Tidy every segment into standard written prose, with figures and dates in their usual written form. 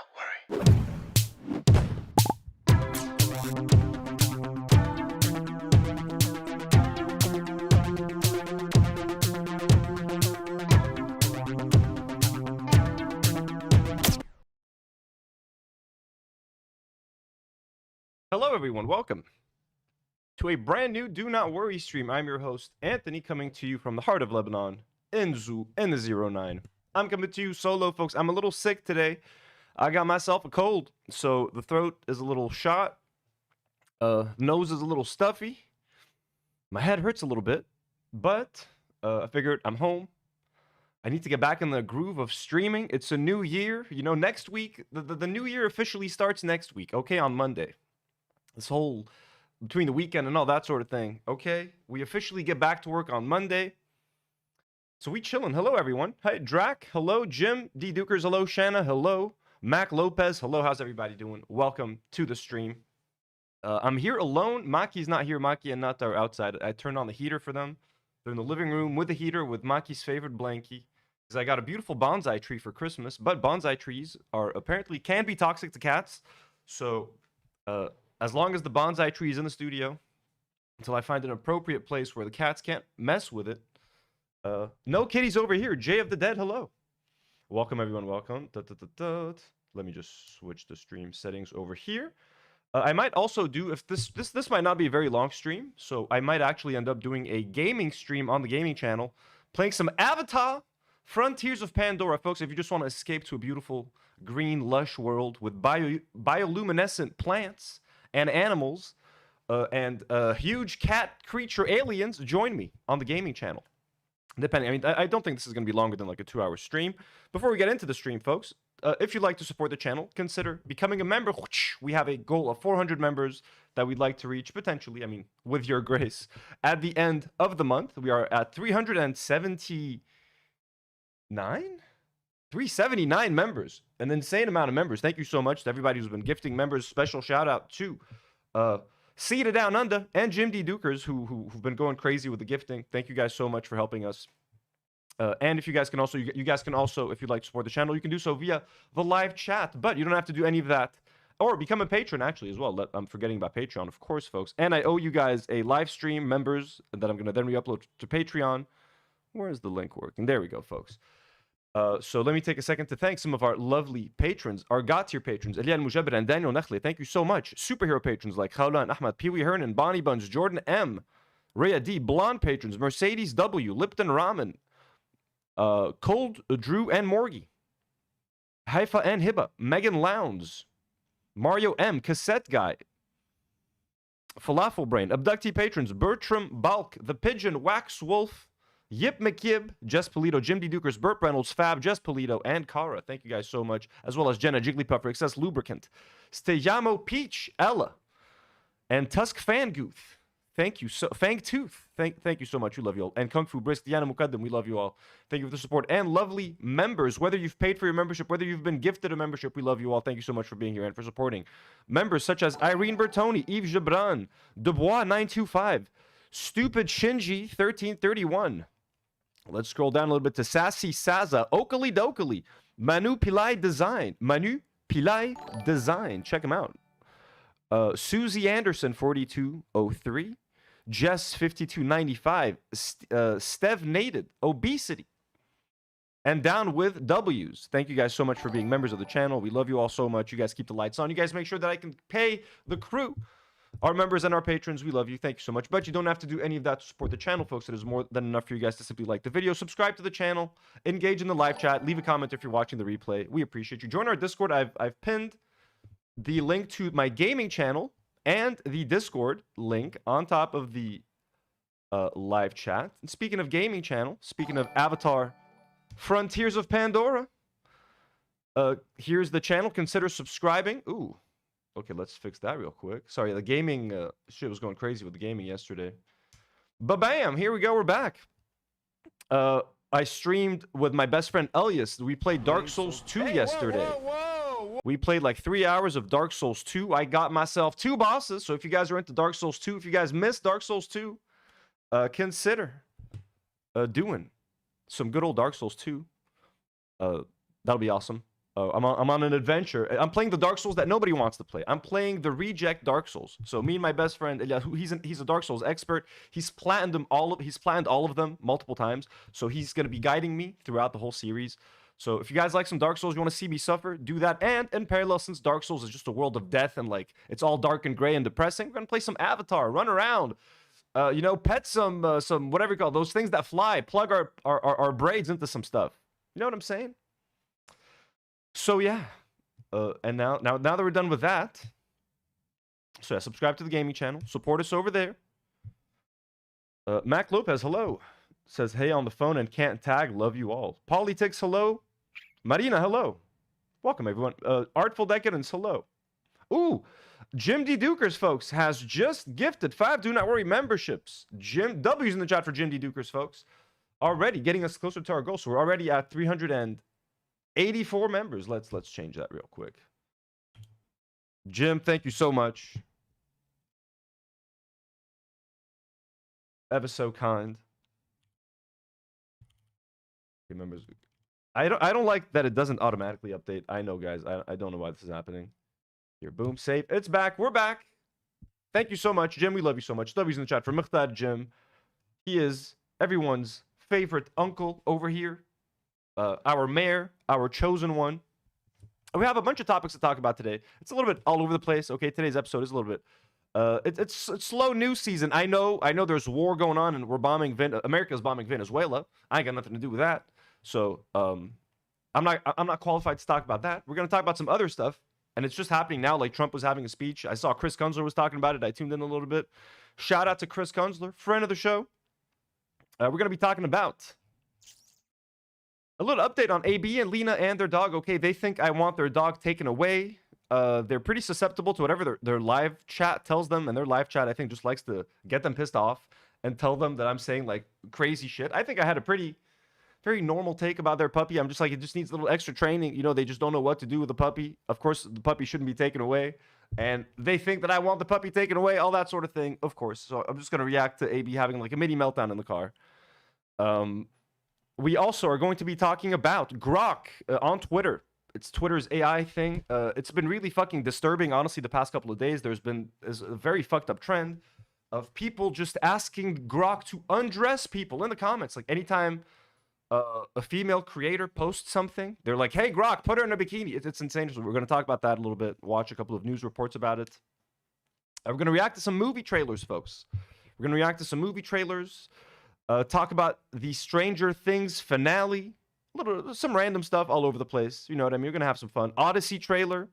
not worry. Hello, everyone. Welcome to a brand new Do Not Worry stream. I'm your host, Anthony, coming to you from the heart of Lebanon, in the 09. I'm coming to you solo, folks. I'm a little sick today. I got myself a cold, so the throat is a little shot. Nose is a little stuffy. My head hurts a little bit, but I figured I'm home. I need to get back in the groove of streaming. It's a new year. You know, next week, the new year officially starts next week, okay, on Monday. This whole between the weekend and all that sort of thing. Okay, we officially get back to work on Monday. So we chilling. Hello, everyone. Hi, Drac. Hello, Jim. D Dukers. Hello, Shanna. Hello, Mac Lopez. Hello, how's everybody doing? Welcome to the stream. I'm here alone. Maki's not here. Maki and Nat are outside. I turned on the heater for them. They're in the living room with the heater with Maki's favorite blankie. Because I got a beautiful bonsai tree for Christmas. But bonsai trees are apparently can be toxic to cats. So, as long as the bonsai tree is in the studio, until I find an appropriate place where the cats can't mess with it. No kitties over here. Jay of the Dead, hello. Welcome, everyone. Welcome. Let me just switch the stream settings over here. I might also do, if this might not be a very long stream, so I might actually end up doing a gaming stream on the gaming channel, playing some Avatar Frontiers of Pandora. Folks, if you just want to escape to a beautiful green, lush world with bioluminescent plants and animals, and huge cat creature aliens, join me on the gaming channel. Depending, I mean, I don't think this is going to be longer than like a 2-hour stream. Before we get into the stream, folks, if you'd like to support the channel, consider becoming a member. We have a goal of 400 members that we'd like to reach, potentially, I mean, with your grace, at the end of the month. We are at 379 members. An insane amount of members. Thank you so much to everybody who's been gifting members. Special shout out to Seeda Down Under and Jim D Dukers who've been going crazy with the gifting. Thank you guys so much for helping us. And if you guys can also, if you'd like to support the channel, you can do so via the live chat. But you don't have to do any of that, or become a patron actually as well. I'm forgetting about Patreon, of course, folks. And I owe you guys a live stream members that I'm gonna then re-upload to Patreon. Where is the link working? There we go, folks. So let me take a second to thank some of our lovely patrons, our God-tier patrons, Elian Mujabir and Daniel Nechle. Thank you so much. Superhero patrons like Khawlan Ahmad, Pee Wee Hernan, Bonnie Buns, Jordan M, Rhea D, Blonde patrons, Mercedes W, Lipton Ramen, Cold Drew and Morgie, Haifa and Hiba, Megan Lowndes, Mario M, Cassette Guy, Falafel Brain, Abductee patrons, Bertram Balk, The Pigeon, Wax Wolf, Yip McYib, Jess Polito, Jim D. Dukers, Burt Reynolds, Fab, Jess Polito, and Kara. Thank you guys so much. As well as Jenna, Jigglypuff for Excess Lubricant, Stejamo Peach, Ella, and Tusk Fangooth. Thank you so Fangtooth. Thank you so much. We love you all. And Kung Fu Brisk, Diana Mukaddim, we love you all. Thank you for the support. And lovely members, whether you've paid for your membership, whether you've been gifted a membership, we love you all. Thank you so much for being here and for supporting. Members such as Irene Bertoni, Yves Gebran, Dubois 925, Stupid Shinji 1331. Let's scroll down a little bit to Sassy Saza, Oakley Dokley, Manu Pillai Design. Check him out. Susie Anderson 4203, Jess 5295, Stev Nated, Obesity, and down with W's. Thank you guys so much for being members of the channel. We love you all so much. You guys keep the lights on. You guys make sure that I can pay the crew. Our members and our patrons, we love you. Thank you so much. But you don't have to do any of that to support the channel, folks. It is more than enough for you guys to simply like the video, subscribe to the channel, engage in the live chat, leave a comment if you're watching the replay. We appreciate you. Join our Discord. I've pinned the link to my gaming channel and the Discord link on top of the live chat. And speaking of gaming channel, speaking of Avatar Frontiers of Pandora, here's the channel. Consider subscribing. Ooh. Okay, let's fix that real quick. Sorry, the gaming shit was going crazy with the gaming yesterday. Ba-bam! Here we go. We're back. I streamed with my best friend Elias. We played Dark Souls 2 yesterday. Whoa. We played like 3 hours of Dark Souls 2. I got myself 2 bosses. So if you guys are into Dark Souls 2, if you guys missed Dark Souls 2, consider doing some good old Dark Souls 2. That'll be awesome. I'm on an adventure. I'm playing the Dark Souls that nobody wants to play. I'm playing the reject Dark Souls. So me and my best friend, he's a Dark Souls expert. He's planned all of them multiple times. So he's gonna be guiding me throughout the whole series. So if you guys like some Dark Souls, you want to see me suffer, do that. And in parallel, since Dark Souls is just a world of death and like it's all dark and gray and depressing, we're gonna play some Avatar, run around, pet some whatever you call those things that fly, plug our braids into some stuff. You know what I'm saying? So yeah, and now that we're done with that, so yeah, subscribe to the gaming channel, support us over there. Mac Lopez, hello, says hey on the phone and can't tag, love you all. Politics, hello. Marina, hello. Welcome everyone. Artful Decadence, hello. Ooh, Jim D. Dukers, folks, has just gifted 5 Do Not Worry memberships. Jim W's in the chat for Jim D. Dukers, folks. Already getting us closer to our goal, so we're already at 384 members. Let's change that real quick. Jim, thank you so much. Ever so kind. Members. I don't like that it doesn't automatically update. I know, guys. I don't know why this is happening. Here, boom, safe. It's back. We're back. Thank you so much, Jim. We love you so much. W's in the chat for Mukhtar Jim. He is everyone's favorite uncle over here. Our mayor, our chosen one. We have a bunch of topics to talk about today. It's a little bit all over the place. Okay, today's episode is a little bit. It's slow news season. I know there's war going on and we're bombing America's bombing Venezuela. I ain't got nothing to do with that. So I'm not qualified to talk about that. We're gonna talk about some other stuff, and it's just happening now. Like Trump was having a speech. I saw Chris Kunzler was talking about it. I tuned in a little bit. Shout out to Chris Kunzler, friend of the show. We're gonna be talking about a little update on AB and Lena and their dog. Okay, they think I want their dog taken away. They're pretty susceptible to whatever their live chat tells them, and their live chat, I think, just likes to get them pissed off and tell them that I'm saying like crazy shit. I think I had a very normal take about their puppy. I'm just like, it just needs a little extra training. They just don't know what to do with the puppy. Of course, the puppy shouldn't be taken away. And they think that I want the puppy taken away, all that sort of thing, of course. So I'm just going to react to AB having like a mini meltdown in the car. We also are going to be talking about Grok on Twitter. It's Twitter's AI thing. It's been really fucking disturbing, honestly, the past couple of days. There's a very fucked up trend of people just asking Grok to undress people in the comments. Like anytime a female creator posts something, they're like, hey, Grok, put her in a bikini. It's insane. So we're going to talk about that a little bit, watch a couple of news reports about it. We're going to react to some movie trailers, folks. We're going to react to some movie trailers, talk about the Stranger Things finale, some random stuff all over the place. You know what I mean? We're going to have some fun. Odyssey trailer.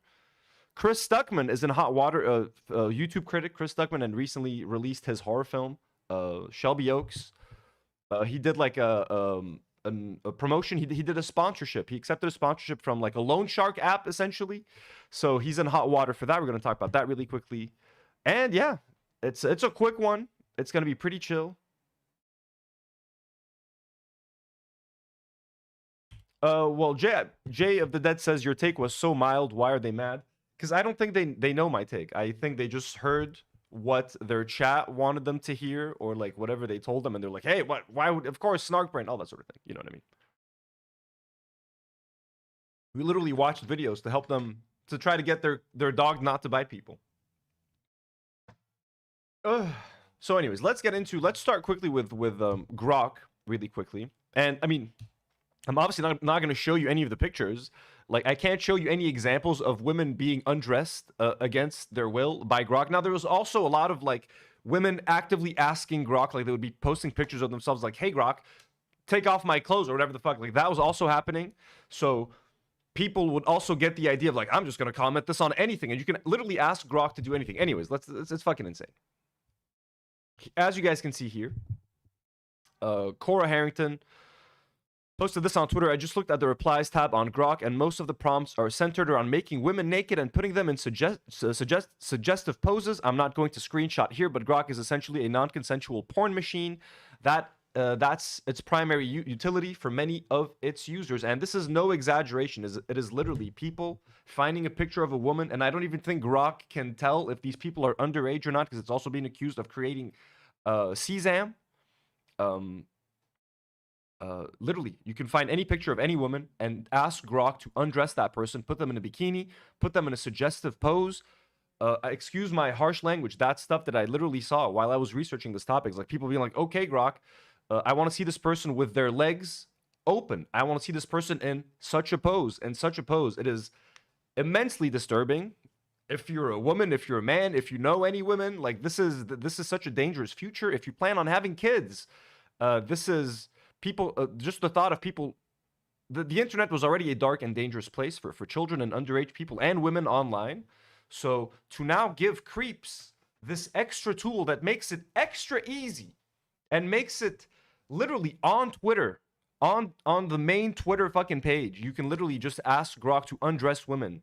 Chris Stuckman is in hot water. YouTube critic Chris Stuckman, and recently released his horror film, Shelby Oaks. He did like a promotion. He did a sponsorship. He accepted a sponsorship from like a loan shark app, essentially. So he's in hot water for that. We're going to talk about that really quickly. And yeah, it's a quick one. It's going to be pretty chill. Well, Jay of the Dead says your take was so mild. Why are they mad? Because I don't think they know my take. I think they just heard what their chat wanted them to hear, or like whatever they told them, and they're like, hey, what? Why would? Of course, snark brain, all that sort of thing. You know what I mean? We literally watched videos to help them to try to get their dog not to bite people. So, anyways, let's start quickly with Grok really quickly, and I mean, I'm obviously not going to show you any of the pictures. Like, I can't show you any examples of women being undressed against their will by Grok. Now, there was also a lot of, like, women actively asking Grok, like, they would be posting pictures of themselves, like, hey, Grok, take off my clothes or whatever the fuck. Like, that was also happening. So people would also get the idea of, like, I'm just going to comment this on anything. And you can literally ask Grok to do anything. Anyways, it's fucking insane. As you guys can see here, Cora Harrington posted this on Twitter. I just looked at the replies tab on Grok, and most of the prompts are centered around making women naked and putting them in suggestive poses. I'm not going to screenshot here, but Grok is essentially a non-consensual porn machine. That's its primary utility for many of its users, and this is no exaggeration. It is literally people finding a picture of a woman, and I don't even think Grok can tell if these people are underage or not, because it's also being accused of creating CSAM. Literally, you can find any picture of any woman and ask Grok to undress that person, put them in a bikini, put them in a suggestive pose. Excuse my harsh language. That's stuff that I literally saw while I was researching this topic. It's like people being like, okay, Grok, I want to see this person with their legs open. I want to see this person in such a pose and such a pose. It is immensely disturbing. If you're a woman, if you're a man, if you know any women, like this is such a dangerous future. If you plan on having kids, this is people. Just the thought of people. The internet was already a dark and dangerous place for children and underage people and women online. So to now give creeps this extra tool that makes it extra easy and makes it literally on Twitter, on the main Twitter fucking page, you can literally just ask Grok to undress women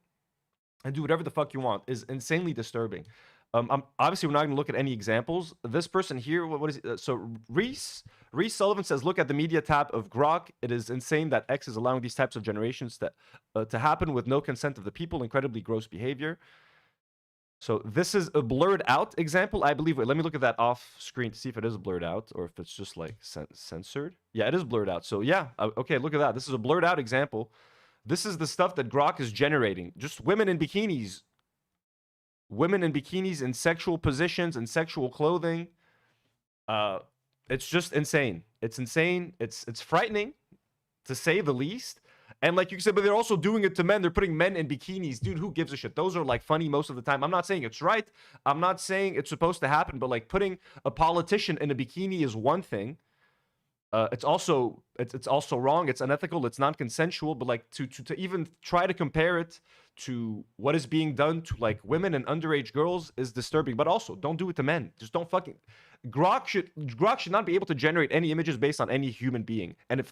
and do whatever the fuck you want, is insanely disturbing. Obviously, we're not going to look at any examples. This person here, what is it? So Reese Sullivan says, look at the media tab of Grok. It is insane that X is allowing these types of generations to happen with no consent of the people. Incredibly gross behavior. So this is a blurred out example, I believe. Wait, let me look at that off screen to see if it is blurred out or if it's just like censored. Yeah, it is blurred out. So yeah, okay, look at that. This is a blurred out example. This is the stuff that Grok is generating. Just women in bikinis. Women in bikinis in sexual positions and sexual clothing. It's just insane. It's insane. It's frightening, to say the least. And like you said, but they're also doing it to men. They're putting men in bikinis. Dude, who gives a shit? Those are like funny most of the time. I'm not saying it's right. I'm not saying it's supposed to happen. But like putting a politician in a bikini is one thing. It's also wrong. It's unethical. It's non-consensual. But like to even try to compare it to what is being done to like women and underage girls is disturbing. But also, don't do it to men. Just don't fucking. Grok should not be able to generate any images based on any human being. And if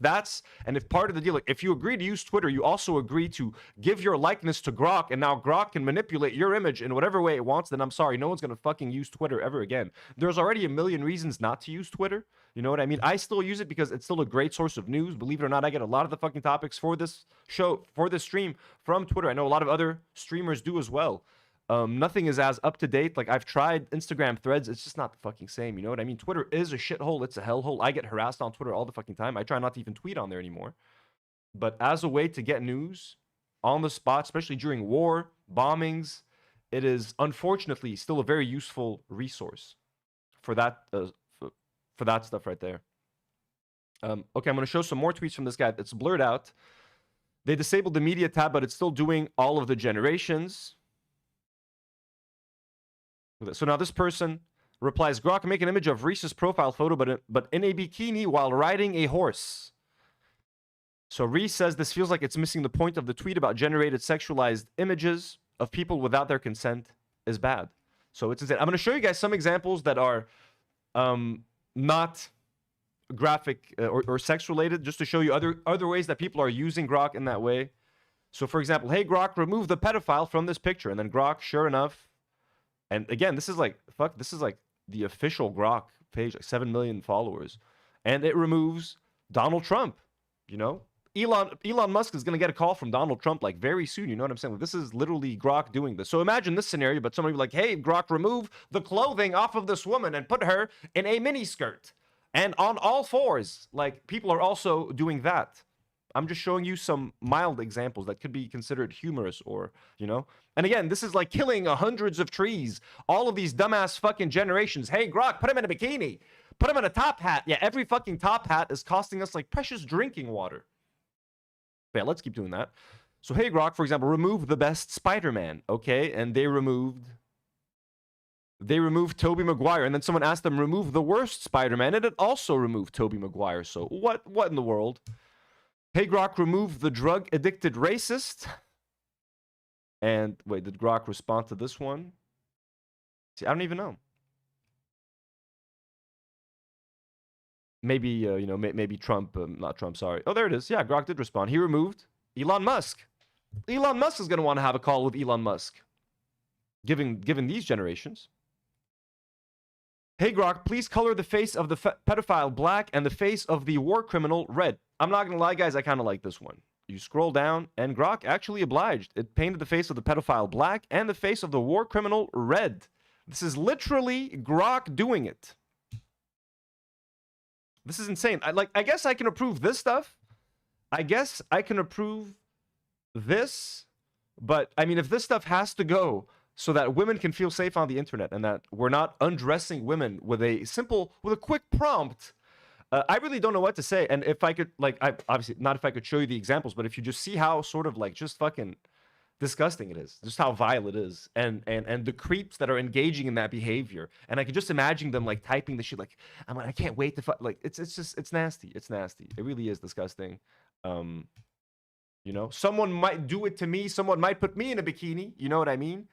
part of the deal, like if you agree to use Twitter, you also agree to give your likeness to Grok, and now Grok can manipulate your image in whatever way it wants, then I'm sorry, no one's gonna fucking use Twitter ever again. There's already a million reasons not to use Twitter. You know what I mean? I still use it because it's still a great source of news. Believe it or not, I get a lot of the fucking topics for this show, for this stream from Twitter. I know a lot of other streamers do as well. Nothing is as up to date. Like I've tried Instagram threads. It's just not the fucking same. You know what I mean? Twitter is a shithole. It's a hellhole. I get harassed on Twitter all the fucking time. I try not to even tweet on there anymore. But as a way to get news on the spot, especially during war, bombings, it is unfortunately still a very useful resource for that for that stuff right there. Okay, I'm going to show some more tweets from this guy. It's blurred out. They disabled the media tab, but it's still doing all of the generations. So now this person replies, Grok, make an image of Reese's profile photo, but in a bikini while riding a horse. So Reese says this feels like it's missing the point of the tweet about generated sexualized images of people without their consent is bad. So it's insane. I'm going to show you guys some examples that are not graphic or sex related, just to show you other ways that people are using Grok in that way. So for example, hey Grok, remove the pedophile from this picture. And then Grok, sure enough, and again, this is like the official Grok page, like 7 million followers. And it removes Donald Trump, you know? Elon Musk is going to get a call from Donald Trump like very soon, you know what I'm saying? Like, this is literally Grok doing this. So imagine this scenario, but somebody be like, hey, Grok, remove the clothing off of this woman and put her in a miniskirt and on all fours. Like, people are also doing that. I'm just showing you some mild examples that could be considered humorous or, you know. And again, this is like killing hundreds of trees. All of these dumbass fucking generations. Hey, Grok, put him in a bikini. Put him in a top hat. Yeah, every fucking top hat is costing us like precious drinking water. Yeah, let's keep doing that. So, hey, Grok, for example, remove the best Spider-Man. Okay, and they removed Tobey Maguire. And then someone asked them, remove the worst Spider-Man. And it also removed Tobey Maguire. So what in the world? Hey, Grok, remove the drug-addicted racist. And wait, did Grok respond to this one? See, I don't even know. Maybe, you know, maybe Trump, not Trump, sorry. Oh, there it is. Yeah, Grok did respond. He removed Elon Musk. Elon Musk is going to want to have a call with Elon Musk, given these generations. Hey, Grok, please color the face of the pedophile black and the face of the war criminal red. I'm not going to lie, guys, I kind of like this one. You scroll down, and Grok actually obliged. It painted the face of the pedophile black and the face of the war criminal red. This is literally Grok doing it. This is insane. I guess I can approve this stuff. I guess I can approve this, but I mean, if this stuff has to go so that women can feel safe on the internet and that we're not undressing women with a quick prompt, I really don't know what to say. And if I could, like, I obviously not if I could show you the examples, but if you just see how sort of like just fucking disgusting it is, just how vile it is, and the creeps that are engaging in that behavior, and I could just imagine them like typing the shit like, I can't wait to like, it's nasty. It's nasty. It really is disgusting. You know, someone might do it to me. Someone might put me in a bikini. You know what I mean?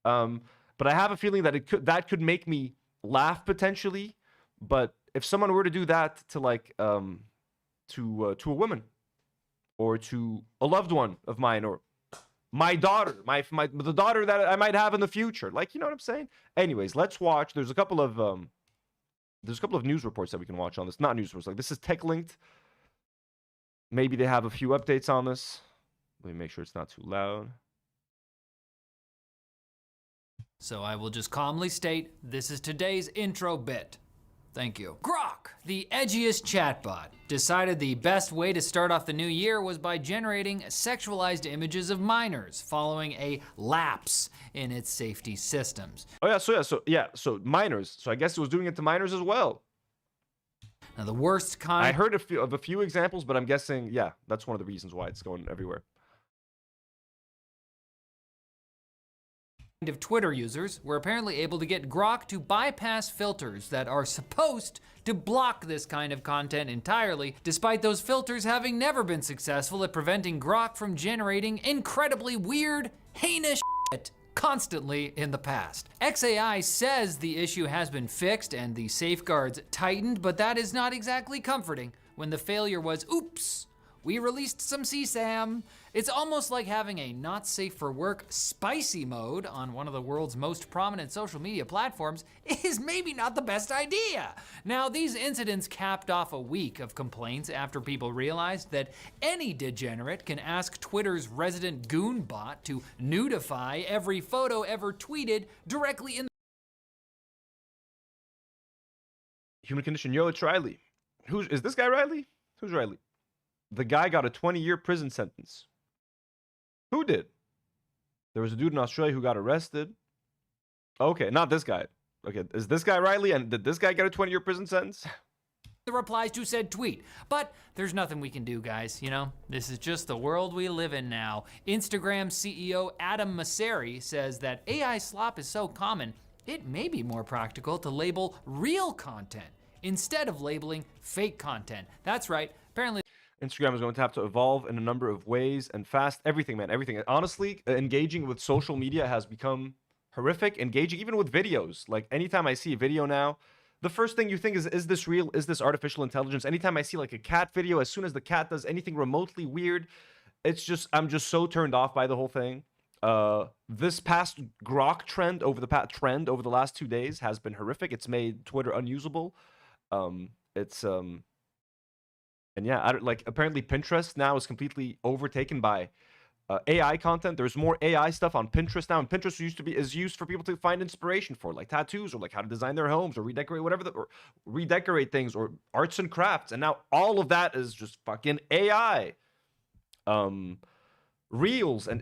But I have a feeling that could make me laugh potentially. But if someone were to do that to like to a woman or to a loved one of mine or my daughter, the daughter that I might have in the future, like, you know what I'm saying? Anyways, let's watch. There's a couple of news reports that we can watch on this. Not news reports. Like, this is tech linked. Maybe they have a few updates on this. Let me make sure it's not too loud. So I will just calmly state, this is today's intro bit. Thank you. Grok, the edgiest chatbot, decided the best way to start off the new year was by generating sexualized images of minors following a lapse in its safety systems. Oh yeah, so minors. So I guess it was doing it to minors as well. Now the worst kind... I heard of a few examples, but I'm guessing, yeah, that's one of the reasons why it's going everywhere. Of Twitter users were apparently able to get Grok to bypass filters that are supposed to block this kind of content entirely, despite those filters having never been successful at preventing Grok from generating incredibly weird, heinous shit constantly in the past. XAI says the issue has been fixed and the safeguards tightened, but that is not exactly comforting when the failure was, oops, we released some CSAM. It's almost like having a not safe for work spicy mode on one of the world's most prominent social media platforms is maybe not the best idea. Now, these incidents capped off a week of complaints after people realized that any degenerate can ask Twitter's resident goon bot to nudify every photo ever tweeted directly in Human condition. Yo, it's Riley. Is this guy Riley? Who's Riley? The guy got a 20-year prison sentence. Who did? There was a dude in Australia who got arrested. Okay, not this guy. Okay, is this guy Riley? And did this guy get a 20-year prison sentence? the replies to said tweet. But there's nothing we can do, guys, you know? This is just the world we live in now. Instagram CEO Adam Mosseri says that AI slop is so common, it may be more practical to label real content instead of labeling fake content. That's right, apparently Instagram is going to have to evolve in a number of ways and fast. Everything, man, everything. Honestly, engaging with social media has become horrific. Engaging even with videos. Like, anytime I see a video now, the first thing you think is this real? Is this artificial intelligence? Anytime I see like a cat video, as soon as the cat does anything remotely weird, it's just, I'm just so turned off by the whole thing. This past Grok trend over the last 2 days has been horrific. It's made Twitter unusable. And yeah, apparently Pinterest now is completely overtaken by AI content. There's more AI stuff on Pinterest now, and Pinterest is used for people to find inspiration for like tattoos or like how to design their homes or redecorate or redecorate things or arts and crafts. And now all of that is just fucking AI. Reels, and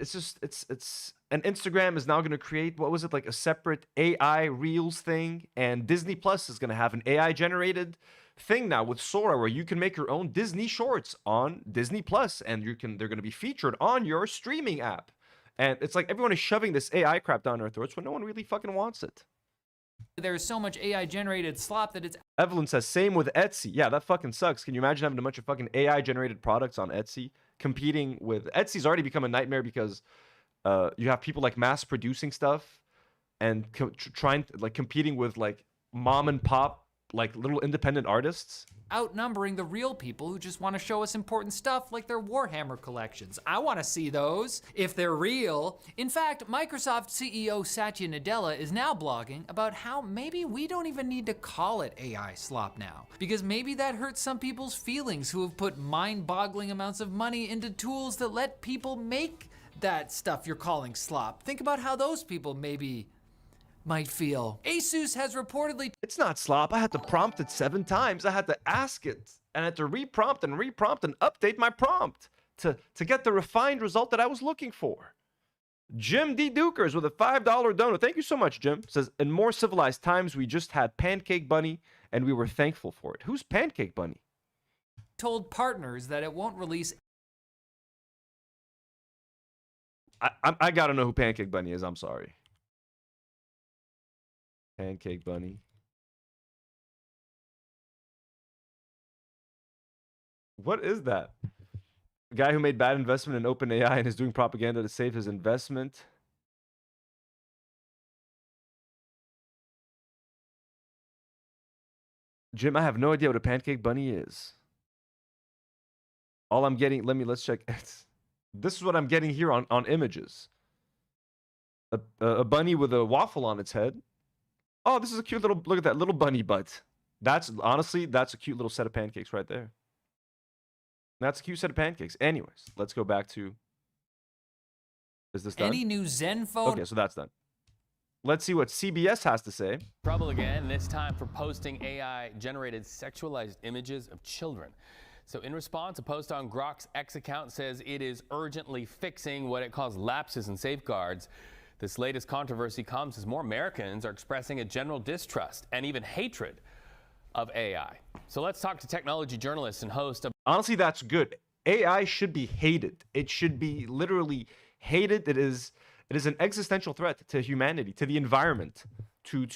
and Instagram is now going to create, what was it, like a separate AI Reels thing, and Disney Plus is going to have an AI generated thing now with Sora where you can make your own Disney shorts on Disney Plus, and they're going to be featured on your streaming app. And it's like everyone is shoving this AI crap down our throats when no one really fucking wants it. there's so much AI generated slop that it's... Evelyn says, same with Etsy. Yeah, that fucking sucks. Can you imagine having a bunch of fucking AI generated products on Etsy competing with... Etsy's already become a nightmare because you have people like mass producing stuff and competing with like mom and pop, like little independent artists, outnumbering the real people who just want to show us important stuff like their Warhammer collections. I want to see those if they're real. In fact, Microsoft CEO Satya Nadella is now blogging about how maybe we don't even need to call it AI slop now, because maybe that hurts some people's feelings who have put mind-boggling amounts of money into tools that let people make that stuff you're calling slop. Think about how those people maybe might feel. Asus has reportedly It's not slop. I had to prompt it 7 times. I had to ask it, and I had to reprompt and update my prompt to get the refined result that I was looking for. Jim D. Dukers with a $5 donor. Thank you so much, Jim. Says, in more civilized times, we just had Pancake Bunny, and we were thankful for it. Who's Pancake Bunny? told partners that it won't release. I gotta know who Pancake Bunny is. I'm sorry. Pancake Bunny. What is that? A guy who made bad investment in OpenAI and is doing propaganda to save his investment. Jim, I have no idea what a Pancake Bunny is. All I'm getting, let's check. This is what I'm getting here on images. A bunny with a waffle on its head. Oh, this is a cute little, look at that little bunny butt. Honestly, that's a cute little set of pancakes right there. That's a cute set of pancakes. Anyways, let's go back to, is this done? Any new Zen phone? Okay, so that's done. Let's see what CBS has to say. Trouble again, this time for posting AI-generated sexualized images of children. So in response, a post on Grok's X account says it is urgently fixing what it calls lapses in safeguards. This latest controversy comes as more Americans are expressing a general distrust and even hatred of AI. So let's talk to technology journalist and host of... Honestly, that's good. AI should be hated. It should be literally hated. It is an existential threat to humanity, to the environment, to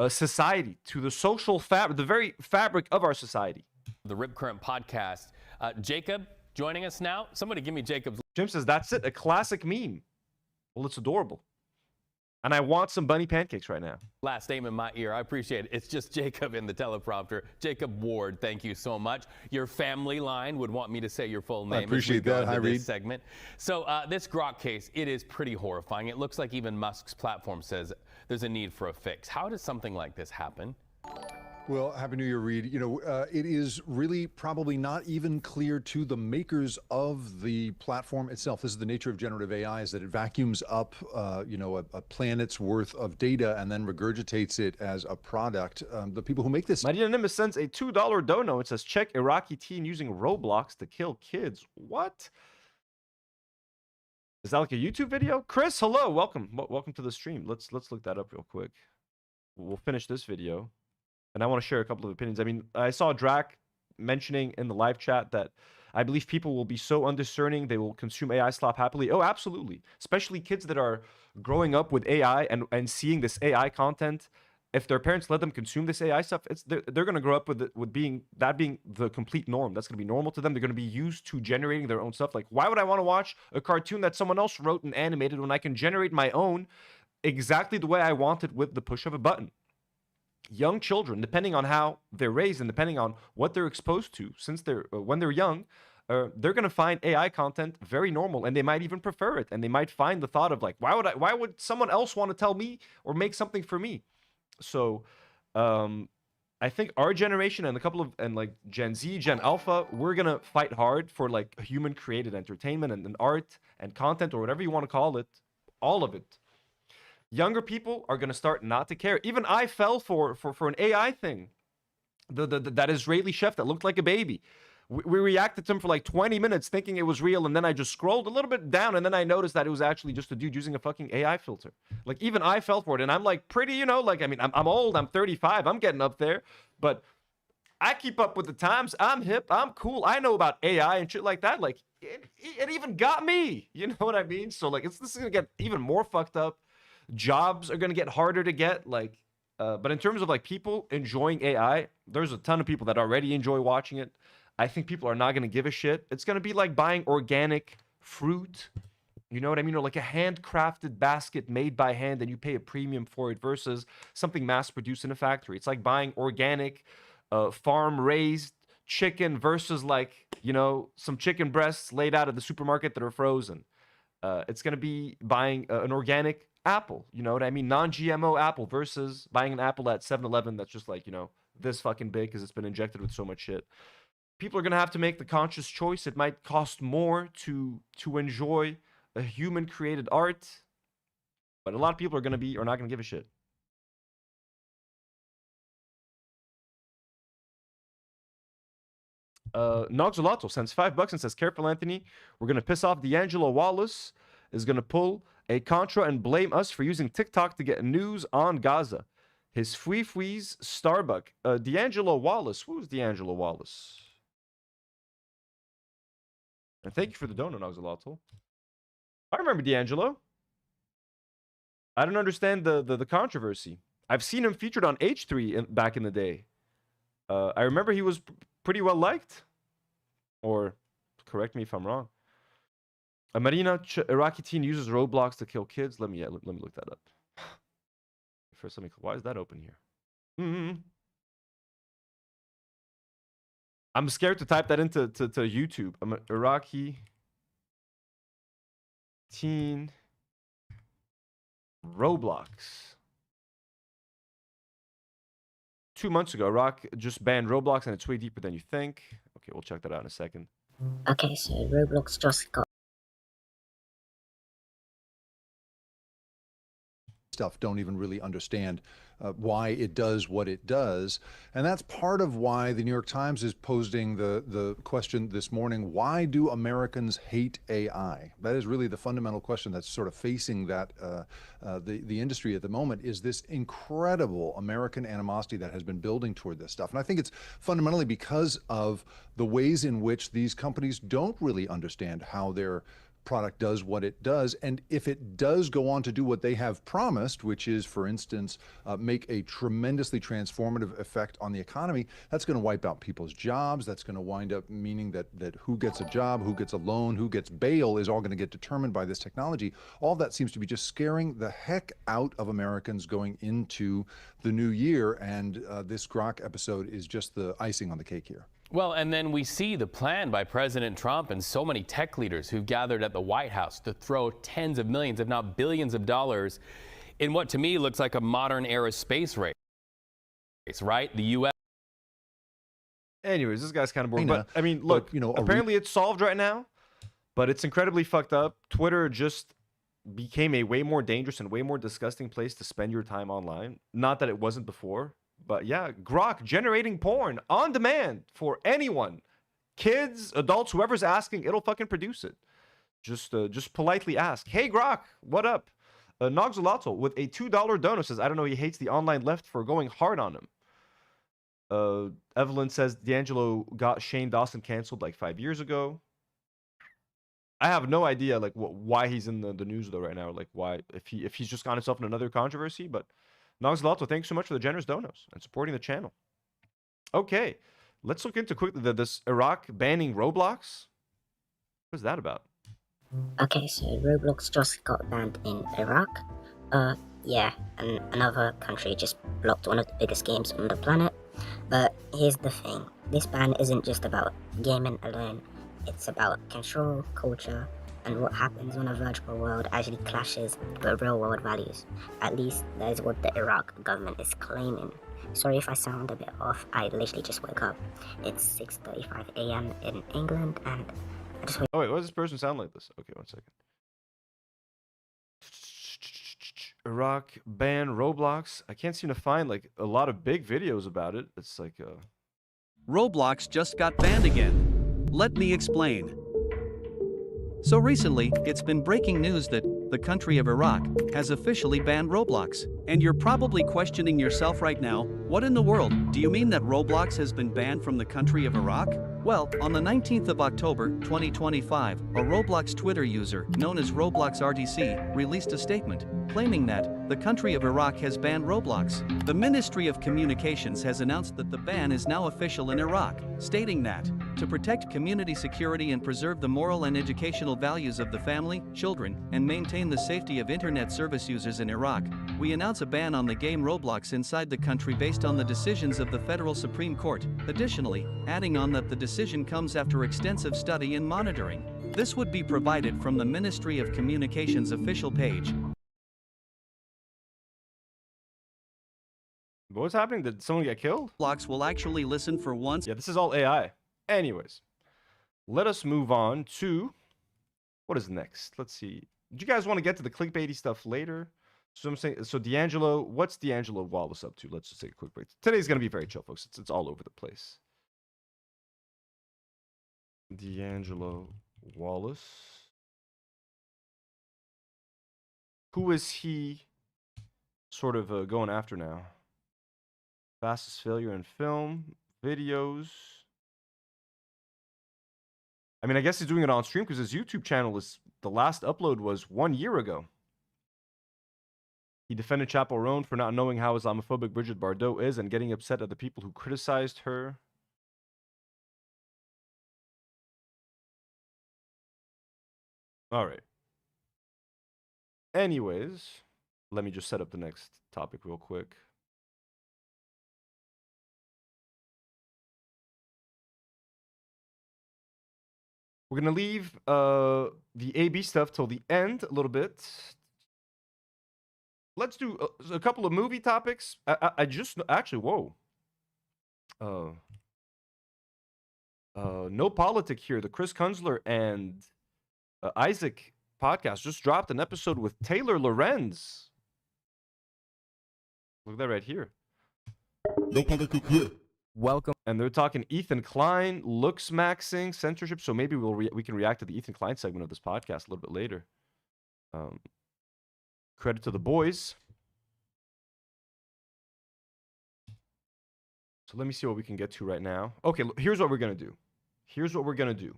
society, to the social fabric, the very fabric of our society. The Rip Current podcast. Jacob joining us now. Somebody give me Jacob's... Jim says, that's it, a classic meme. Well, it's adorable. And I want some bunny pancakes right now. Last name in my ear. I appreciate it. It's just Jacob in the teleprompter. Jacob Ward, thank you so much. Your family line would want me to say your full name. I appreciate that. Hi, Reed. Segment. So this Grok case, it is pretty horrifying. It looks like even Musk's platform says there's a need for a fix. How does something like this happen? Well, Happy New Year, Reed. You know, it is really probably not even clear to the makers of the platform itself. This is the nature of generative AI, is that it vacuums up, you know, a planet's worth of data and then regurgitates it as a product. The people who make this... Maria Nimbus sends a $2 dono. It says, check Iraqi teen using Roblox to kill kids. What? Is that like a YouTube video? Chris, hello. Welcome. Welcome to the stream. Let's look that up real quick. We'll finish this video. And I want to share a couple of opinions. I mean, I saw Drac mentioning in the live chat that I believe people will be so undiscerning, they will consume AI slop happily. Oh, absolutely. Especially kids that are growing up with AI and seeing this AI content. If their parents let them consume this AI stuff, they're going to grow up with being the complete norm. That's going to be normal to them. They're going to be used to generating their own stuff. Like, why would I want to watch a cartoon that someone else wrote and animated when I can generate my own exactly the way I want it with the push of a button? Young children, depending on how they're raised and depending on what they're exposed to, since when they're young, they're going to find AI content very normal, and they might even prefer it. And they might find the thought of like, why would someone else want to tell me or make something for me? So, I think our generation and like Gen Z, Gen Alpha, we're gonna fight hard for like human created entertainment and art and content or whatever you want to call it, all of it. Younger people are going to start not to care. Even I fell for an AI thing. That Israeli chef that looked like a baby. We reacted to him for like 20 minutes thinking it was real, and then I just scrolled a little bit down, and then I noticed that it was actually just a dude using a fucking AI filter. Like, even I fell for it, and I'm like pretty, you know, like, I mean, I'm old, I'm 35, I'm getting up there, but I keep up with the times. I'm hip, I'm cool, I know about AI and shit like that. Like, it even got me, you know what I mean? So, like, this is going to get even more fucked up. Jobs are going to get harder to get, like, but in terms of like people enjoying AI, there's a ton of people that already enjoy watching it. I think people are not going to give a shit. It's going to be like buying organic fruit, you know what I mean? Or like a handcrafted basket made by hand and you pay a premium for it versus something mass produced in a factory. It's like buying organic, farm raised chicken versus like, you know, some chicken breasts laid out at the supermarket that are frozen. It's going to be buying an organic apple, you know what I mean? Non-GMO apple versus buying an apple at 7-Eleven that's just like, you know, this fucking big because it's been injected with so much shit. People are going to have to make the conscious choice. It might cost more to enjoy a human-created art. But a lot of people are not gonna give a shit. Noxolato sends $5 and says, "Careful, Anthony. We're gonna piss off D'Angelo Wallace. Is gonna pull a Contra and blame us for using TikTok to get news on Gaza. His Fwee's Starbuck." D'Angelo Wallace. Who's D'Angelo Wallace? And thank you for the donut, Noxolato. I remember D'Angelo. I don't understand the controversy. I've seen him featured on H3 back in the day. I remember he was pretty well liked. Or, correct me if I'm wrong. A Marina Iraqi teen uses Roblox to kill kids. Let me look that up. First, why is that open here? I'm scared to type that into YouTube. I'm an Iraqi teen Roblox. 2 months ago, Iraq just banned Roblox, and it's way deeper than you think. Okay, we'll check that out in a second. Okay, so Roblox just got stuff don't even really understand why it does what it does. And that's part of why the New York Times is posing the question this morning: why do Americans hate AI? That is really the fundamental question that's sort of facing that the industry at the moment, is this incredible American animosity that has been building toward this stuff. And I think it's fundamentally because of the ways in which these companies don't really understand how their product does what it does. And if it does go on to do what they have promised, which is, for instance, make a tremendously transformative effect on the economy, that's going to wipe out people's jobs. That's going to wind up meaning that who gets a job, who gets a loan, who gets bail is all going to get determined by this technology. All of that seems to be just scaring the heck out of Americans going into the new year. And this Grok episode is just the icing on the cake here. Well, and then we see the plan by President Trump and so many tech leaders who've gathered at the White House to throw tens of millions, if not billions of dollars in what to me looks like a modern era space race, right? The U.S. Anyways, this guy's kind of boring. But I mean, look, apparently it's solved right now, but it's incredibly fucked up. Twitter just became a way more dangerous and way more disgusting place to spend your time online. Not that it wasn't before. But yeah, Grok generating porn on demand for anyone, kids, adults, whoever's asking, it'll fucking produce it. Just politely ask, "Hey Grok, what up?" Noxolato with a $2 donut says, "I don't know, he hates the online left for going hard on him." Evelyn says D'Angelo got Shane Dawson canceled like 5 years ago. I have no idea like why he's in the news though right now, like why if he's just got himself in another controversy, but. Noxolato, thanks so much for the generous donos and supporting the channel. Okay, let's look into quickly this Iraq banning Roblox. What's that about? Okay, so Roblox just got banned in Iraq. Yeah, and another country just blocked one of the biggest games on the planet. But here's the thing, this ban isn't just about gaming alone. It's about control, culture, and what happens when a virtual world actually clashes with real world values. At least that is what the Iraq government is claiming. Sorry if I sound a bit off, I literally just woke up. It's 6:35 a.m. in England, and I just... Oh wait, why does this person sound like this? Okay, 1 second. Iraq ban Roblox. I can't seem to find like a lot of big videos about it. It's like Roblox just got banned again. Let me explain. So recently, it's been breaking news that the country of Iraq has officially banned Roblox. And you're probably questioning yourself right now, what in the world, do you mean that Roblox has been banned from the country of Iraq? Well, on the 19th of October, 2025, a Roblox Twitter user, known as Roblox RDC, released a statement claiming that the country of Iraq has banned Roblox. The Ministry of Communications has announced that the ban is now official in Iraq, stating that, to protect community security and preserve the moral and educational values of the family, children, and maintain the safety of internet service users in Iraq, we announce a ban on the game Roblox inside the country based on the decisions of the Federal Supreme Court. Additionally, adding on that the decision comes after extensive study and monitoring. This would be provided from the Ministry of Communications official page. what's happening? Did someone get killed? Roblox will actually listen for once. Yeah, this is all AI. Anyways, let us move on to what is next. Let's see. Do you guys want to get to the clickbaity stuff later? So I'm saying, so D'Angelo, what's D'Angelo Wallace up to? Let's just take a quick break. Today's gonna be very chill, folks. It's all over the place. D'Angelo Wallace. Who is he sort of going after now? Fastest failure in film, videos. I mean, I guess he's doing it on stream because his YouTube channel is, the last upload was 1 year ago. He defended Chappell Roan for not knowing how Islamophobic Brigitte Bardot is and getting upset at the people who criticized her. All right. Anyways, let me just set up the next topic real quick. We're going to leave the AB stuff till the end a little bit. Let's do a couple of movie topics. I just actually, whoa. No politic here. The Chris Kunzler and Isaac podcast just dropped an episode with Taylor Lorenz. Look at that right here. No politic here. Welcome. And they're talking Ethan Klein, looks maxing, censorship. So maybe we can react to the Ethan Klein segment of this podcast a little bit later. Credit to the boys. So let me see what we can get to right now. Okay, here's what we're going to do. Here's what we're going to do.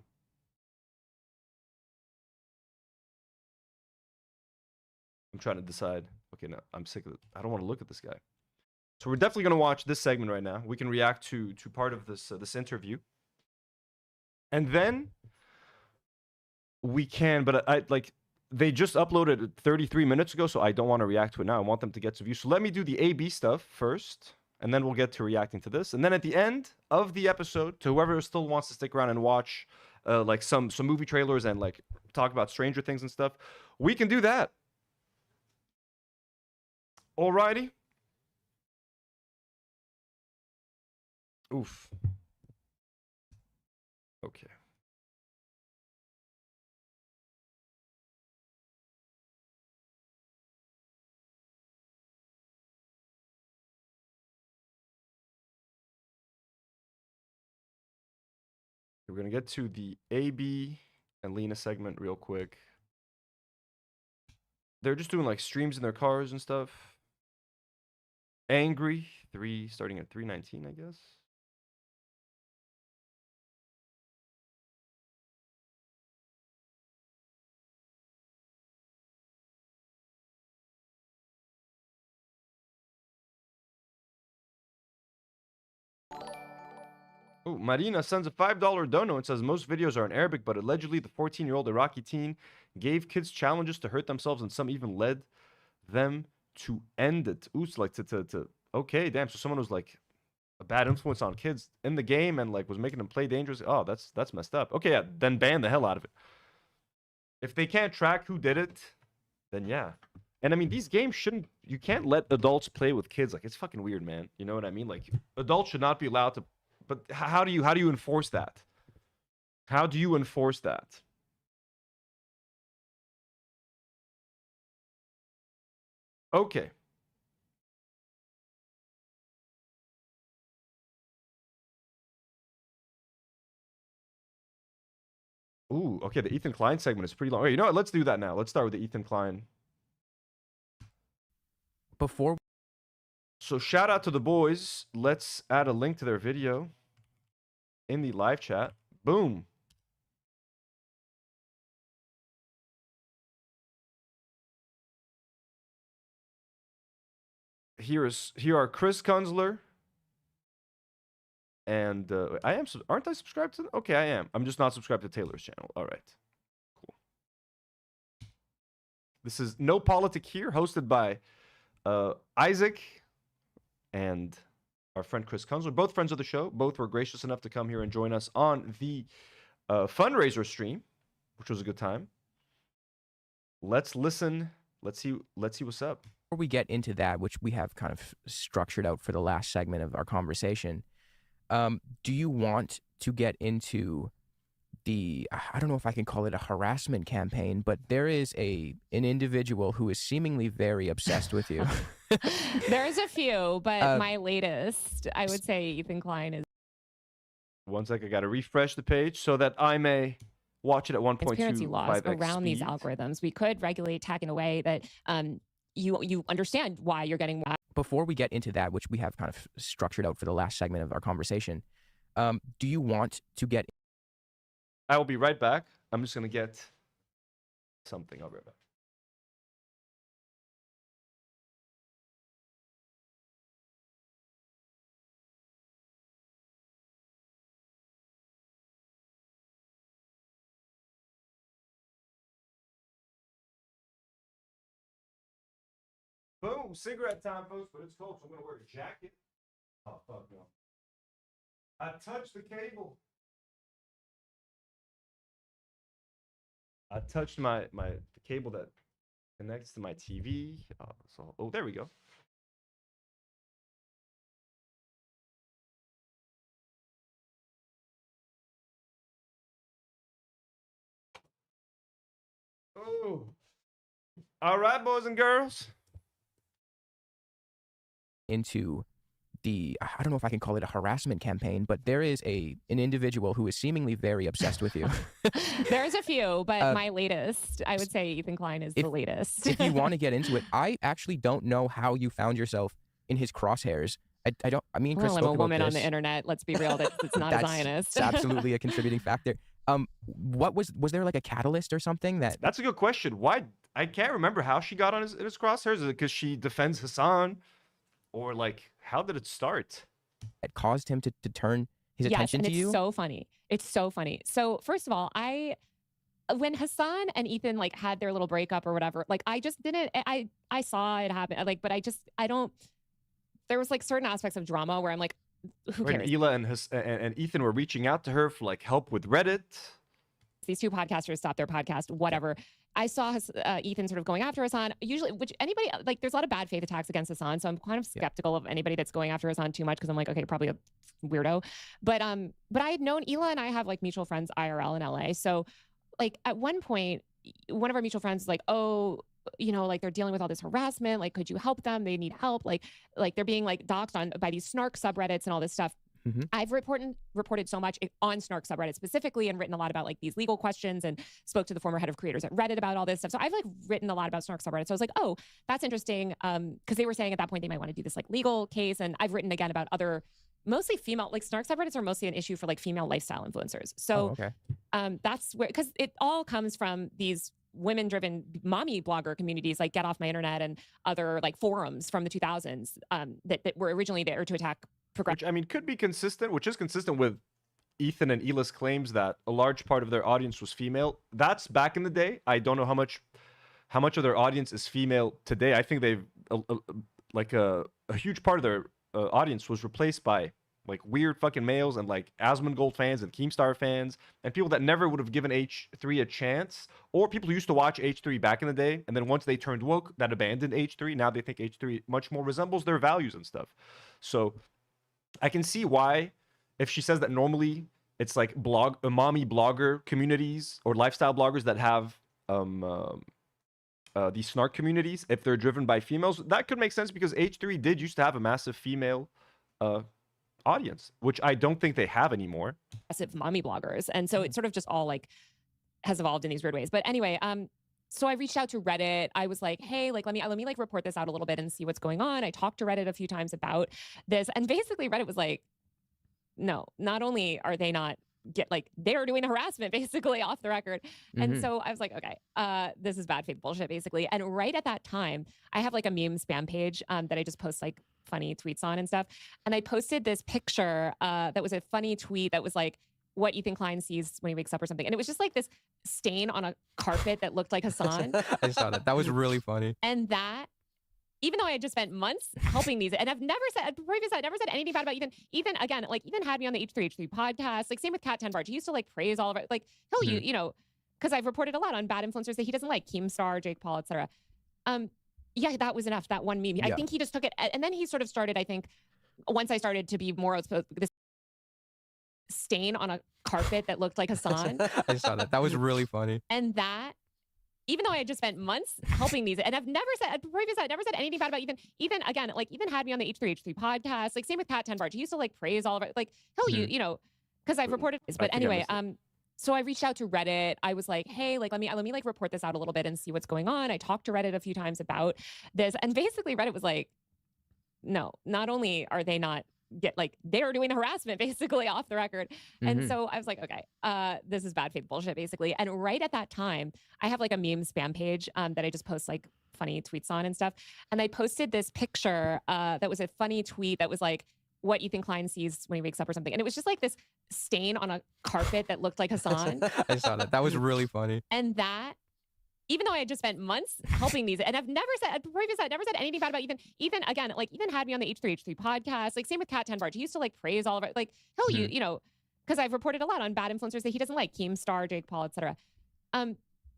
I'm trying to decide. Okay, no, I'm sick of it. I don't want to look at this guy. So we're definitely going to watch this segment right now. We can react to part of this this interview. And then we can, but I like, they just uploaded it 33 minutes ago, so I don't want to react to it now. I want them to get to views. So let me do the AB stuff first, and then we'll get to reacting to this. And then at the end of the episode, to whoever still wants to stick around and watch like some movie trailers and like talk about Stranger Things and stuff, we can do that. Alrighty. Oof. Okay. We're going to get to the AB and Lena segment real quick. They're just doing like streams in their cars and stuff. Angry, starting at 319, I guess. Oh, Marina sends a $5 dono and says most videos are in Arabic, but allegedly the 14-year-old Iraqi teen gave kids challenges to hurt themselves, and some even led them to end it. Ooh, like to okay, damn. So someone was like a bad influence on kids in the game and like was making them play dangerous. Oh, that's messed up. Okay, yeah, then ban the hell out of it. If they can't track who did it, then yeah. And I mean, these games you can't let adults play with kids. Like, it's fucking weird, man. You know what I mean? Like, adults should not be allowed to. But how do you enforce that? How do you enforce that? Okay. Ooh, okay, the Ethan Klein segment is pretty long. Okay, you know what? Let's do that now. Let's start with the Ethan Klein. Before. So shout out to the boys. Let's add a link to their video in the live chat. Boom. Here are Chris Kunzler and aren't I subscribed to them? Okay, I am. I'm just not subscribed to Taylor's channel. All right. Cool. This is No Politic Here, hosted by Isaac and our friend Chris Kunzler, both friends of the show. Both were gracious enough to come here and join us on the fundraiser stream, which was a good time. Let's listen. Let's see what's up. Before we get into that, which we have kind of structured out for the last segment of our conversation, do you want to get into I don't know if I can call it a harassment campaign, but there is an individual who is seemingly very obsessed with you. There's a few, but my latest, I would say Ethan Klein is. One sec, I gotta refresh the page so that I may watch it at 1.25x Transparency laws around these speed. algorithms. We could regulate tech in a way that you understand why you're getting. Before we get into that, which we have kind of structured out for the last segment of our conversation, do you want to get? I will be right back. I'm just gonna get something. I'll be right back. Boom, cigarette time, folks, but it's cold, so I'm gonna wear a jacket. Oh, fuck no. I touched the cable. I touched the cable that connects to my TV. Oh, there we go. Oh. All right, boys and girls. Into I don't know if I can call it a harassment campaign, but there is an individual who is seemingly very obsessed with you. There's a few, but my latest, I would say Ethan Klein is the latest. If you want to get into it, I actually don't know how you found yourself in his crosshairs. I don't. I mean, Chris I'm spoke a woman about on the this. internet. Let's be real. That's not a Zionist. It's absolutely a contributing factor. What was there like a catalyst or something that? That's a good question. Why? I can't remember how she got on in his crosshairs. Is it because she defends Hassan? Or like, how did it start? It caused him to turn his attention to you? It's so funny. It's so funny. So first of all, when Hassan and Ethan like had their little breakup or whatever, like I just didn't, I saw it happen. Like, but I don't, there was like certain aspects of drama where I'm like, who cares? When Hila and Ethan were reaching out to her for like help with Reddit. These two podcasters stopped their podcast, whatever. I saw Ethan sort of going after Hassan. Usually, which anybody, like, there's a lot of bad faith attacks against Hassan. So I'm kind of skeptical of anybody that's going after Hassan too much because I'm like, okay, probably a weirdo. But I had known Hila and I have like mutual friends IRL in LA. So like at one point, one of our mutual friends was like, oh, you know, like they're dealing with all this harassment. Like, could you help them? They need help. Like they're being like doxxed by these snark subreddits and all this stuff. Mm-hmm. I've reported so much on snark subreddit specifically and written a lot about like these legal questions and spoke to the former head of creators at Reddit about all this stuff. So I've like written a lot about snark subreddit. So I was like, oh, that's interesting. Because they were saying at that point they might want to do this like legal case. And I've written again about other mostly female, like snark subreddits are mostly an issue for like female lifestyle influencers. So that's where, because it all comes from these women-driven mommy blogger communities like Get Off My Internet and other like forums from the 2000s that were originally there to attack Which, I mean, could be consistent, which is consistent with Ethan and Hila's claims that a large part of their audience was female. That's back in the day. I don't know how much of their audience is female today. I think they've like a huge part of their audience was replaced by like weird fucking males and like Asmongold fans and Keemstar fans and people that never would have given H3 a chance, or people who used to watch H3 back in the day and then once they turned woke that abandoned H3. Now they think H3 much more resembles their values and stuff. So I can see why, if she says that normally it's like mommy blogger communities or lifestyle bloggers that have these snark communities, if they're driven by females, that could make sense because H3 did used to have a massive female audience, which I don't think they have anymore. Massive mommy bloggers. And so it sort of just all like has evolved in these weird ways. But anyway, so I reached out to Reddit. I was like, hey, like, let me like report this out a little bit and see what's going on. I talked to Reddit a few times about this. And basically Reddit was like, no, not only are they not they're doing harassment basically off the record. And so I was like, okay, this is bad faith bullshit basically. And right at that time, I have like a meme spam page that I just post like funny tweets on and stuff. And I posted this picture that was a funny tweet that was like, what Ethan Klein sees when he wakes up or something. And it was just like this stain on a carpet that looked like Hassan. I saw that. That was really funny. And that, even though I had just spent months helping these, and I've never said anything bad about Ethan. Ethan, again, like Ethan had me on the H3 podcast, like same with Cat 10 Verge. He used to like praise all of it. Like he'll, you know, because I've reported a lot on bad influencers that he doesn't like, Keemstar, Jake Paul, etc. Yeah, that was enough, that one meme. I think he just took it. And then he sort of started, I think, once I started to be more outspoken, this stain on a carpet that looked like Hassan. I saw that. That was really funny. And that, even though I had just spent months helping these, and I've never said previously, I'd never said anything bad about Ethan again, like Ethan had me on the H3H3 podcast, like same with Cat 10 Verge. He used to like praise all of it, like he'll you know, because I've reported this. But anyway, so I reached out to Reddit. I was like, hey, like let me like report this out a little bit and see what's going on. I talked to Reddit a few times about this, and basically Reddit was like, no, not only are they not they're doing the harassment basically off the record. And so I was like, okay, this is bad faith bullshit basically. And right at that time, I have like a meme spam page that I just post like funny tweets on and stuff. And I posted this picture that was a funny tweet that was like what Ethan Klein sees when he wakes up or something. And it was just like this stain on a carpet that looked like Hassan. I saw that. That was really funny. And that, even though I had just spent months helping these, and I've never said previously, I'd never said anything bad about Ethan again, like Ethan had me on the H3H3 podcast, like same with Cat 10 Verge. He used to like praise all of it, like he'll you know, because I've reported a lot on bad influencers that he doesn't like, Keemstar, Jake Paul, etc.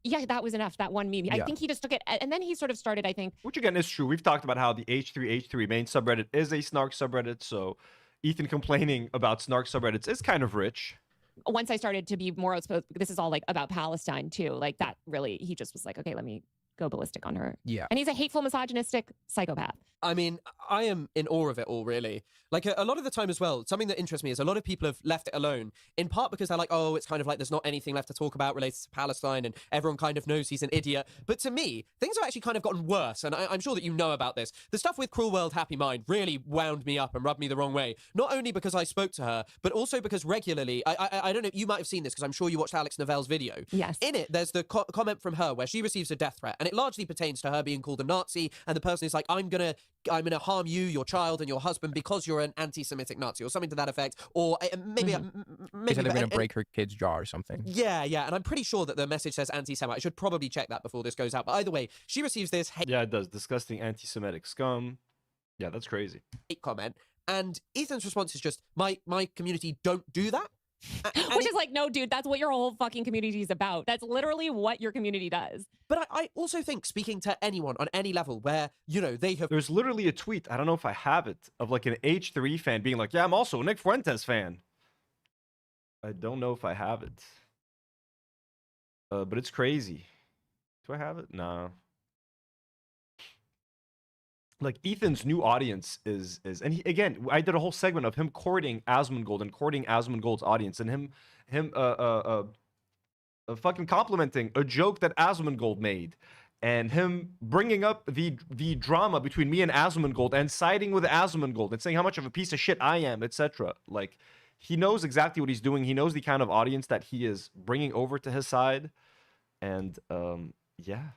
Yeah, that was enough. That one meme. I think he just took it, and then he sort of started, I think. Which again is true. We've talked about how the H3H3 main subreddit is a snark subreddit, so Ethan complaining about snark subreddits is kind of rich. Once I started to be more outspoken, this is all like about Palestine too. Like that really, he just was like, okay, let me go ballistic on her. Yeah. And he's a hateful, misogynistic psychopath. I mean, I am in awe of it all, really. Like, a lot of the time as well, something that interests me is a lot of people have left it alone, in part because they're like, oh, it's kind of like there's not anything left to talk about related to Palestine, and everyone kind of knows he's an idiot. But to me, things have actually kind of gotten worse, and I'm sure that you know about this. The stuff with Cruel World Happy Mind really wound me up and rubbed me the wrong way. Not only because I spoke to her, but also because regularly, I don't know, you might have seen this, because I'm sure you watched Alex Novell's video. Yes. In it, there's the comment from her where she receives a death threat, and it largely pertains to her being called a Nazi, and the person is like, I'm gonna harm you, your child, and your husband because you're an anti-Semitic Nazi, or something to that effect, or maybe They said they're going to break her kid's jaw or something. Yeah, and I'm pretty sure that the message says anti-Semite. I should probably check that before this goes out, but either way, she receives this hate. Yeah, it does. Disgusting anti-Semitic scum. Yeah, that's crazy. Comment, and Ethan's response is just, my community don't do that. Which is like, no, dude, that's what your whole fucking community is about. That's literally what your community does. But I also think, speaking to anyone on any level where, you know, they have... There's literally a tweet, I don't know if I have it, of like an H3 fan being like, yeah, I'm also a Nick Fuentes fan. I don't know if I have it. But it's crazy. Do I have it? No. Like Ethan's new audience is and he, again, I did a whole segment of him courting Asmongold and courting Asmongold's audience, and him fucking complimenting a joke that Asmongold made, and him bringing up the drama between me and Asmongold and siding with Asmongold and saying how much of a piece of shit I am, etc. Like, he knows exactly what he's doing. He knows the kind of audience that he is bringing over to his side, and yeah.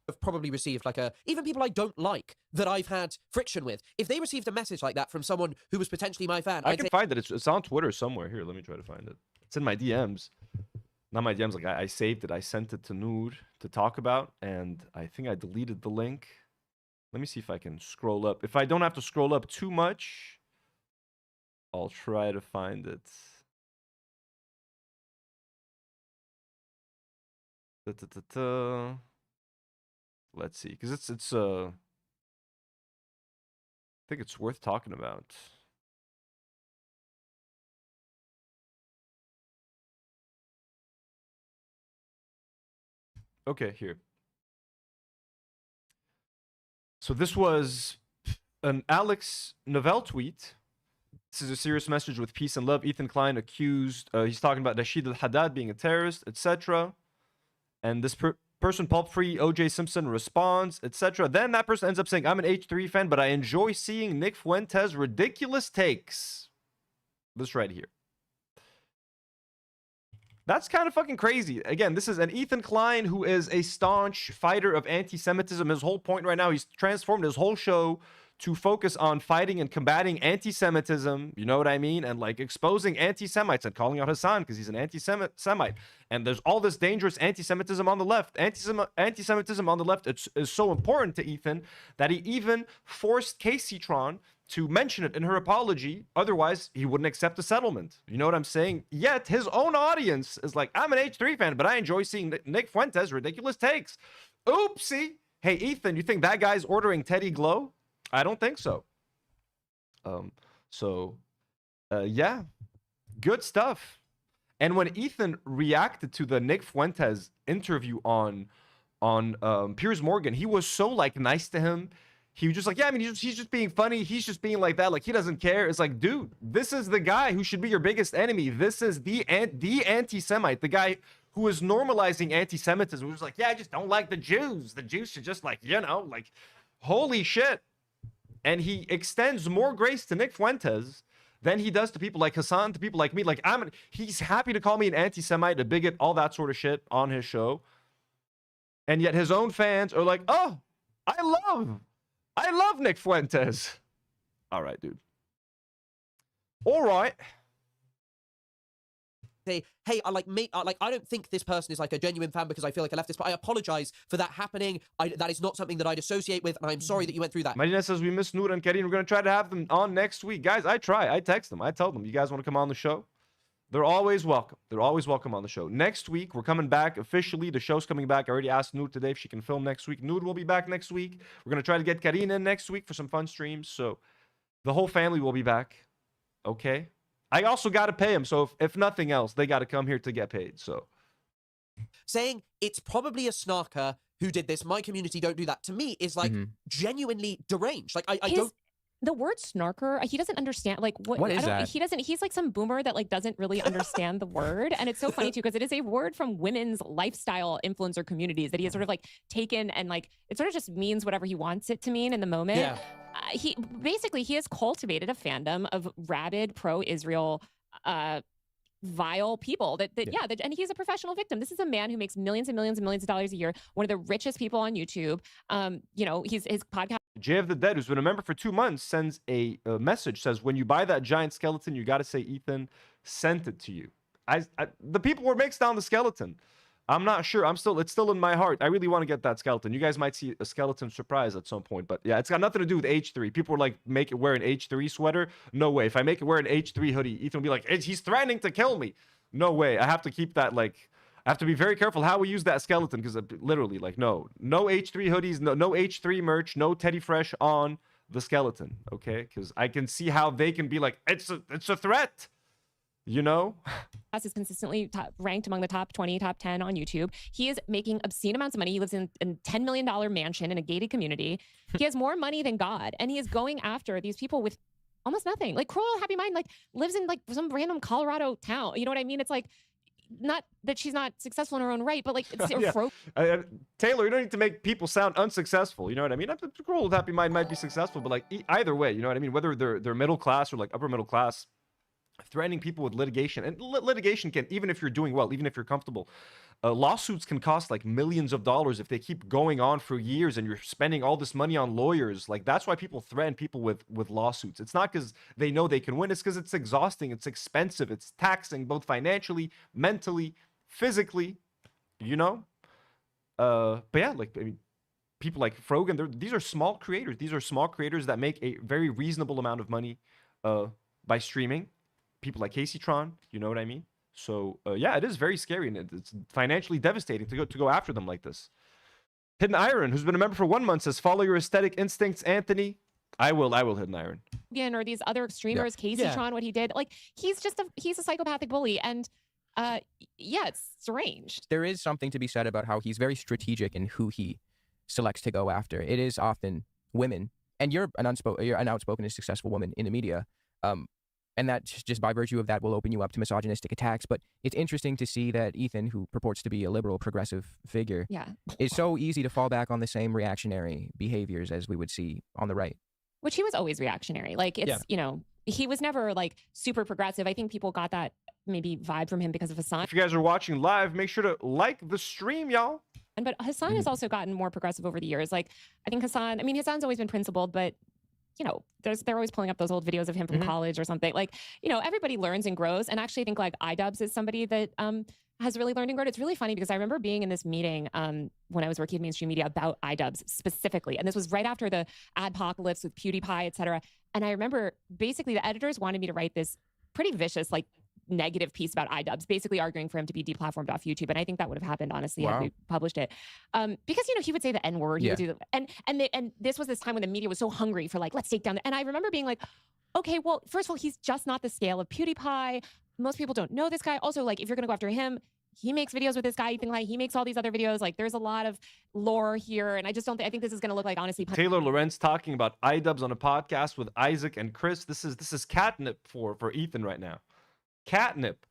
Have probably received like even people I don't like that I've had friction with. If they received a message like that from someone who was potentially my fan, I can find it. It's on Twitter somewhere. Here, let me try to find it. It's in my DMs. Not my DMs. Like I saved it. I sent it to Nour to talk about, and I think I deleted the link. Let me see if I can scroll up. If I don't have to scroll up too much, I'll try to find it. Let's see, because it's I think it's worth talking about. Okay, here. So this was an Alex Novell tweet. This is a serious message with peace and love. Ethan Klein accused, he's talking about Rashid al-Haddad being a terrorist, etc. And this person, Pulp Free, OJ Simpson, responds, etc. Then that person ends up saying, I'm an H3 fan, but I enjoy seeing Nick Fuentes' ridiculous takes. This right here. That's kind of fucking crazy. Again, this is an Ethan Klein who is a staunch fighter of anti-Semitism. His whole point right now, he's transformed his whole show to focus on fighting and combating anti-Semitism, you know what I mean? And like exposing anti-Semites and calling out Hassan because he's an anti-Semite. And there's all this dangerous anti-Semitism on the left. Anti-Semitism on the left is so important to Ethan that he even forced Casey Tron to mention it in her apology. Otherwise, he wouldn't accept the settlement. You know what I'm saying? Yet his own audience is like, I'm an H3 fan, but I enjoy seeing Nick Fuentes' ridiculous takes. Oopsie. Hey, Ethan, you think that guy's ordering Teddy Glow? I don't think so. So Yeah, good stuff. And when Ethan reacted to the Nick Fuentes interview on Piers Morgan, he was so like nice to him. He was just like, yeah, I mean, he's just being funny. He's just being like that. Like, he doesn't care. It's like, dude, this is the guy who should be your biggest enemy. This is the anti-Semite, the guy who is normalizing anti-Semitism. Who's like, yeah, I just don't like the Jews. The Jews should just like, you know, like, holy shit. And he extends more grace to Nick Fuentes than he does to people like Hassan, to people like me. Like, he's happy to call me an anti-Semite, a bigot, all that sort of shit on his show. And yet his own fans are like, oh, I love Nick Fuentes. All right, dude. All right. Say, hey, I don't think this person is like a genuine fan because I feel like a leftist, but I apologize for that happening. That is not something that I'd associate with, and I'm sorry that you went through that. Marina says we miss Nour and Karine. We're going to try to have them on next week. Guys, I text them. I tell them, you guys want to come on the show? They're always welcome. They're always welcome on the show. Next week, we're coming back officially. The show's coming back. I already asked Nour today if she can film next week. Nour will be back next week. We're going to try to get Karine in next week for some fun streams. So the whole family will be back. Okay? I also got to pay them. So if nothing else, they got to come here to get paid. So saying it's probably a snarker who did this, my community don't do that, to me is like genuinely deranged. Like, I don't... The word snarker, he doesn't understand. Like, what is that? He's like some boomer that like doesn't really understand the word. And it's so funny too, because it is a word from women's lifestyle influencer communities that he has sort of like taken, and like it sort of just means whatever he wants it to mean in the moment. Yeah. He has cultivated a fandom of rabid pro-Israel vile people and he's a professional victim. This is a man who makes millions and millions and millions of dollars a year, one of the richest people on YouTube. His podcast. Jay of the Dead, who's been a member for 2 months, sends a message, says, when you buy that giant skeleton, you got to say Ethan sent it to you. The people were mixed on the skeleton. I'm not sure. It's still in my heart. I really want to get that skeleton. You guys might see a skeleton surprise at some point, but yeah, it's got nothing to do with H3. People were like, make it wear an H3 sweater. No way. If I make it wear an H3 hoodie, Ethan will be like, he's threatening to kill me. No way. I have to keep that, like, I have to be very careful how we use that skeleton, because literally, like, no H3 hoodies, no H3 merch, no Teddy Fresh on the skeleton, okay? Because I can see how they can be like, it's a threat. You know, is consistently ranked among the top 20, top 10 on YouTube. He is making obscene amounts of money. He lives in a $10 million mansion in a gated community. He has more money than God, and he is going after these people with almost nothing. Like Cruel Happy Mind, like lives in like some random Colorado town. You know what I mean? It's like, not that she's not successful in her own right, but like it's Taylor, you don't need to make people sound unsuccessful. You know what I mean? Cruel Happy Mind might be successful, but like either way, you know what I mean? Whether they're middle class or like upper middle class. Threatening people with litigation, and litigation can, even if you're doing well, even if you're comfortable, lawsuits can cost like millions of dollars if they keep going on for years and you're spending all this money on lawyers. Like, that's why people threaten people with lawsuits. It's not because they know they can win. It's because it's exhausting, it's expensive, it's taxing, both financially, mentally, physically, you know. But yeah, like, I mean, people like Frogan, these are small creators. These are small creators that make a very reasonable amount of money by streaming. People like Caseytron, you know what I mean? So yeah, it is very scary, and it's financially devastating to go after them like this. Hidden Iron, who's been a member for 1 month, says, follow your aesthetic instincts, Anthony. I will Hidden Iron. Again, or these other streamers, Caseytron, what he did, like he's a psychopathic bully, and it's strange. There is something to be said about how he's very strategic in who he selects to go after. It is often women, and you're an outspoken and successful woman in the media. And that just by virtue of that will open you up to misogynistic attacks. But it's interesting to see that Ethan, who purports to be a liberal progressive figure, is so easy to fall back on the same reactionary behaviors as we would see on the right. Which he was always reactionary. Like, it's, you know, he was never like super progressive. I think people got that maybe vibe from him because of Hassan. If you guys are watching live, make sure to like the stream, y'all. But Hassan has also gotten more progressive over the years. Like, I think Hassan's always been principled, but you know, they're always pulling up those old videos of him from college or something. Like, you know, everybody learns and grows. And actually, I think like iDubbbz is somebody that has really learned and grown. It's really funny because I remember being in this meeting when I was working in mainstream media about iDubbbz specifically. And this was right after the adpocalypse with PewDiePie, et cetera. And I remember basically the editors wanted me to write this pretty vicious, like, negative piece about iDubbbz, basically arguing for him to be deplatformed off YouTube. And I think that would have happened, honestly, had we published it. Because, you know, he would say the N-word. He would do and this was this time when the media was so hungry for like, let's take down and I remember being like, okay, well, first of all, he's just not the scale of PewDiePie. Most people don't know this guy. Also, like, if you're gonna go after him, he makes videos with this guy, Ethan Klein. He makes all these other videos. Like, there's a lot of lore here, and I just don't think. I think this is gonna look like, honestly, Taylor Lorenz talking about iDubbbz on a podcast with Isaac and Chris. This is catnip for Ethan right now. Catnip.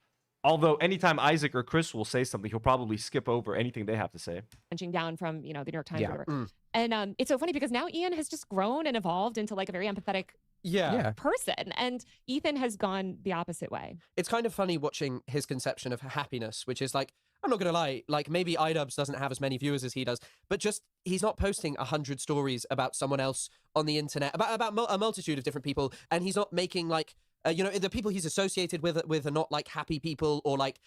Although anytime Isaac or Chris will say something, he'll probably skip over anything they have to say. punching down from the New York Times Yeah. or whatever. And it's so funny because now Ian has just grown and evolved into like a very empathetic Yeah. person, and Ethan has gone the opposite way. It's kind of funny watching his conception of happiness, which is like, I'm not gonna lie, like maybe iDubbbz doesn't have as many viewers as he does, but just he's not posting 100 stories about someone else on the internet, about a multitude of different people, and he's not making like the people he's associated with are not like happy people or like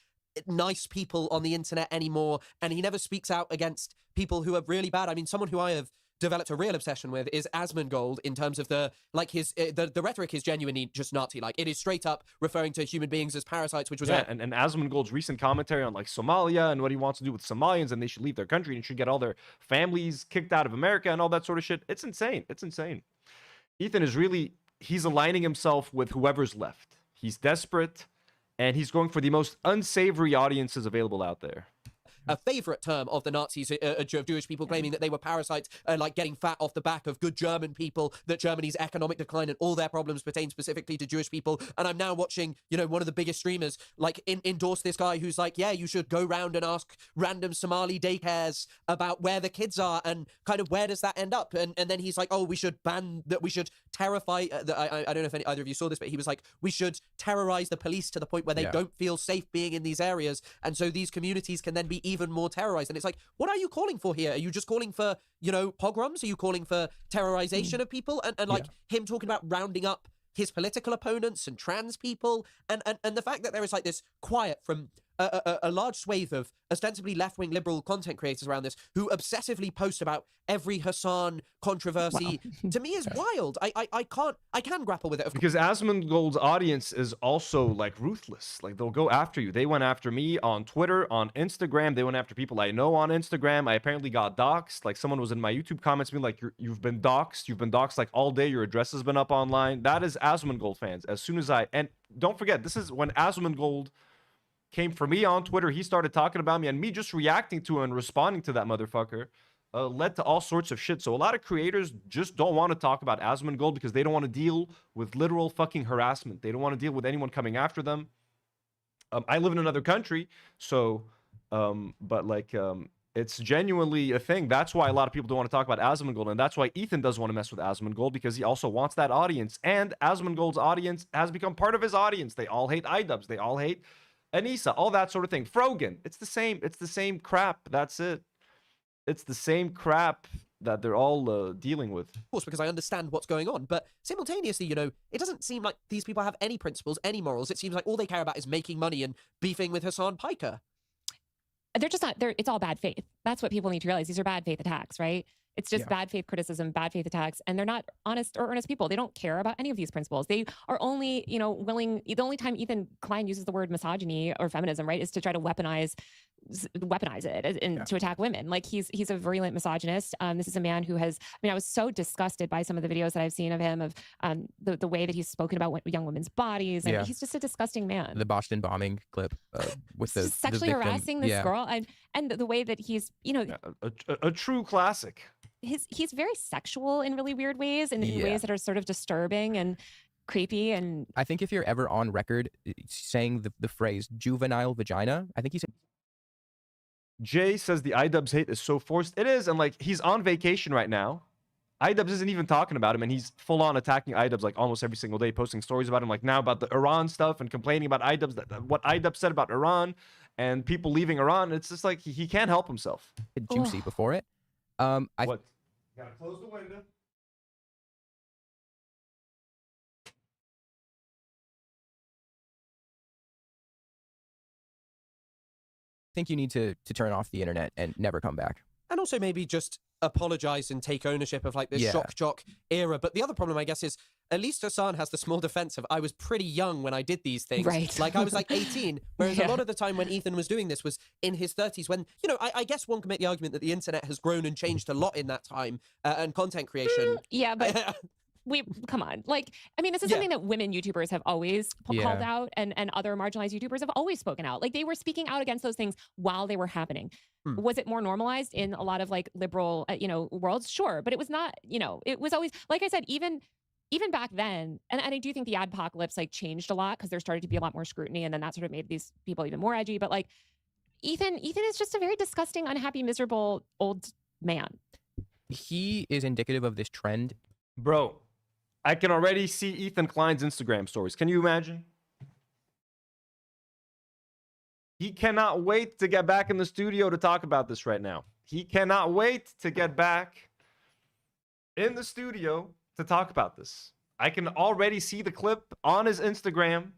nice people on the internet anymore, and he never speaks out against people who are really bad. I mean, someone who I have developed a real obsession with is Asmongold in terms of the rhetoric is genuinely just Nazi. Like, it is straight up referring to human beings as parasites, which was and Asmongold's recent commentary on like Somalia and what he wants to do with Somalians, and they should leave their country and should get all their families kicked out of America and all that sort of shit. It's insane. It's insane. Ethan is he's aligning himself with whoever's left. He's desperate, and he's going for the most unsavory audiences available out there. a favorite term of the Nazis, of Jewish people claiming that they were parasites, like getting fat off the back of good German people, that Germany's economic decline and all their problems pertain specifically to Jewish people. And I'm now watching, one of the biggest streamers, like, endorse this guy who's like, yeah, you should go round and ask random Somali daycares about where the kids are and kind of where does that end up. And then he's like, oh, we should ban that, we should terrify, I don't know if either of you saw this, but he was like, we should terrorize the police to the point where they don't feel safe being in these areas. And so these communities can then be even more terrorized. And it's like, what are you calling for here? Are you just calling for, pogroms? Are you calling for terrorization of people? And like him talking about rounding up his political opponents and trans people, and the fact that there is like this quiet from a large swathe of ostensibly left-wing liberal content creators around this who obsessively post about every Hassan controversy, to me is wild. I can grapple with it. Because Asmongold's audience is also like ruthless. Like, they'll go after you. They went after me on Twitter, on Instagram. They went after people I know on Instagram. I apparently got doxxed. Like, someone was in my YouTube comments being like, you've been doxxed. You've been doxxed like all day. Your address has been up online. That is Asmongold fans. As soon as and don't forget, this is when Asmongold came for me on Twitter. He started talking about me, and me just reacting to and responding to that motherfucker led to all sorts of shit. So a lot of creators just don't want to talk about Asmongold because they don't want to deal with literal fucking harassment. They don't want to deal with anyone coming after them. I live in another country, so it's genuinely a thing. That's why a lot of people don't want to talk about Asmongold, and that's why Ethan doesn't want to mess with Asmongold, because he also wants that audience. And Asmongold's audience has become part of his audience. They all hate iDubbbz. They all hate Anissa, all that sort of thing. Frogan, it's the same crap. That's it. It's the same crap that they're all dealing with. Of course, because I understand what's going on, but simultaneously, it doesn't seem like these people have any principles, any morals. It seems like all they care about is making money and beefing with Hassan Piker. They're just not, it's all bad faith. That's what people need to realize. These are bad faith attacks, right? It's just bad faith criticism, bad faith attacks, and they're not honest or earnest people. They don't care about any of these principles. They are only, willing, the only time Ethan Klein uses the word misogyny or feminism, right, is to try to weaponize it and to attack women. Like, he's a virulent misogynist. This is a man who has, I was so disgusted by some of the videos that I've seen of him, of the way that he's spoken about young women's bodies, and he's just a disgusting man. The Boston bombing clip with the sexually victim. harassing this girl, and the way that he's, a true classic. He's very sexual in really weird ways, and in ways that are sort of disturbing and creepy. And I think if you're ever on record saying the phrase juvenile vagina, I think he said. Jay says the iDubbbz hate is so forced. It is, and like, he's on vacation right now. iDubbbz isn't even talking about him, and he's full on attacking iDubbbz like almost every single day, posting stories about him, like now about the Iran stuff and complaining about iDubbbz, what iDubbbz said about Iran and people leaving Iran. It's just like he can't help himself. Juicy before it. What? Gotta close the window. I think you need to turn off the internet and never come back. And also maybe just apologize and take ownership of like this shock jock era. But the other problem, I guess, is at least Hassan has the small defense of, I was pretty young when I did these things. Right. Like, I was like 18, whereas a lot of the time when Ethan was doing this was in his 30s, when, I guess one can make the argument that the internet has grown and changed a lot in that time, and content creation. Yeah, but we come on. Like, I mean, this is something that women YouTubers have always called out, and other marginalized YouTubers have always spoken out. Like, they were speaking out against those things while they were happening. Was it more normalized in a lot of like liberal, worlds? Sure, but it was not. It was always, like I said, even back then, and I do think the adpocalypse like changed a lot because there started to be a lot more scrutiny, and then that sort of made these people even more edgy. But like, Ethan is just a very disgusting, unhappy, miserable old man. He is indicative of this trend. Bro, I can already see Ethan Klein's Instagram stories. Can you imagine? He cannot wait to get back in the studio to talk about this right now. He cannot wait to get back in the studio to talk about this. I can already see the clip on his Instagram.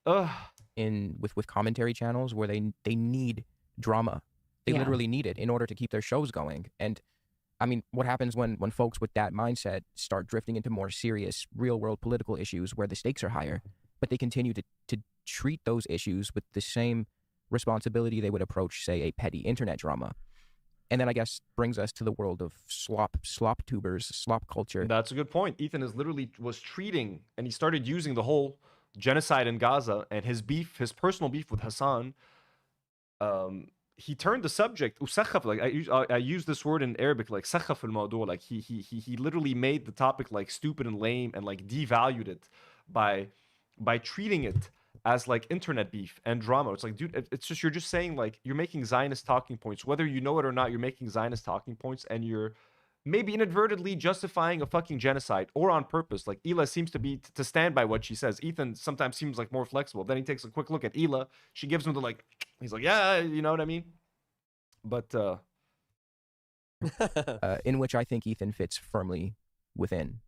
With commentary channels where they need drama. They literally need it in order to keep their shows going. And I mean, what happens when folks with that mindset start drifting into more serious real world political issues where the stakes are higher, but they continue to treat those issues with the same responsibility they would approach, say, a petty internet drama. And then I guess brings us to the world of slop tubers, slop culture. That's a good point. Ethan was treating, and he started using the whole genocide in Gaza and his personal beef with Hassan. He turned the subject, like I use this word in Arabic, like sakhaf al-mawdu', like he literally made the topic like stupid and lame and like devalued it by treating it as like internet beef and drama. It's like, dude, it's just, you're just saying, like, you're making Zionist talking points, whether you know it or not. You're making Zionist talking points, and you're maybe inadvertently justifying a fucking genocide, or on purpose. Like, Ela seems to be to stand by what she says. Ethan sometimes seems like more flexible. Then he takes a quick look at Ela. She gives him the like, he's like, yeah, you know what I mean? But in which I think Ethan fits firmly within.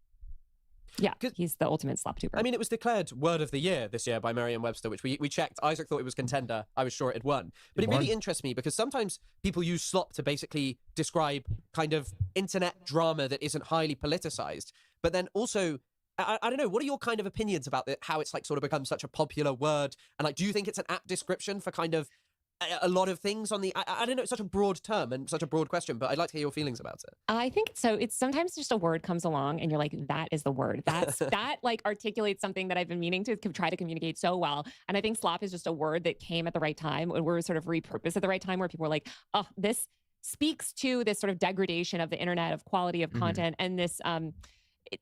Yeah, he's the ultimate slop tuber. I mean, it was declared Word of the Year this year by Merriam-Webster, which we checked. Isaac thought it was contender. I was sure it had won. But it really interests me because sometimes people use slop to basically describe kind of internet drama that isn't highly politicized. But then also, I don't know, what are your kind of opinions about how it's like sort of become such a popular word? And like, do you think it's an apt description for kind of a lot of things on the, I don't know, it's such a broad term and such a broad question, but I'd like to hear your feelings about it. I think so. It's sometimes just a word comes along and you're like, that is the word. That like articulates something that I've been meaning to try to communicate so well. And I think slop is just a word that came at the right time, and we're sort of repurposed at the right time, where people were like, oh, this speaks to this sort of degradation of the internet, of quality of content, and this, I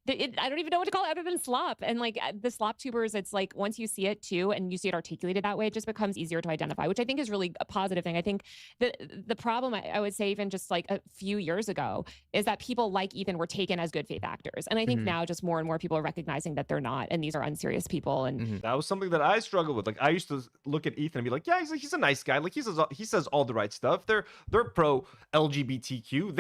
don't even know what to call it other than slop. And like the slop tubers, it's like once you see it too, and you see it articulated that way, it just becomes easier to identify, which I think is really a positive thing. I think the problem, I would say, even just like a few years ago, is that people like Ethan were taken as good faith actors. And I think now just more and more people are recognizing that they're not, and these are unserious people. And that was something that I struggled with. Like, I used to look at Ethan and be like, yeah, he's a nice guy. Like, he says all the right stuff. They're pro LGBTQ.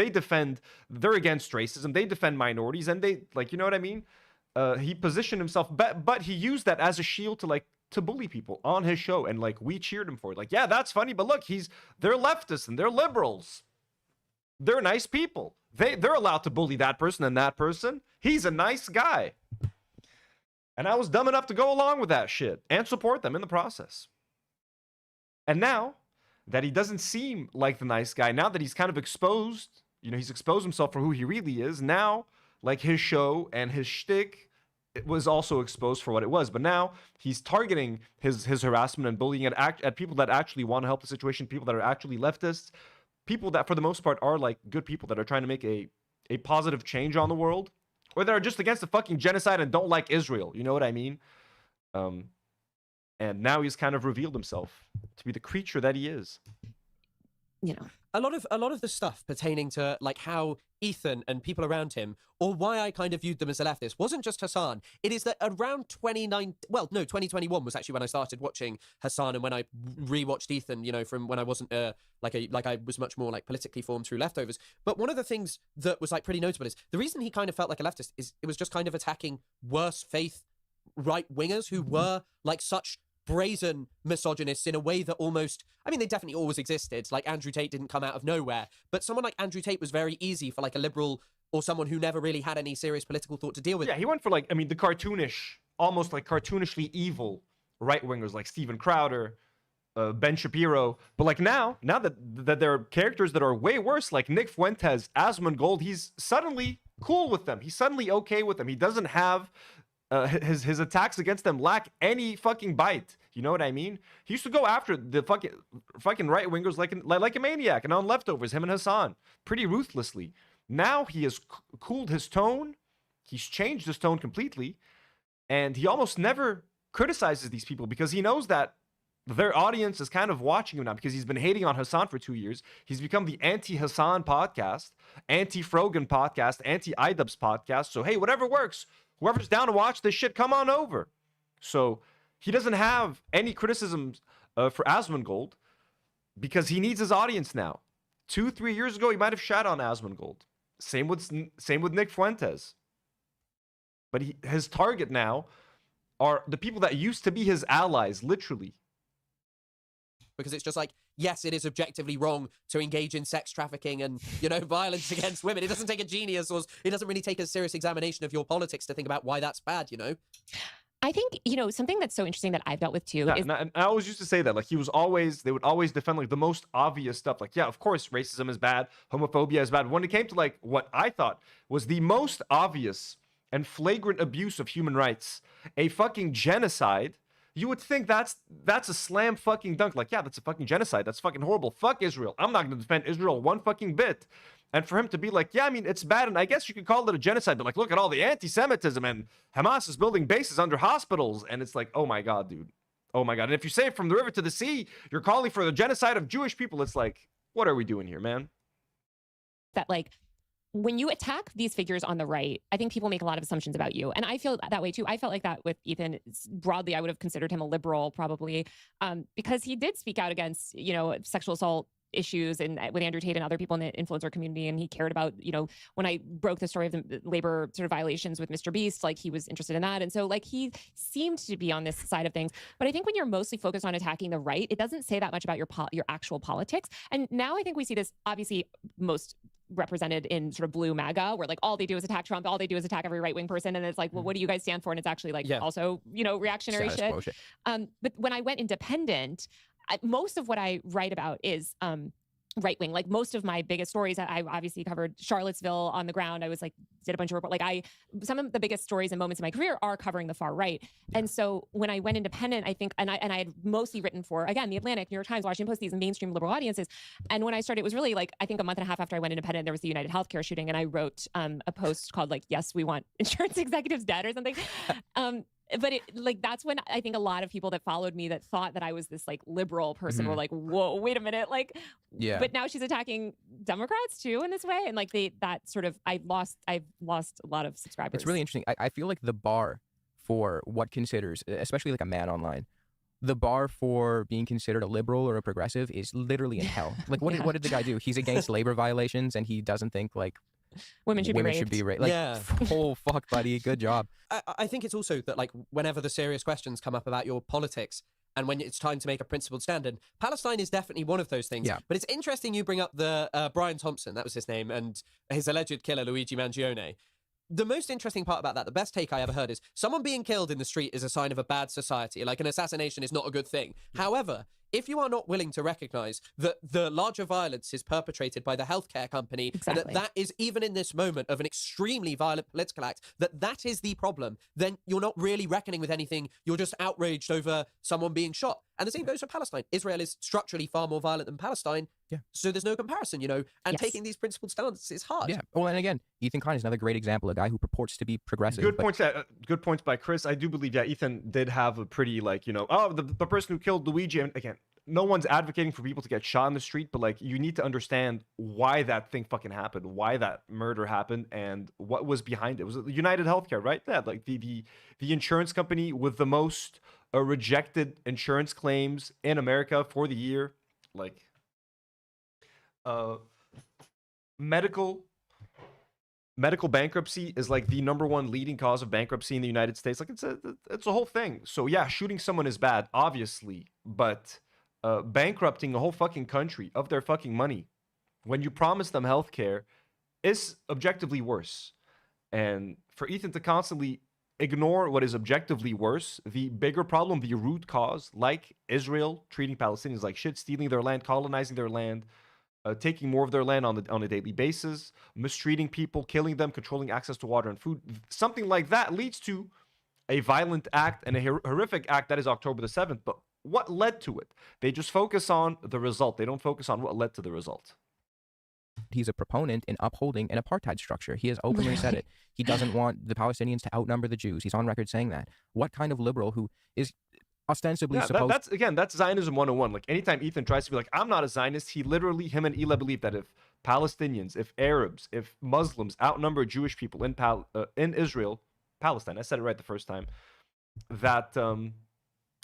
They're against racism. They defend minorities, and they, like, you know what I mean? He positioned himself, but he used that as a shield to bully people on his show, and like we cheered him for it. Like, yeah, that's funny, but look, they're leftists and they're liberals. They're nice people. They're allowed to bully that person and that person. He's a nice guy. And I was dumb enough to go along with that shit and support them in the process. And now that he doesn't seem like the nice guy, now that he's kind of exposed, he's exposed himself for who he really is, now, like, his show and his shtick, it was also exposed for what it was. But now he's targeting his harassment and bullying at people that actually want to help the situation, people that are actually leftists, people that for the most part are like good people that are trying to make a positive change on the world, or that are just against the fucking genocide and don't like Israel. You know what I mean? And now he's kind of revealed himself to be the creature that he is. A lot of the stuff pertaining to like how Ethan and people around him, or why I kind of viewed them as a leftist, wasn't just Hassan. It is that around 2021 was actually when I started watching Hassan, and when I rewatched Ethan, from when I wasn't like I was much more like politically formed through leftovers. But one of the things that was like pretty notable is the reason he kind of felt like a leftist is it was just kind of attacking worse faith right wingers who were like such brazen misogynists in a way that almost, I mean, they definitely always existed. Like, Andrew Tate didn't come out of nowhere, but someone like Andrew Tate was very easy for like a liberal or someone who never really had any serious political thought to deal with. Yeah, he went for like, I mean, the cartoonish, almost like cartoonishly evil right-wingers like Steven Crowder, Ben Shapiro. But like now that there are characters that are way worse, like Nick Fuentes, Asmongold, he's suddenly cool with them. He's suddenly okay with them. He doesn't have his attacks against them lack any fucking bite. You know what I mean? He used to go after the fucking right wingers like a maniac and on leftovers, him and Hassan, pretty ruthlessly. Now he has cooled his tone. He's changed his tone completely, and he almost never criticizes these people because he knows that their audience is kind of watching him now because he's been hating on Hassan for 2 years. He's become the anti-Hassan podcast, anti-Frogan podcast, anti-iDubbbz podcast. So, hey, whatever works. Whoever's down to watch this shit, come on over. So he doesn't have any criticisms for Asmongold because he needs his audience now. 2-3 years ago, he might have shat on Asmongold. Same with Nick Fuentes. But his target now are the people that used to be his allies, literally. Because it's just like, yes, it is objectively wrong to engage in sex trafficking and, violence against women. It doesn't take a genius, or it doesn't really take a serious examination of your politics to think about why that's bad, I think, something that's so interesting that I've dealt with too is... And I always used to say that, like, they would always defend, like, the most obvious stuff. Like, yeah, of course, racism is bad, homophobia is bad. When it came to, like, what I thought was the most obvious and flagrant abuse of human rights, a fucking genocide, you would think that's a slam fucking dunk. Like, yeah, that's a fucking genocide. That's fucking horrible. Fuck Israel. I'm not going to defend Israel one fucking bit. And for him to be like, yeah, I mean, it's bad, and I guess you could call it a genocide, but, like, look at all the anti-Semitism, and Hamas is building bases under hospitals, and it's like, oh my God, dude. Oh my God. And if you say from the river to the sea, you're calling for the genocide of Jewish people, it's like, what are we doing here, man? That, like, when you attack these figures on the right, I think people make a lot of assumptions about you. And I feel that way too. I felt like that with Ethan. Broadly, I would have considered him a liberal probably, because he did speak out against, sexual assault issues and with Andrew Tate and other people in the influencer community. And he cared about, when I broke the story of the labor sort of violations with Mr. Beast, like, he was interested in that. And so, like, he seemed to be on this side of things. But I think when you're mostly focused on attacking the right, it doesn't say that much about your actual politics. And now I think we see this obviously most represented in sort of blue MAGA, where, like, all they do is attack Trump, all they do is attack every right-wing person, and it's like, well, what do you guys stand for? And it's actually, like, also, reactionary shit. But when I went independent, most of what I write about is right-wing. Like, most of my biggest stories, I obviously covered Charlottesville on the ground. I was like, did a bunch of report. Like, some of the biggest stories and moments in my career are covering the far right. Yeah. And so when I went independent, I think, and I had mostly written for, again, The Atlantic, New York Times, Washington Post, these mainstream liberal audiences. And when I started, it was really like, I think a month and a half after I went independent, there was the United Healthcare shooting, and I wrote a post called, like, yes, we want insurance executives dead or something. But that's when I think a lot of people that followed me that thought that I was this, like, liberal person were like, whoa, wait a minute. Like, yeah. But now she's attacking Democrats too in this way. And, like, I've lost a lot of subscribers. It's really interesting. I feel like the bar for what considers, especially like a man online, the bar for being considered a liberal or a progressive is literally in hell. Like, what did the guy do? He's against labor violations, and he doesn't think, like, women should be raped. Like, oh, fuck, buddy. Good job. I think it's also that, like, whenever the serious questions come up about your politics and when it's time to make a principled stand, and Palestine is definitely one of those things. Yeah. But it's interesting you bring up the Brian Thompson, that was his name, and his alleged killer, Luigi Mangione. The most interesting part about that, the best take I ever heard, is someone being killed in the street is a sign of a bad society. Like, an assassination is not a good thing. However, if you are not willing to recognize that the larger violence is perpetrated by the healthcare company, and that is, even in this moment of an extremely violent political act, that is the problem, then you're not really reckoning with anything. You're just outraged over someone being shot. And the same goes for Palestine. Israel is structurally far more violent than Palestine. Yeah. So there's no comparison, and taking these principled stances is hard. Yeah. Well, and again, Ethan Klein is another great example, a guy who purports to be progressive. Good points by Chris. I do believe, Ethan did have a pretty, like, the person who killed Luigi, and again, no one's advocating for people to get shot in the street, but, like, you need to understand why that thing fucking happened, why that murder happened, and what was behind it. It was United Healthcare, right? Yeah, like the insurance company with the most rejected insurance claims in America for the year. Like, medical bankruptcy is, like, the #1 leading cause of bankruptcy in the United States. Like, it's a whole thing. So yeah, shooting someone is bad, obviously, but bankrupting a whole fucking country of their fucking money when you promise them healthcare is objectively worse. And for Ethan to constantly ignore what is objectively worse, the bigger problem, the root cause, like Israel treating Palestinians like shit, stealing their land, colonizing their land, taking more of their land on a daily basis, mistreating people, killing them, controlling access to water and food. Something like that leads to a violent act and a horrific act that is October the 7th. But what led to it? They just focus on the result. They don't focus on what led to the result. He's a proponent in upholding an apartheid structure. He has openly said it. He doesn't want the Palestinians to outnumber the Jews. He's on record saying that. What kind of liberal who is ostensibly supposed... That's Zionism 101. Like, anytime Ethan tries to be like, I'm not a Zionist, him and Ela believe that if Palestinians, if Arabs, if Muslims outnumber Jewish people in Israel, Palestine, I said it right the first time, that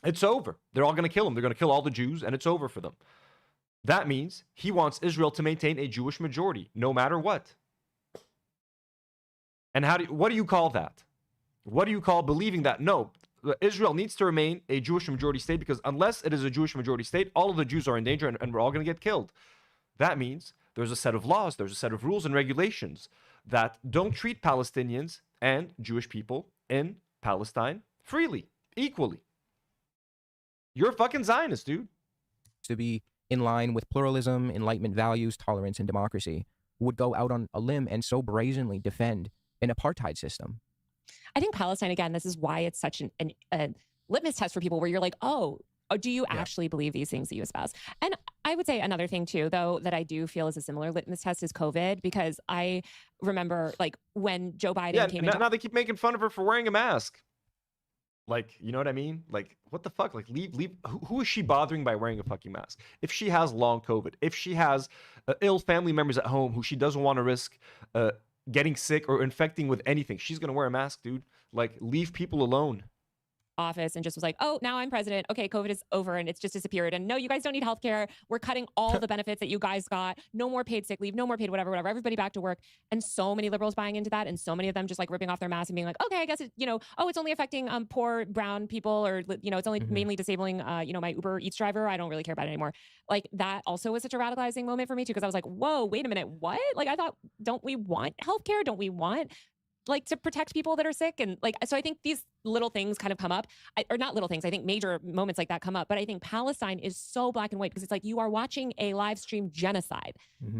it's over. They're all going to kill them. They're going to kill all the Jews, and it's over for them. That means he wants Israel to maintain a Jewish majority, no matter what. And what do you call that? What do you call believing that? No, Israel needs to remain a Jewish majority state, because unless it is a Jewish majority state, all of the Jews are in danger and we're all going to get killed. That means there's a set of laws, there's a set of rules and regulations that don't treat Palestinians and Jewish people in Palestine freely, equally. You're a fucking Zionist, dude. To be in line with pluralism, Enlightenment values, tolerance, and democracy, would go out on a limb and so brazenly defend an apartheid system. I think Palestine, again, this is why it's such a litmus test for people where you're like, oh, do you actually believe these things that you espouse? And I would say another thing too, though, that I do feel is a similar litmus test is COVID, because I remember like when Joe Biden came in. Now they keep making fun of her for wearing a mask. Like, you know what I mean? Like, what the fuck? Like, leave. Who is she bothering by wearing a fucking mask? If she has long COVID, if she has ill family members at home who she doesn't want to risk getting sick or infecting with anything, she's going to wear a mask, dude. Like, leave people alone. Office and just was like, oh, now I'm president. Okay, COVID is over and it's just disappeared. And no, you guys don't need healthcare. We're cutting all the benefits that you guys got. No more paid sick leave, no more paid whatever. Everybody back to work. And so many liberals buying into that, and so many of them just like ripping off their masks and being like, okay, I guess it, it's only affecting poor brown people, or it's only mainly disabling my Uber Eats driver. I don't really care about it anymore. Like, that also was such a radicalizing moment for me too, because I was like, whoa, wait a minute, what? Like, I thought, don't we want healthcare? Don't we want to protect people that are sick? And so I think these little things kind of come up, or not little things. I think major moments like that come up, but I think Palestine is so black and white, because it's like you are watching a live stream genocide.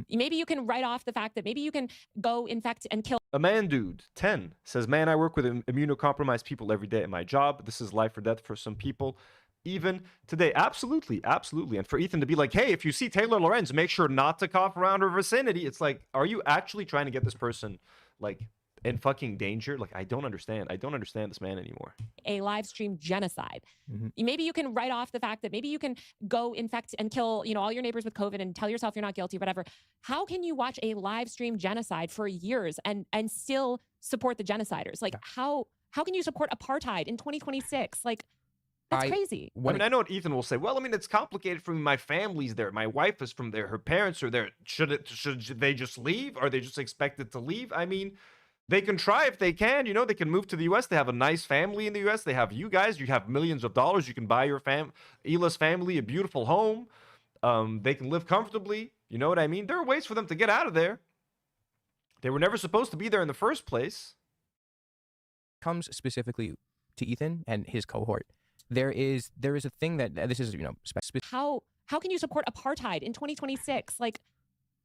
Maybe you can write off the fact that maybe you can go infect and kill. A man dude 10 says, man, I work with immunocompromised people every day at my job. This is life or death for some people. Even today, absolutely. And for Ethan to be like, hey, if you see Taylor Lorenz, make sure not to cough around her vicinity. It's like, are you actually trying to get this person in fucking danger? Like, I don't understand this man anymore. A live stream genocide. Maybe you can write off the fact that maybe you can go infect and kill, all your neighbors with COVID and tell yourself you're not guilty, whatever. How can you watch a live stream genocide for years and still support the genociders? Like, how can you support apartheid in 2026? Like, that's crazy. I know what Ethan will say. Well, it's complicated for me. My family's there. My wife is from there. Her parents are there. Should they just leave? Are they just expected to leave? They can try if they can. They can move to the U.S. They have a nice family in the U.S. They have you guys. You have millions of dollars. You can buy your Ela's family a beautiful home. They can live comfortably. You know what I mean? There are ways for them to get out of there. They were never supposed to be there in the first place. Comes specifically to Ethan and his cohort. There is a thing that this is, how can you support apartheid in 2026? Like,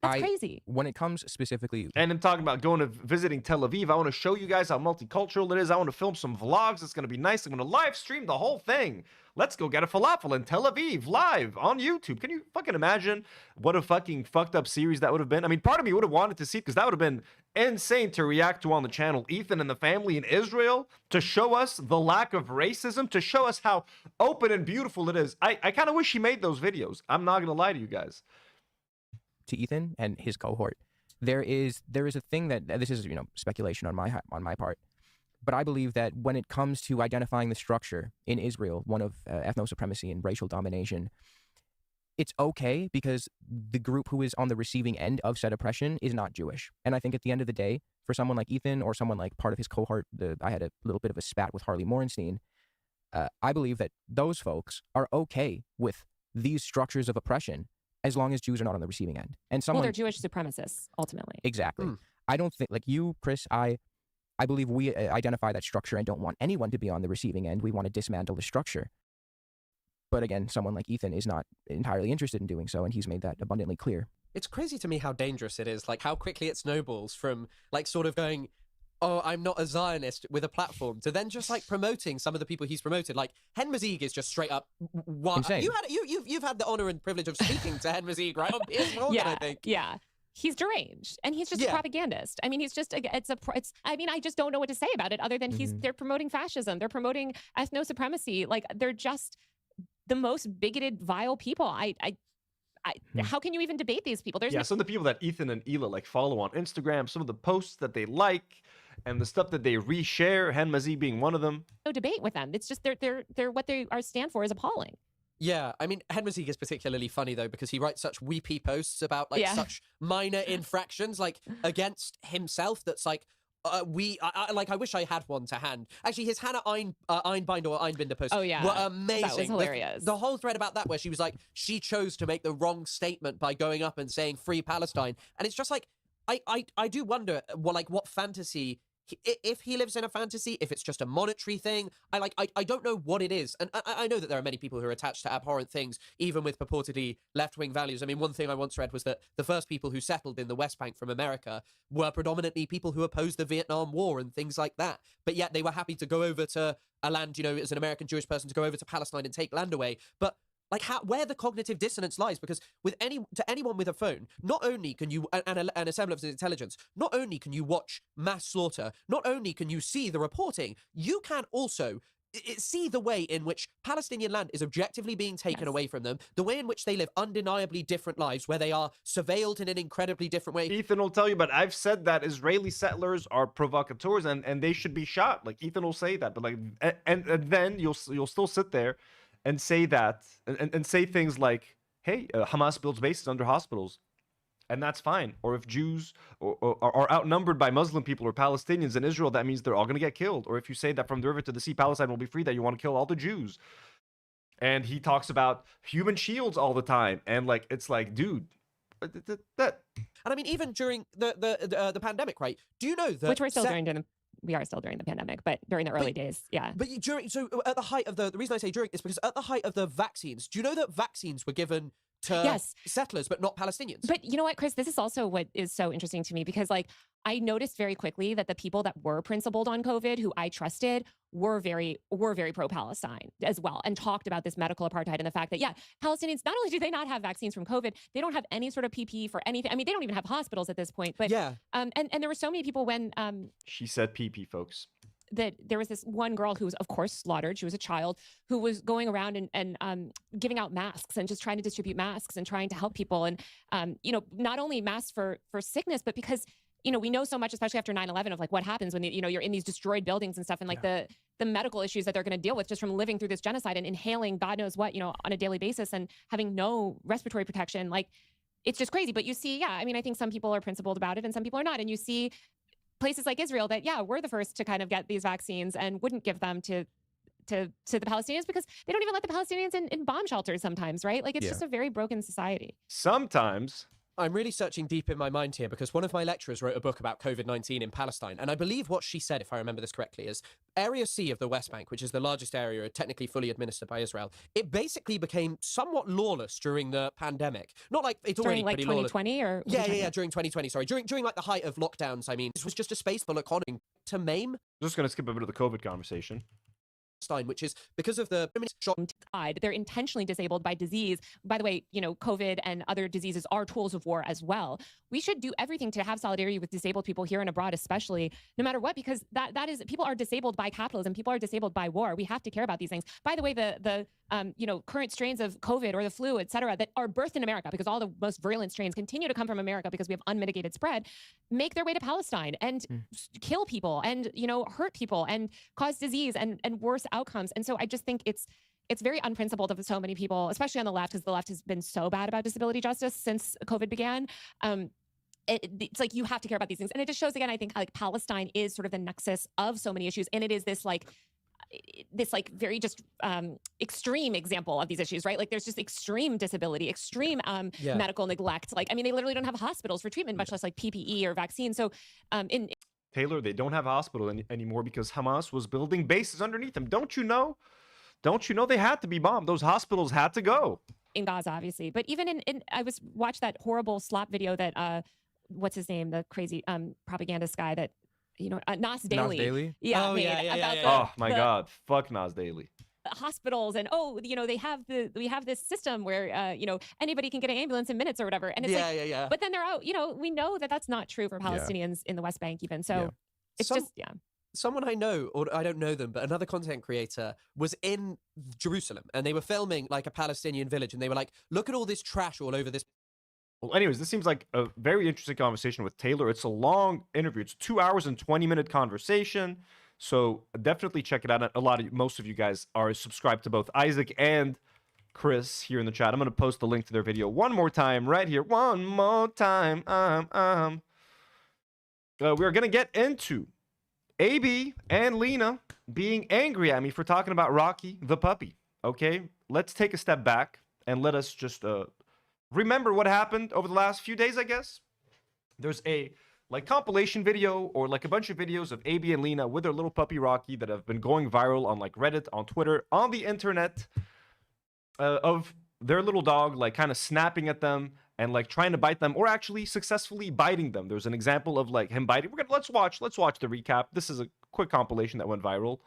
that's crazy. When it comes specifically. And I'm talking about visiting Tel Aviv. I want to show you guys how multicultural it is. I want to film some vlogs. It's going to be nice. I'm going to live stream the whole thing. Let's go get a falafel in Tel Aviv live on YouTube. Can you fucking imagine what a fucking fucked up series that would have been? Part of me would have wanted to see it, because that would have been insane to react to on the channel. Ethan and the family in Israel, to show us the lack of racism, to show us how open and beautiful it is. I kind of wish he made those videos. I'm not going to lie to you guys. To Ethan and his cohort, there is a thing that this is speculation on my part, but I believe that when it comes to identifying the structure in Israel, one of ethno supremacy and racial domination, it's okay because the group who is on the receiving end of said oppression is not Jewish. And I think at the end of the day, for someone like Ethan or someone like part of his cohort, I had a little bit of a spat with Harley Morenstein. I believe that those folks are okay with these structures of oppression, as long as Jews are not on the receiving end. And they're Jewish supremacists, ultimately. Exactly. I don't think, like you, Chris, I believe we identify that structure and don't want anyone to be on the receiving end. We want to dismantle the structure. But again, someone like Ethan is not entirely interested in doing so, and he's made that abundantly clear. It's crazy to me how dangerous it is, like how quickly it snowballs from like sort of going, oh, I'm not a Zionist with a platform, to then just like promoting some of the people he's promoted. Like Hen Mazeeg is just straight up. Insane. You've had the honor and privilege of speaking to Hen Mazeeg, right? On PS Morgan, Yeah, I think. yeah. He's deranged, and he's just a propagandist. I mean, he's just I mean, I just don't know what to say about it other than they're promoting fascism, they're promoting ethno supremacy. Like they're just the most bigoted, vile people. How can you even debate these people? There's some of the people that Ethan and Ela like follow on Instagram, some of the posts that they like, and the stuff that they reshare, Hen Mazeeg being one of them. no debate with them. It's just they're what they are stand for is appalling. Yeah, I mean, Hen Mazeeg is particularly funny though because he writes such weepy posts about like such minor infractions, like against himself. That's like, I wish I had one to hand. Actually, his Hannah Einbinder or Einbinder posts were amazing. That was hilarious. The whole thread about that where she was like, she chose to make the wrong statement by going up and saying "Free Palestine," and it's just like, I do wonder, what fantasy. If he lives in a fantasy, if it's just a monetary thing, I don't know what it is. And I know that there are many people who are attached to abhorrent things, even with purportedly left-wing values. I mean, one thing I once read was that the first people who settled in the West Bank from America were predominantly people who opposed the Vietnam War and things like that. But yet they were happy to go over to a land, as an American Jewish person, to go over to Palestine and take land away. But where the cognitive dissonance lies, because to anyone with a phone, not only can you, and a semblance of intelligence, not only can you watch mass slaughter, not only can you see the reporting, you can also see the way in which Palestinian land is objectively being taken away from them, the way in which they live undeniably different lives, where they are surveilled in an incredibly different way. Ethan will tell you, but I've said that Israeli settlers are provocateurs and they should be shot. Like Ethan will say that, but and then you'll still sit there and say that, and say things like, hey, Hamas builds bases under hospitals, and that's fine. Or if Jews are outnumbered by Muslim people or Palestinians in Israel, that means they're all going to get killed. Or if you say that from the river to the sea, Palestine will be free, that you want to kill all the Jews. And he talks about human shields all the time. And it's like, dude, that... And I mean, even during the pandemic, right? Do you know that... Which we're still we are still during the pandemic, but during the early days, yeah. But so at the height of the reason I say during is because at the height of the vaccines, do you know that vaccines were given to settlers, but not Palestinians? But you know what, Chris, this is also what is so interesting to me, because I noticed very quickly that the people that were principled on COVID, who I trusted, were very pro-Palestine as well, and talked about this medical apartheid and the fact that, Palestinians, not only do they not have vaccines from COVID, they don't have any sort of PPE for anything. I mean, they don't even have hospitals at this point. But and there were so many people when she said PP, folks. That there was this one girl who was, of course, slaughtered. She was a child who was going around and giving out masks and just trying to distribute masks and trying to help people. And, not only masks for sickness, but because, we know so much, especially after 9/11, of what happens when, you're in these destroyed buildings and stuff, and the medical issues that they're going to deal with just from living through this genocide and inhaling God knows what, on a daily basis and having no respiratory protection. It's just crazy. But you see, I mean, I think some people are principled about it and some people are not. And you see places like Israel that, we're the first to kind of get these vaccines and wouldn't give them to the Palestinians, because they don't even let the Palestinians in bomb shelters sometimes, right? It's just a very broken society. Sometimes. I'm really searching deep in my mind here, because one of my lecturers wrote a book about COVID-19 in Palestine, and I believe what she said, if I remember this correctly, is Area C of the West Bank, which is the largest area technically fully administered by Israel, it basically became somewhat lawless during the pandemic. Not it's already pretty lawless. During 2020 or? Yeah, during 2020, sorry. During the height of lockdowns, I mean, this was just a space full economy to maim. I'm just going to skip a bit of the COVID conversation. Which is because of the they're intentionally disabled by disease. By the way, COVID and other diseases are tools of war as well. We should do everything to have solidarity with disabled people here and abroad, especially, no matter what, because that is, people are disabled by capitalism. People are disabled by war. We have to care about these things. By the way, the current strains of COVID or the flu, et cetera, that are birthed in America, because all the most virulent strains continue to come from America because we have unmitigated spread, make their way to Palestine and kill people and, hurt people and cause disease and worse outcomes. And so I just think it's very unprincipled of so many people, especially on the left, because the left has been so bad about disability justice since COVID began. It's you have to care about these things. And it just shows, again, I think Palestine is sort of the nexus of so many issues. And it is this very just extreme example of these issues, right? There's just extreme disability, extreme medical neglect. I mean, they literally don't have hospitals for treatment, much less PPE or vaccines. So Taylor, they don't have a hospital anymore because Hamas was building bases underneath them. Don't you know? Don't you know they had to be bombed? Those hospitals had to go. in Gaza, obviously, but even in I was watched that horrible slop video that what's his name, the crazy propagandist guy that Nas Daily. Nas Daily? Yeah, Oh, made yeah. about Oh my God, fuck Nas Daily. hospitals and we have this system where anybody can get an ambulance in minutes or whatever, and it's yeah. but then they're out. We know that that's not true for Palestinians in the West Bank even. So it's Someone I know, or I don't know them, but another content creator was in Jerusalem and they were filming like a Palestinian village and they were like, look at all this trash all over this. Well, anyways, this seems like a very interesting conversation with Taylor. It's a long interview. It's 2 hours and 20-minute conversation. So definitely check it out. Most of you guys are subscribed to both Isaac and Chris here in the chat. I'm going to post the link to their video one more time right here. One more time. We're going to get into AB and Lena being angry at me for talking about Rocky the puppy. Okay, let's take a step back and let us just remember what happened over the last few days, I guess. There's a compilation video or like a bunch of videos of AB and Lena with their little puppy Rocky that have been going viral on like Reddit, on Twitter, on the internet, of their little dog like kind of snapping at them and like trying to bite them or actually successfully biting them. There's an example of like him biting. Let's watch the recap. This is a quick compilation that went viral.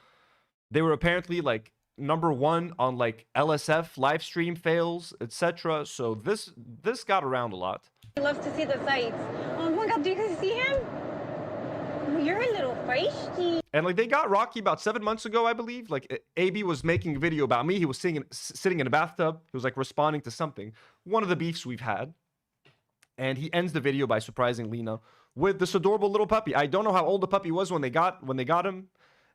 They were apparently like #1 on like LSF live stream fails, etc. So this got around a lot. I love to see the sights. Oh my God, do you guys see him? Oh, you're a little feisty. And like they got Rocky about 7 months ago, I believe. Like AB was making a video about me. He was sitting in a bathtub. He was like responding to something. One of the beefs we've had. And he ends the video by surprising Lena with this adorable little puppy. I don't know how old the puppy was when they got him.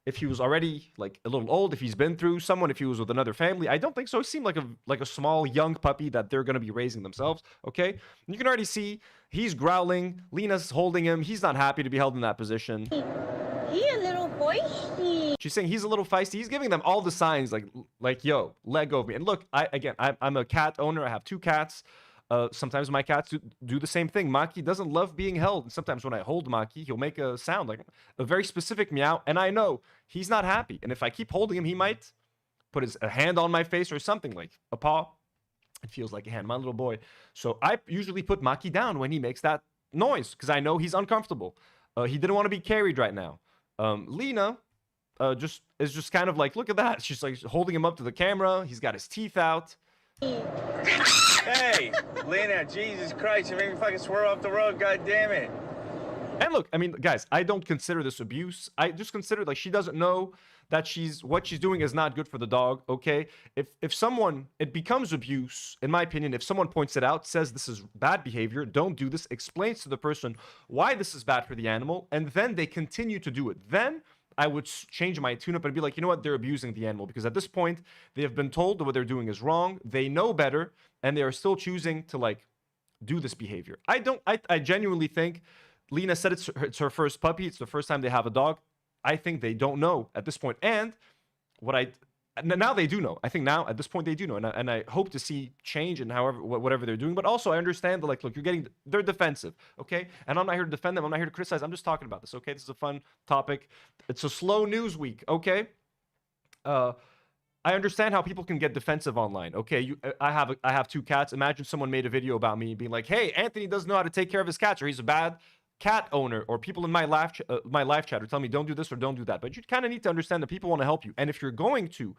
If he was already like a little old, if he's been through someone, if he was with another family. I don't think so. It seemed like a small young puppy that they're going to be raising themselves. Okay, and you can already see he's growling. Lena's holding him. He's not happy to be held in that position. He a little feisty. She's saying he's a little feisty. He's giving them all the signs like yo, let go of me. And look, I'm a cat owner. I have 2 cats. Sometimes my cats do the same thing. Maki doesn't love being held. And sometimes when I hold Maki, he'll make a sound, like a very specific meow. And I know he's not happy. And if I keep holding him, he might put a hand on my face or something, like a paw. It feels like a hand, my little boy. So I usually put Maki down when he makes that noise because I know he's uncomfortable. He didn't want to be carried right now. Lena is just kind of like, look at that. She's like holding him up to the camera. He's got his teeth out. Hey, Lena, Jesus Christ, you made me fucking swerve off the road, god damn it. And look, I mean, guys, I don't consider this abuse. I just consider like she doesn't know that what she's doing is not good for the dog, okay? If someone, it becomes abuse, in my opinion, if someone points it out, says this is bad behavior, don't do this, explains to the person why this is bad for the animal, and then they continue to do it. Then I would change my tune-up and be like, you know what, they're abusing the animal because at this point, they have been told that what they're doing is wrong, they know better, and they are still choosing to like do this behavior. I genuinely think Lena said it's her first puppy, it's the first time they have a dog. I think they don't know at this point. And now they do know. I think now at this point they do know, and I hope to see change in whatever they're doing. But also I understand that like, look, they're defensive, okay? And I'm not here to defend them. I'm not here to criticize. I'm just talking about this, okay? This is a fun topic. It's a slow news week, okay? I understand how people can get defensive online, okay? I have 2 cats. Imagine someone made a video about me being like, hey, Anthony doesn't know how to take care of his cats, or he's a bad cat owner, or people in my live chat are telling me don't do this or don't do that. But you kind of need to understand that people want to help you. And if you're going to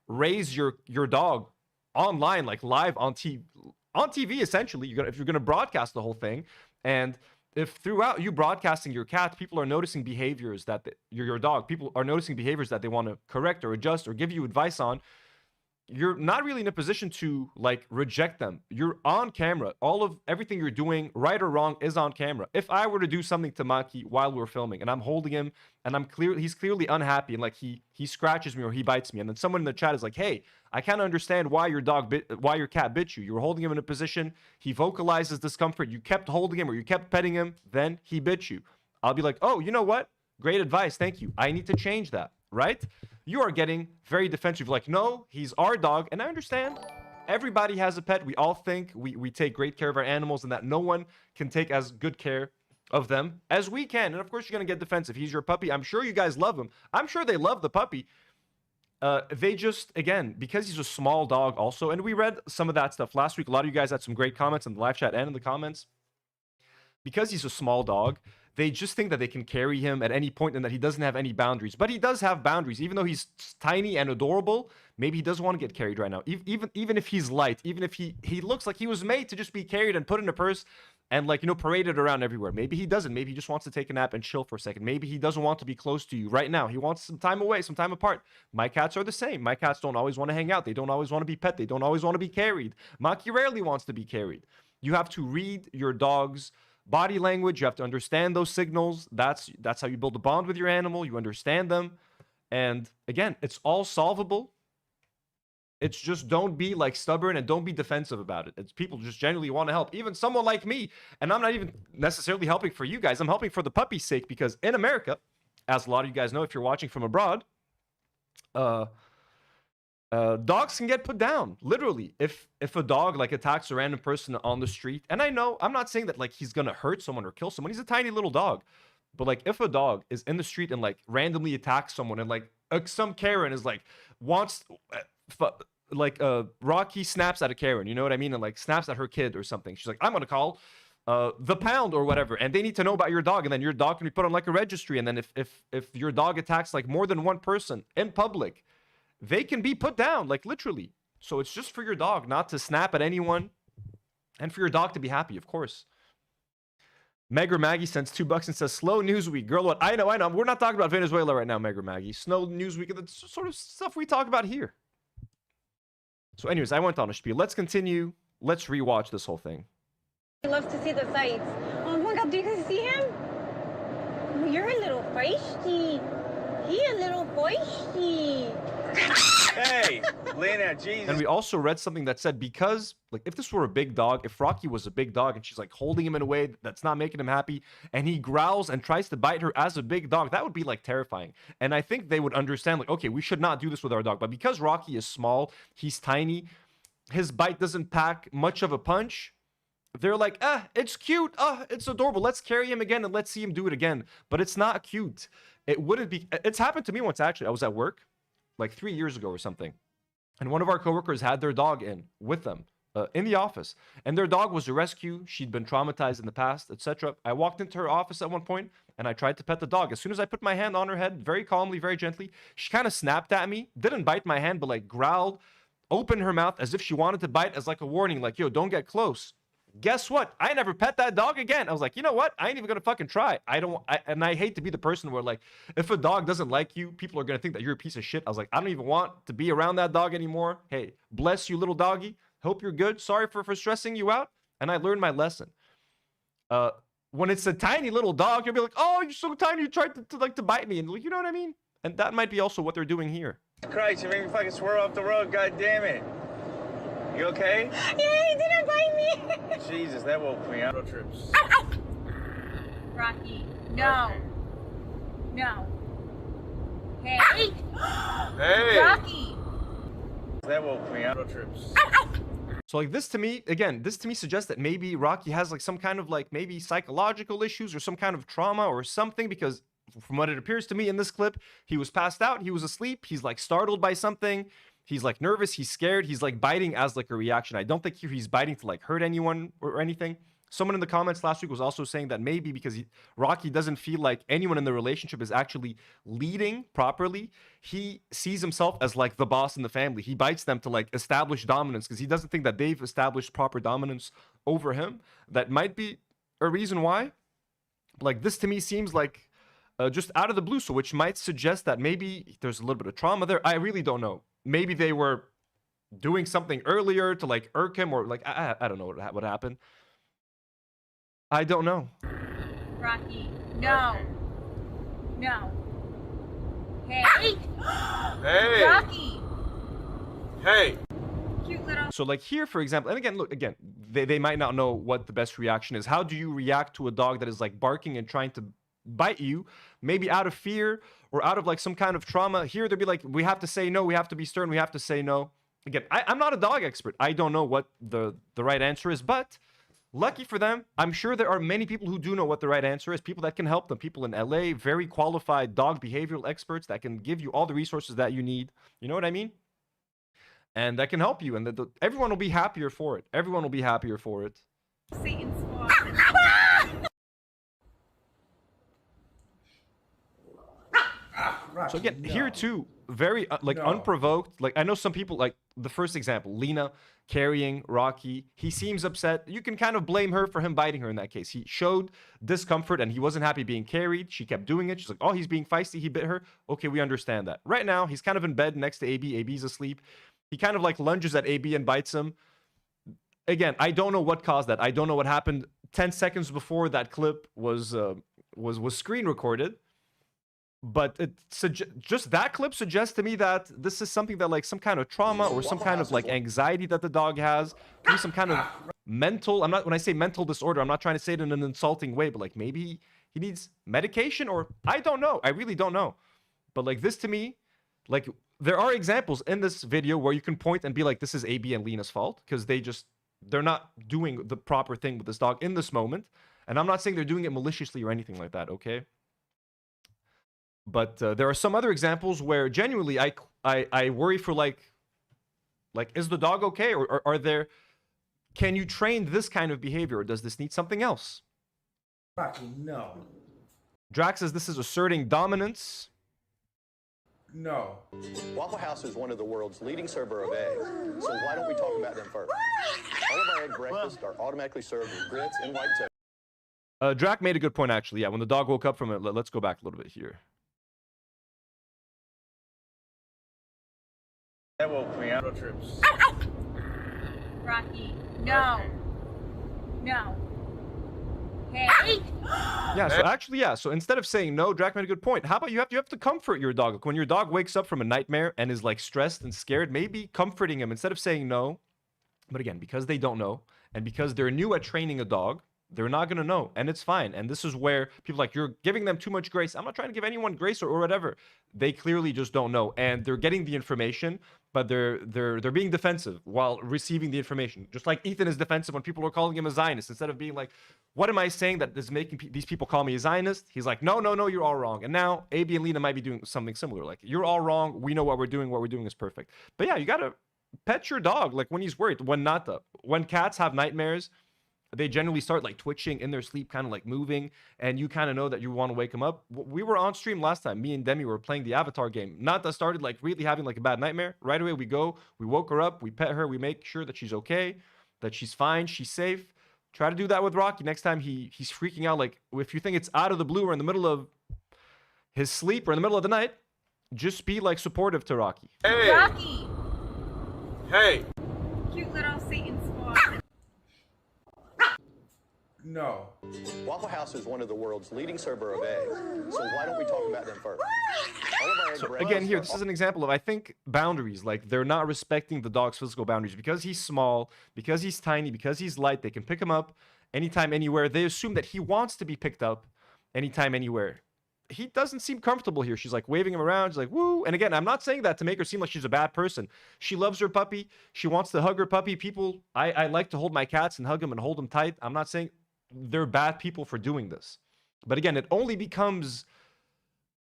raise your dog online, like live on TV, essentially, if you're gonna broadcast the whole thing, and if throughout you broadcasting your cat, people are noticing behaviors that your dog, people are noticing behaviors that they want to correct or adjust or give you advice on, you're not really in a position to like reject them. You're on camera. Everything you're doing, right or wrong, is on camera. If I were to do something to Maki while we're filming and I'm holding him and he's clearly unhappy and like he scratches me or he bites me, and then someone in the chat is like, hey, I can't understand why your cat bit you. You were holding him in a position, he vocalizes discomfort, you kept holding him or you kept petting him, then he bit you. I'll be like, oh, you know what? Great advice, thank you. I need to change that, right? You are getting very defensive, like, no, he's our dog. And I understand everybody has a pet. We all think we take great care of our animals and that no one can take as good care of them as we can. And of course, you're going to get defensive. He's your puppy. I'm sure you guys love him. I'm sure they love the puppy. They just, again, because he's a small dog also, and we read some of that stuff last week. A lot of you guys had some great comments in the live chat and in the comments. Because he's a small dog, they just think that they can carry him at any point and that he doesn't have any boundaries. But he does have boundaries. Even though he's tiny and adorable, maybe he doesn't want to get carried right now. Even if he's light, even if he looks like he was made to just be carried and put in a purse and, like, you know, paraded around everywhere. Maybe he doesn't. Maybe he just wants to take a nap and chill for a second. Maybe he doesn't want to be close to you right now. He wants some time away, some time apart. My cats are the same. My cats don't always want to hang out. They don't always want to be pet. They don't always want to be carried. Maki rarely wants to be carried. You have to read your dog's body language. You have to understand those signals. That's how you build a bond with your animal. You understand them. And again, it's all solvable. It's just don't be like stubborn and don't be defensive about it. It's people just genuinely want to help. Even someone like me, and I'm not even necessarily helping for you guys. I'm helping for the puppy's sake, because in America, as a lot of you guys know if you're watching from abroad, dogs can get put down, literally. If a dog like attacks a random person on the street, and I know I'm not saying that like he's gonna hurt someone or kill someone. He's a tiny little dog, but like if a dog is in the street and like randomly attacks someone, and like some Karen is like wants Rocky snaps at a Karen, you know what I mean, and like snaps at her kid or something. She's like, I'm gonna call the pound or whatever, and they need to know about your dog, and then your dog can be put on like a registry. And then if your dog attacks like more than one person in public, they can be put down, like literally. So it's just for your dog not to snap at anyone, and for your dog to be happy, of course. Megger Maggie sends $2 and says, slow news week. Girl, what? I know. We're not talking about Venezuela right now, Megger Maggie. Slow news week, that's sort of stuff we talk about here. So anyways, I went on a spiel. Let's continue. Let's rewatch this whole thing. He loves to see the sights. Oh my God, do you guys see him? Oh, you're a little feisty. He a little feisty. Hey, Lena, Jesus. And we also read something that said, because, like, if this were a big dog, if Rocky was a big dog and she's like holding him in a way that's not making him happy, and he growls and tries to bite her as a big dog, that would be like terrifying. And I think they would understand, like, okay, we should not do this with our dog. But because Rocky is small, he's tiny, his bite doesn't pack much of a punch, they're like, it's cute, it's adorable, let's carry him again and let's see him do it again. But it's not cute. It wouldn't be. It's happened to me once, actually. I was at work like 3 years ago or something, and one of our coworkers had their dog in with them in the office, and their dog was a rescue. She'd been traumatized in the past, etc. I walked into her office at one point and I tried to pet the dog. As soon as I put my hand on her head, very calmly, very gently, she kind of snapped at me, didn't bite my hand, but like growled, opened her mouth as if she wanted to bite, as like a warning, like, yo, don't get close. Guess what? I never pet that dog again. I was like, you know what? I ain't even gonna fucking try. And I hate to be the person where, like, if a dog doesn't like you, people are gonna think that you're a piece of shit. I was like, I don't even want to be around that dog anymore. Hey, bless you, little doggy. Hope you're good. Sorry for stressing you out. And I learned my lesson. When it's a tiny little dog, you'll be like, oh, you're so tiny, you tried to bite me. And, like, you know what I mean? And that might be also what they're doing here. Christ, you made me fucking swerve off the road, god damn it. You okay? Yeah, he didn't bite me. Jesus, that woke me up. Road trips. Rocky, no. No. Hey. Hey. Rocky. That woke me up. Road trips. So like this to me, again, this to me suggests that maybe Rocky has like some kind of like maybe psychological issues or some kind of trauma or something, because from what it appears to me in this clip, he was passed out, he was asleep, he's like startled by something, he's like nervous, he's scared, he's like biting as like a reaction. I don't think he's biting to like hurt anyone or anything. Someone in the comments last week was also saying that maybe because Rocky doesn't feel like anyone in the relationship is actually leading properly, he sees himself as like the boss in the family. He bites them to like establish dominance because he doesn't think that they've established proper dominance over him. That might be a reason why. Like this to me seems like just out of the blue, so which might suggest that maybe there's a little bit of trauma there. I really don't know. Maybe they were doing something earlier to like irk him, or like I don't know what happened. I don't know. Rocky, no. No. Hey. Hey. Rocky. Hey. Cute little. So like here, for example, and again, look, again, they might not know what the best reaction is. How do you react to a dog that is like barking and trying to bite you, maybe out of fear or out of like some kind of trauma? Here they'll be like, we have to say no, we have to be stern, we have to say no. Again, I'm not a dog expert. I don't know what the right answer is, but Lucky for them, I'm sure there are many people who do know what the right answer is, people that can help them, people in LA, very qualified dog behavioral experts that can give you all the resources that you need. You know what I mean? And that can help you, and everyone will be happier for it. Everyone will be happier for it. Satan's spawn. So again, here too, very unprovoked. Like, I know some people, like the first example, Lena carrying Rocky. He seems upset. You can kind of blame her for him biting her in that case. He showed discomfort and he wasn't happy being carried. She kept doing it. She's like, oh, he's being feisty. He bit her. Okay, we understand that. Right now, he's kind of in bed next to AB. AB's asleep. He kind of like lunges at AB and bites him. Again, I don't know what caused that. I don't know what happened 10 seconds before that clip was screen recorded. But just that clip suggests to me that this is something that like some kind of trauma or some kind of like anxiety that the dog has. Maybe some kind of mental, when I say mental disorder, I'm not trying to say it in an insulting way, but like maybe he needs medication, or I don't know. I really don't know. But like this to me, like there are examples in this video where you can point and be like, this is AB and Lena's fault because they're not doing the proper thing with this dog in this moment. And I'm not saying they're doing it maliciously or anything like that, okay? But there are some other examples where genuinely I worry for like is the dog okay, or can you train this kind of behavior, or does this need something else? Rocky, no. Drax says this is asserting dominance. No. Waffle House is one of the world's leading server of eggs, so why don't we talk about them first? All of our egg breakfasts are automatically served with grits and white toast. Drac made a good point actually. Yeah, when the dog woke up from it, let's go back a little bit here. That woke me up. Trips. Rocky, no. No. Hey. Yeah, so actually, yeah. So instead of saying no, Drac made a good point. How about you have to comfort your dog? Like when your dog wakes up from a nightmare and is like stressed and scared, maybe comforting him instead of saying no. But again, because they don't know, and because they're new at training a dog, they're not going to know, and it's fine. And this is where people like, you're giving them too much grace. I'm not trying to give anyone grace or whatever. They clearly just don't know, and they're getting the information, but they're being defensive while receiving the information. Just like Ethan is defensive when people are calling him a Zionist, instead of being like, what am I saying that is making these people call me a Zionist? He's like, no, you're all wrong. And now AB and Lena might be doing something similar. Like, you're all wrong. We know what we're doing. What we're doing is perfect. But yeah, you got to pet your dog like when he's worried. When cats have nightmares, they generally start like twitching in their sleep, kind of like moving, and you kind of know that you want to wake them up. We were on stream last time. Me and Demi were playing the Avatar game. Nata started like really having like a bad nightmare. Right away we woke her up, we pet her, we make sure that she's okay, that she's fine, she's safe. Try to do that with Rocky. Next time he's freaking out, like if you think it's out of the blue or in the middle of his sleep or in the middle of the night, just be like supportive to Rocky. Hey. Rocky. Hey. Cute little Satan spawn. No. Waffle House is one of the world's leading server of eggs, so why don't we talk about them first? All of our egg So breakfasts again, here, are this is an example of, I think, boundaries. Like, they're not respecting the dog's physical boundaries. Because he's small, because he's tiny, because he's light, they can pick him up anytime, anywhere. They assume that he wants to be picked up anytime, anywhere. He doesn't seem comfortable here. She's like waving him around. She's like, woo. And again, I'm not saying that to make her seem like she's a bad person. She loves her puppy. She wants to hug her puppy. People, I like to hold my cats and hug them and hold them tight. I'm not saying they're bad people for doing this. But again, it only becomes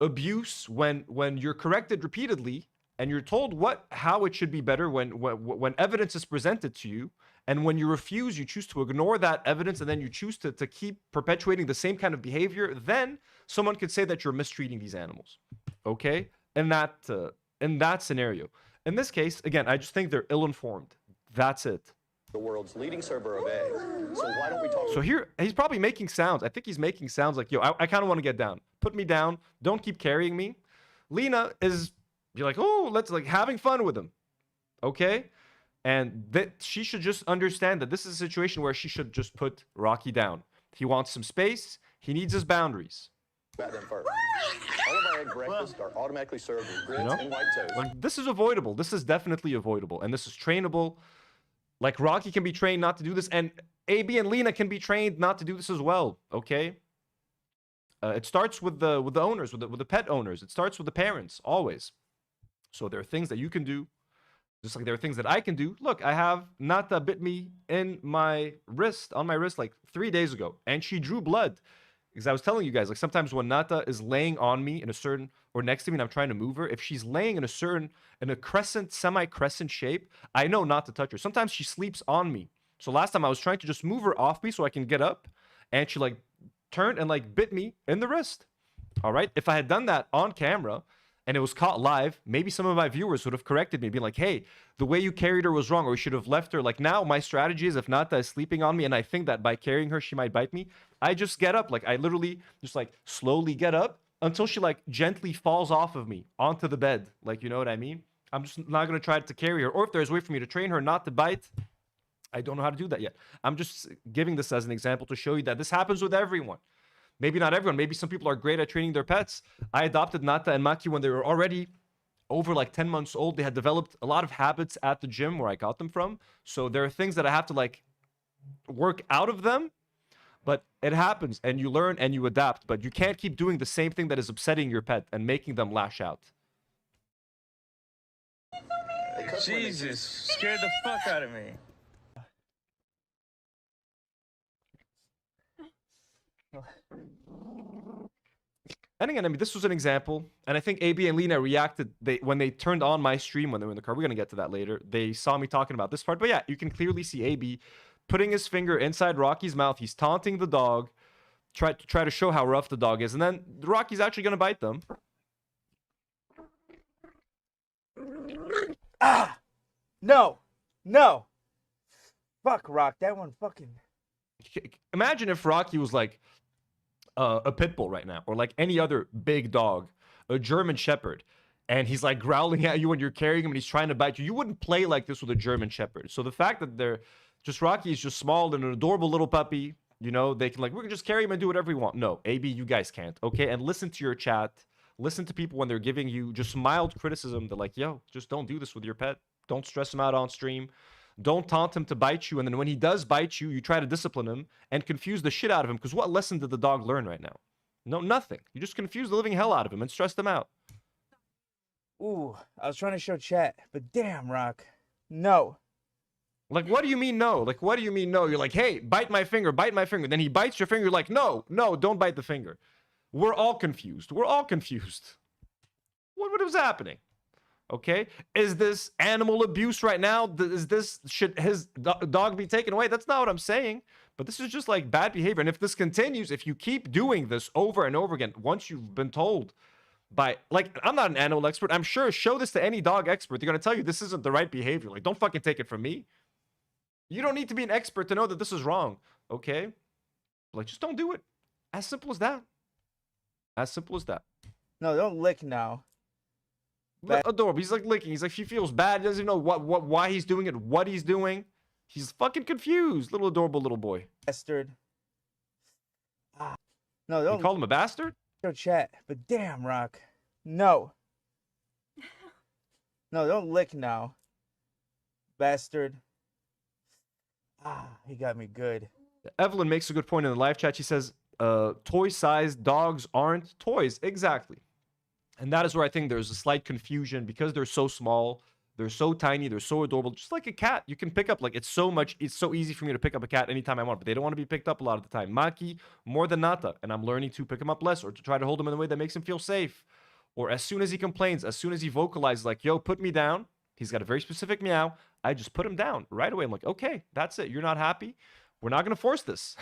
abuse when you're corrected repeatedly and you're told how it should be better when evidence is presented to you, and when you refuse, you choose to ignore that evidence, and then you choose to keep perpetuating the same kind of behavior, then someone could say that you're mistreating these animals. Okay? In that scenario. In this case, again, I just think they're ill-informed. That's it. the world's leading server of eggs. So why don't we talk? So here, he's probably making sounds. I think he's making sounds like, yo, I kind of want to get down. Put me down. Don't keep carrying me. Lena is, you're like, oh, let's like having fun with him. Okay? And that she should just understand that this is a situation where she should just put Rocky down. He wants some space. He needs his boundaries. About them first. All of our egg breakfasts are automatically served with grits and white toast. Like, this is avoidable. This is definitely avoidable. And this is trainable. Like, Rocky can be trained not to do this. And AB and Lena can be trained not to do this as well. Okay? It starts with the owners, with the pet owners. It starts with the parents, always. So there are things that you can do Just like there are things that I can do. Look, I have Nata bit me in my wrist, on my wrist, like 3 days ago, and she drew blood. Because I was telling you guys, like sometimes when Nata is laying on me in a certain, or next to me and I'm trying to move her, if she's laying in a certain, in a crescent, semi-crescent shape, I know not to touch her. Sometimes she sleeps on me. So last time I was trying to just move her off me so I can get up, and she like turned and like bit me in the wrist. All right. If I had done that on camera and it was caught live, maybe some of my viewers would have corrected me, being like, hey, the way you carried her was wrong, or you should have left her. Like now my strategy is if Nata is sleeping on me and I think that by carrying her, she might bite me, I just get up. Like I literally just like slowly get up until she like gently falls off of me onto the bed. Like, you know what I mean? I'm just not going to try to carry her. Or if there's a way for me to train her not to bite, I don't know how to do that yet. I'm just giving this as an example to show you that this happens with everyone. Maybe not everyone. Maybe some people are great at training their pets. I adopted Nata and Maki when they were already over like 10 months old. They had developed a lot of habits at the gym where I got them from. So there are things that I have to like work out of them, but it happens and you learn and you adapt. But you can't keep doing the same thing that is upsetting your pet and making them lash out. Jesus, scared the fuck out of me. And again, I mean, this was an example, and I think AB and Lena reacted when they turned on my stream when they were in the car. We're going to get to that later. They saw me talking about this part, but yeah, you can clearly see AB putting his finger inside Rocky's mouth. He's taunting the dog, try to show how rough the dog is, and then Rocky's actually going to bite them. Ah! No! No! Fuck, Rock, that one fucking... Imagine if Rocky was like a pit bull right now, or like any other big dog, a German shepherd, and he's like growling at you when you're carrying him and he's trying to bite you. You wouldn't play like this with a German shepherd. So the fact that they're just Rocky is just small and an adorable little puppy, you know, they can like, we can just carry him and do whatever we want. No, AB, you guys can't. Okay. And listen to your chat. Listen to people when they're giving you just mild criticism. They're like, yo, just don't do this with your pet. Don't stress him out on stream. Don't taunt him to bite you. And then when he does bite you, you try to discipline him and confuse the shit out of him. Because what lesson did the dog learn right now? No, nothing. You just confuse the living hell out of him and stress them out. Ooh, I was trying to show chat, but damn, Rock. No. Like, what do you mean no? Like, what do you mean no? You're like, hey, bite my finger, bite my finger. Then he bites your finger. You're like, no, no, don't bite the finger. We're all confused. We're all confused. What was happening? Okay, is this animal abuse right now? Should his dog be taken away? That's not what I'm saying. But this is just like bad behavior. And if this continues, if you keep doing this over and over again, once you've been told by, like, I'm not an animal expert. I'm sure show this to any dog expert. They're going to tell you this isn't the right behavior. Like, don't fucking take it from me. You don't need to be an expert to know that this is wrong. Okay, like, just don't do it. As simple as that. As simple as that. No, don't lick now. Adorable. He's like licking. He's like, he feels bad. He doesn't even know why he's doing it, what he's doing. He's fucking confused. Little adorable little boy. Bastard. No, don't. You call him a bastard? Show chat, but damn, Rock. No. No, don't lick now. Bastard. He got me good. Evelyn makes a good point in the live chat. She says, toy-sized dogs aren't toys. Exactly. And that is where I think there's a slight confusion because they're so small, they're so tiny, they're so adorable. Just like a cat, you can pick up, like, it's so easy for me to pick up a cat anytime I want, but they don't want to be picked up a lot of the time. Maki, more than Nata, and I'm learning to pick him up less or to try to hold him in a way that makes him feel safe. Or as soon as he complains, as soon as he vocalizes, like, yo, put me down, he's got a very specific meow, I just put him down right away. I'm like, okay, that's it. You're not happy? We're not going to force this.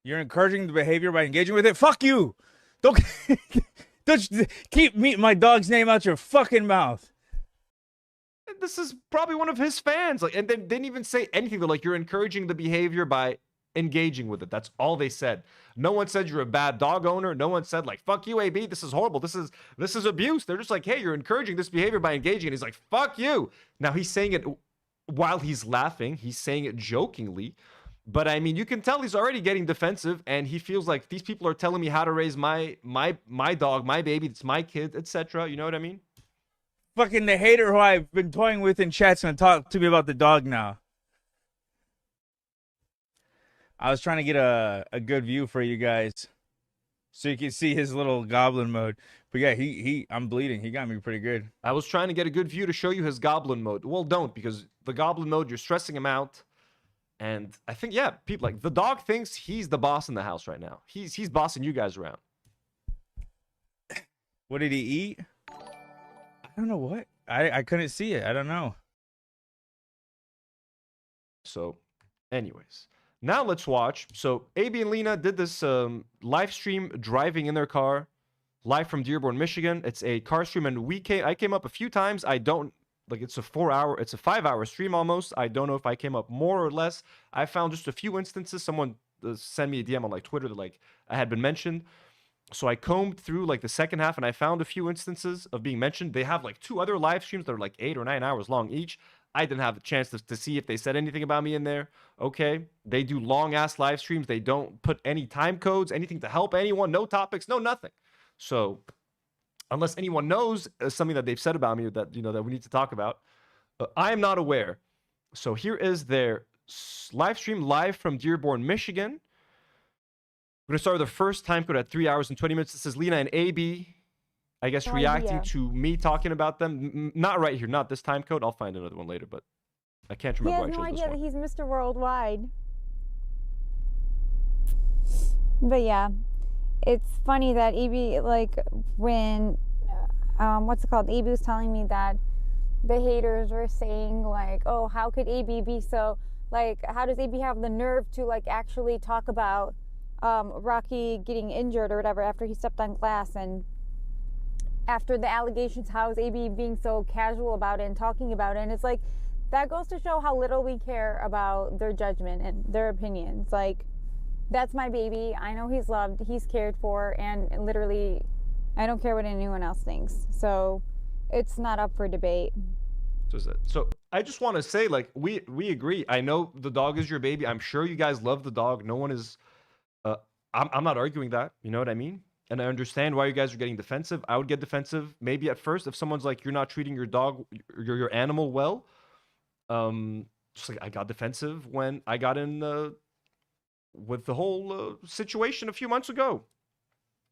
You're encouraging the behavior by engaging with it? Fuck you! Don't keep my dog's name out your fucking mouth. This is probably one of his fans. Like, and they didn't even say anything. They're like, you're encouraging the behavior by engaging with it. That's all they said. No one said you're a bad dog owner. No one said like, fuck you, AB. This is horrible. This is abuse. They're just like, hey, you're encouraging this behavior by engaging. And he's like, fuck you. Now he's saying it while he's laughing. He's saying it jokingly. But I mean, you can tell he's already getting defensive, and he feels like these people are telling me how to raise my dog, my baby, it's my kid, etc. You know what I mean? Fucking the hater who I've been toying with in chat's gonna talk to me about the dog now. I was trying to get a good view for you guys. so you can see his little goblin mode. But yeah, I'm bleeding. He got me pretty good. I was trying to get a good view to show you his goblin mode. Well, don't, because the goblin mode, you're stressing him out. And I think, yeah, people like the dog thinks he's the boss in the house right now. He's bossing you guys around. What did he eat? I don't know what. I couldn't see it. I don't know. So, anyways, now let's watch. So, AB and Lena did this live stream driving in their car, live from Dearborn, Michigan. It's a car stream, and I came up a few times. I don't like. It's a 5-hour stream almost. I don't know if I came up more or less. I found just a few instances. Someone sent me a DM on like Twitter that like I had been mentioned. So I combed through like the second half, and I found a few instances of being mentioned. They have like 2 other live streams that are like 8 or 9 hours long each. I didn't have the chance to see if they said anything about me in there. Okay. They do long ass live streams. They don't put any time codes, anything to help anyone, no topics, no nothing. So unless anyone knows something that they've said about me that, you know, that we need to talk about, I am not aware. So here is their live stream live from Dearborn, Michigan. We're going to start with the first time code at 3 hours and 20 minutes. This is Lena and AB, I guess, reacting to me talking about them. Not right here, not this time code. I'll find another one later, but I can't remember. He has no idea that he's Mr. Worldwide. But yeah, it's funny that AB, like, when, what's it called? AB was telling me that the haters were saying, like, oh, how could AB be so, like, how does AB have the nerve to, like, actually talk about Rocky getting injured or whatever after he stepped on glass, and after the allegations, how is AB being so casual about it and talking about it? And it's like, that goes to show how little we care about their judgment and their opinions. Like, that's my baby. I know he's loved, he's cared for, and literally, I don't care what anyone else thinks. So it's not up for debate. So I just want to say, like, we agree. I know the dog is your baby. I'm sure you guys love the dog. No one is. I'm not arguing that. You know what I mean? And I understand why you guys are getting defensive. I would get defensive maybe at first if someone's like, you're not treating your dog, your animal well. Just like I got defensive when I got in with the whole situation a few months ago.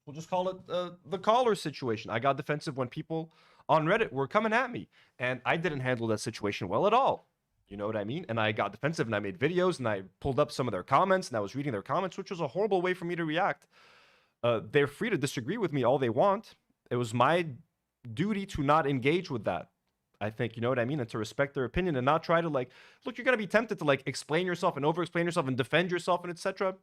We'll just call it the caller situation. I got defensive when people on Reddit were coming at me, and I didn't handle that situation well at all. You know what I mean? And I got defensive, and I made videos, and I pulled up some of their comments, and I was reading their comments, which was a horrible way for me to react. They're free to disagree with me all they want. It was my duty to not engage with that. I think, you know what I mean? And to respect their opinion and not try to, like, look, you're going to be tempted to, like, explain yourself and over-explain yourself and defend yourself and etc.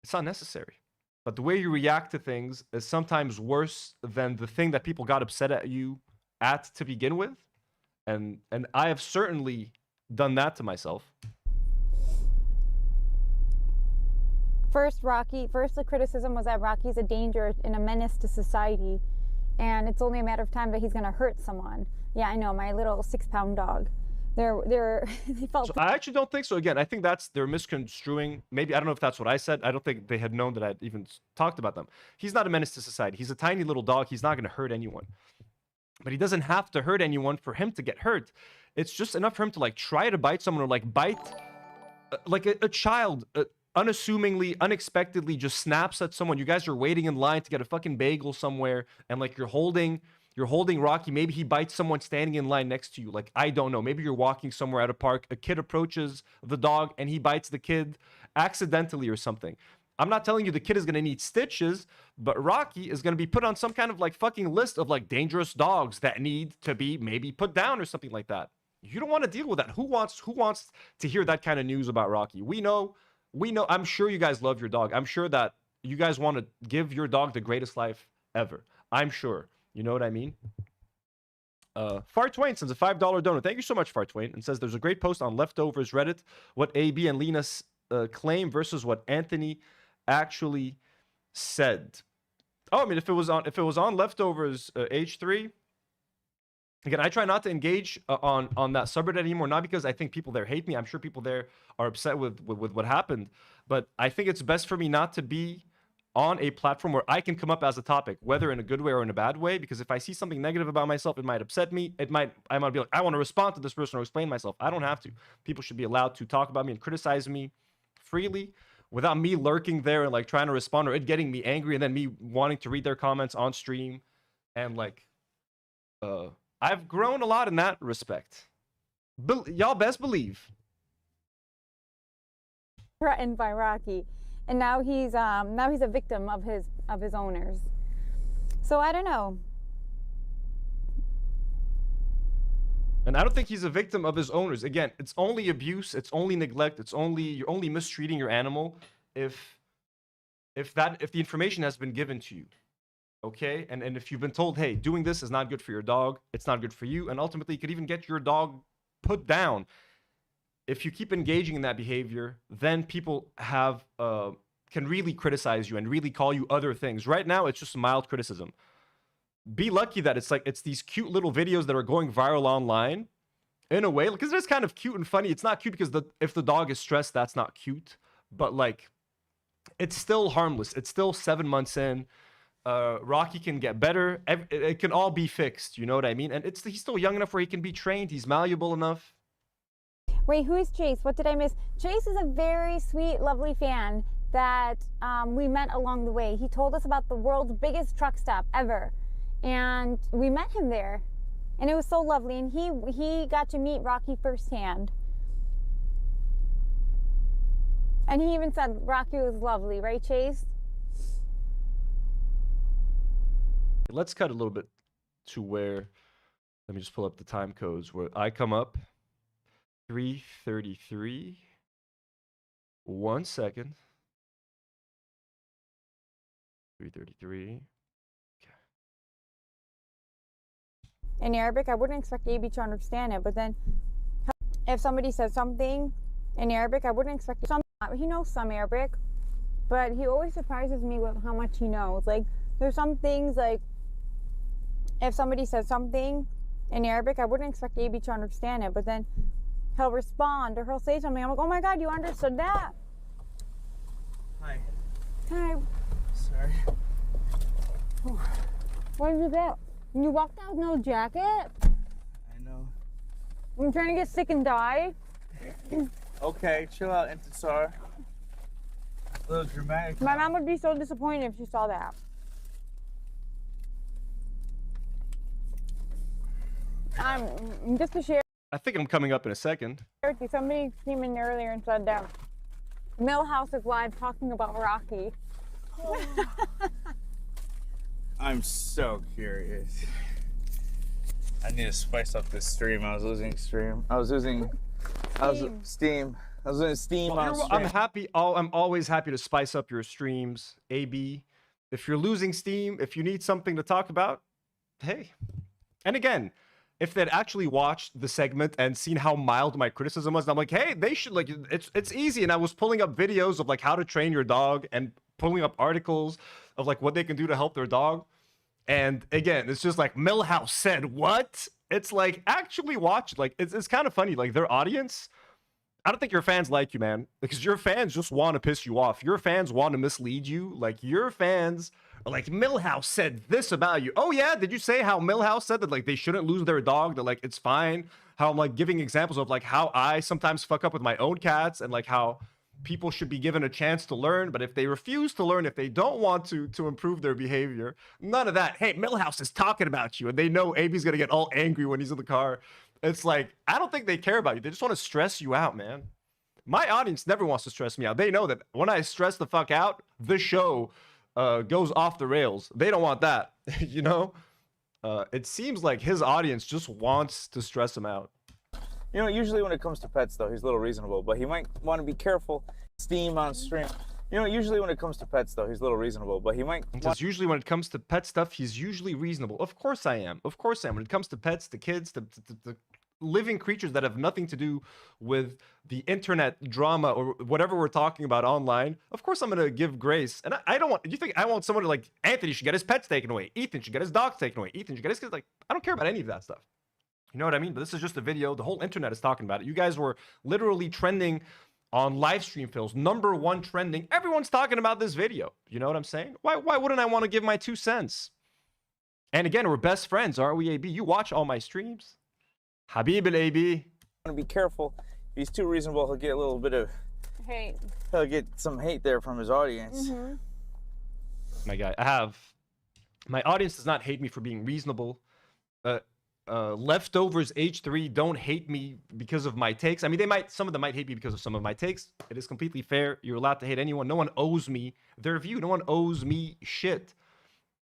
It's not necessary. But the way you react to things is sometimes worse than the thing that people got upset at you at to begin with. And I have certainly done that to myself. First, the criticism was that Rocky's a danger and a menace to society, and it's only a matter of time that he's going to hurt someone. Yeah, I know, my little 6-pound dog. They felt. So I actually don't think so. Again, I think they're misconstruing. Maybe, I don't know if that's what I said. I don't think they had known that I'd even talked about them. He's not a menace to society. He's a tiny little dog. He's not going to hurt anyone. But he doesn't have to hurt anyone for him to get hurt. It's just enough for him to, like, try to bite someone or, like, bite like a child. Unassumingly, unexpectedly just snaps at someone. You guys are waiting in line to get a fucking bagel somewhere, and, like, you're holding Rocky. Maybe he bites someone standing in line next to you. Like, I don't know. Maybe you're walking somewhere at a park. A kid approaches the dog, and he bites the kid accidentally or something. I'm not telling you the kid is going to need stitches, but Rocky is going to be put on some kind of, like, fucking list of, like, dangerous dogs that need to be maybe put down or something like that. You don't want to deal with that. Who wants to hear that kind of news about Rocky? We know. I'm sure you guys love your dog. I'm sure that you guys want to give your dog the greatest life ever. I'm sure. You know what I mean? Far Twain sends a $5 donut. Thank you so much, Far Twain, and says there's a great post on Leftovers Reddit, what AB and Lena claim versus what Anthony actually said. Oh, I mean, if it was on Leftovers H3, again, I try not to engage on that subreddit anymore, not because I think people there hate me. I'm sure people there are upset with what happened, but I think it's best for me not to be on a platform where I can come up as a topic, whether in a good way or in a bad way, because if I see something negative about myself, it might upset me. I might be like, I want to respond to this person or explain myself. I don't have to. People should be allowed to talk about me and criticize me freely without me lurking there and like trying to respond, or it getting me angry and then me wanting to read their comments on stream. And like, I've grown a lot in that respect. Y'all best believe. Threatened by Rocky, and now he's a victim of his owners. So I don't know. And I don't think he's a victim of his owners. Again, it's only abuse, it's only neglect, you're only mistreating your animal if the information has been given to you. Okay? And if you've been told, hey, doing this is not good for your dog, it's not good for you, and ultimately you could even get your dog put down. If you keep engaging in that behavior, then people can really criticize you and really call you other things. Right now, it's just mild criticism. Be lucky that it's these cute little videos that are going viral online in a way, because it's kind of cute and funny. It's not cute because if the dog is stressed, that's not cute. But like, it's still harmless. It's still 7 months in. Rocky can get better. It can all be fixed. You know what I mean? And he's still young enough where he can be trained. He's malleable enough. Wait, who is Chase? What did I miss? Chase is a very sweet, lovely fan that we met along the way. He told us about the world's biggest truck stop ever. And we met him there, and it was so lovely. And he got to meet Rocky firsthand. And he even said Rocky was lovely, right, Chase? Let's cut a little bit to where, let me just pull up the time codes where I come up. 3:33. 1 second. 3:33. In Arabic, I wouldn't expect AB to understand it, but then if somebody says something in Arabic, I wouldn't expect he knows some Arabic, but he always surprises me with how much he knows. Like, there's some things, like, if somebody says something in Arabic, I wouldn't expect AB to understand it, but then he'll respond or he'll say something. I'm like, oh my God, you understood that? Hi. Hi. Sorry. What did you get? You walked out with no jacket? I know. I'm trying to get sick and die. Okay, chill out, Intisar. A little dramatic. My mom would be so disappointed if she saw that. Just to share. I think I'm coming up in a second. Somebody came in earlier and said that Millhouse is live talking about Rocky. I'm so curious. I need to spice up this stream. I was losing steam. I was losing steam on stream. I'm happy. I'm always happy to spice up your streams, AB. If you're losing steam, if you need something to talk about, hey. And again, if they'd actually watched the segment and seen how mild my criticism was, I'm like, hey, they should, like, it's easy. And I was pulling up videos of like how to train your dog and pulling up articles of like what they can do to help their dog. And again, it's just like Millhouse said what? It's like, actually watch. Like, it's kind of funny. Like, their audience, I don't think your fans like you, man, because your fans just want to piss you off. Your fans want to mislead you. Like, your fans are like, Millhouse said this about you. Oh yeah, did you say how Millhouse said that like they shouldn't lose their dog, that like it's fine? How I'm like giving examples of like how I sometimes fuck up with my own cats, and like how people should be given a chance to learn, but if they refuse to learn, if they don't want to improve their behavior, none of that. Hey, Millhouse is talking about you, and they know AB's gonna get all angry when he's in the car. It's like, I don't think they care about you. They just want to stress you out, man. My audience never wants to stress me out. They know that when I stress the fuck out, the show goes off the rails. They don't want that, you know? It seems like his audience just wants to stress him out. You know, usually when it comes to pets, though, he's a little reasonable, but he might want to be careful. Steam on stream. You know, usually when it comes to pets, though, he's a little reasonable, but he might. Because usually when it comes to pet stuff, he's usually reasonable. Of course I am. Of course I am. When it comes to pets, to kids, to living creatures that have nothing to do with the internet drama or whatever we're talking about online, of course I'm going to give grace. And I don't want, you think I want someone to like, Anthony should get his pets taken away. Ethan should get his dogs taken away. Ethan should get his kids. Like, I don't care about any of that stuff. You know what I mean? But this is just a video. The whole internet is talking about it. You guys were literally trending on live stream fills. #1 trending. Everyone's talking about this video. You know what I'm saying? Why wouldn't I want to give my 2 cents? And again, we're best friends, aren't we, AB? You watch all my streams. Habib al AB. Want to be careful. If he's too reasonable, he'll get a little bit of Hate. He'll get some hate there from his audience. Mm-hmm. My guy, my audience does not hate me for being reasonable. Leftovers H3 don't hate me because of my takes. I mean, some of them might hate me because of some of my takes. It is completely fair. You're allowed to hate anyone. No one owes me their view. No one owes me shit.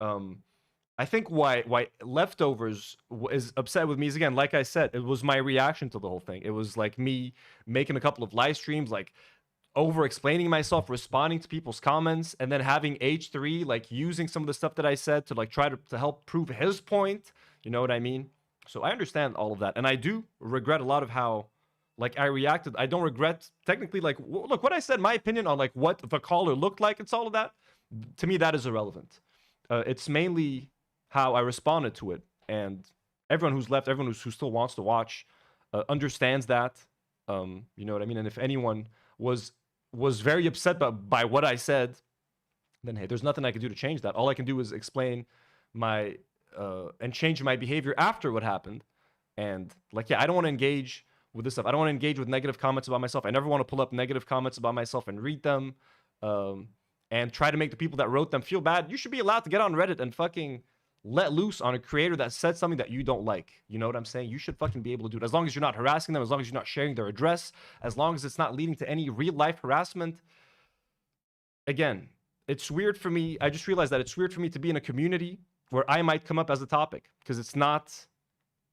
I think why Leftovers is upset with me is, again, like I said, it was my reaction to the whole thing. It was like me making a couple of live streams, like over explaining myself, responding to people's comments, and then having H3 like using some of the stuff that I said to like try to help prove his point. You know what I mean? So I understand all of that, and I do regret a lot of how like I reacted. I don't regret technically, like, look what I said, my opinion on like what the caller looked like. It's all of that. To me, that is irrelevant. It's mainly how I responded to it, and everyone who's left, everyone who still wants to watch, understands that. You know what I mean? And if anyone was very upset by what I said, then hey, there's nothing I can do to change that. All I can do is explain my and change my behavior after what happened. And like, yeah, I don't want to engage with this stuff. I don't want to engage with negative comments about myself. I never want to pull up negative comments about myself and read them, and try to make the people that wrote them feel bad. You should be allowed to get on Reddit and fucking let loose on a creator that said something that you don't like. You know what I'm saying? You should fucking be able to do it, as long as you're not harassing them, as long as you're not sharing their address, as long as it's not leading to any real life harassment. Again, it's weird for me. I just realized that it's weird for me to be in a community where I might come up as a topic, because it's not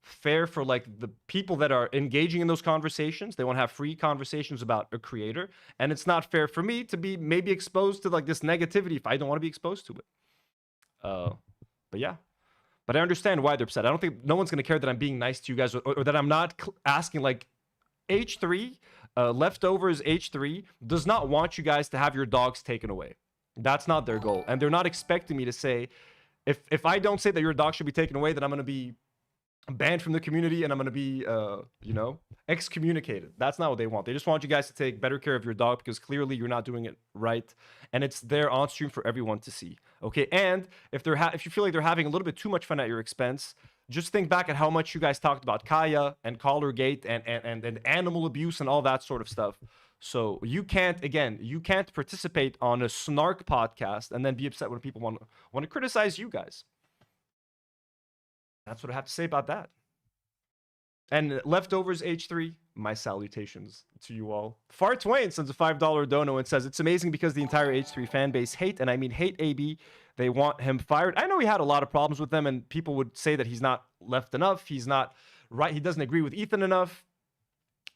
fair for like the people that are engaging in those conversations. They want to have free conversations about a creator, and it's not fair for me to be maybe exposed to like this negativity if I don't want to be exposed to it. But yeah, but I understand why they're upset. I don't think no one's gonna care that I'm being nice to you guys, or that I'm not asking. Like H3, Leftovers H3 does not want you guys to have your dogs taken away. That's not their goal, and they're not expecting me to say, if I don't say that your dog should be taken away, then I'm gonna be banned from the community and I'm gonna be you know, excommunicated. That's not what they want. They just want you guys to take better care of your dog, because clearly you're not doing it right, and it's there on stream for everyone to see. Okay, and if you feel like they're having a little bit too much fun at your expense, just think back at how much you guys talked about Kaya and Collargate and animal abuse and all that sort of stuff. So you can't participate on a snark podcast and then be upset when people want to criticize you guys. That's what I have to say about that. And Leftovers H3, my salutations to you all. Far Twain sends a $5 dono and says, it's amazing because the entire H3 fan base hate, and I mean hate AB. They want him fired. I know he had a lot of problems with them, and people would say that he's not left enough. He's not right. He doesn't agree with Ethan enough.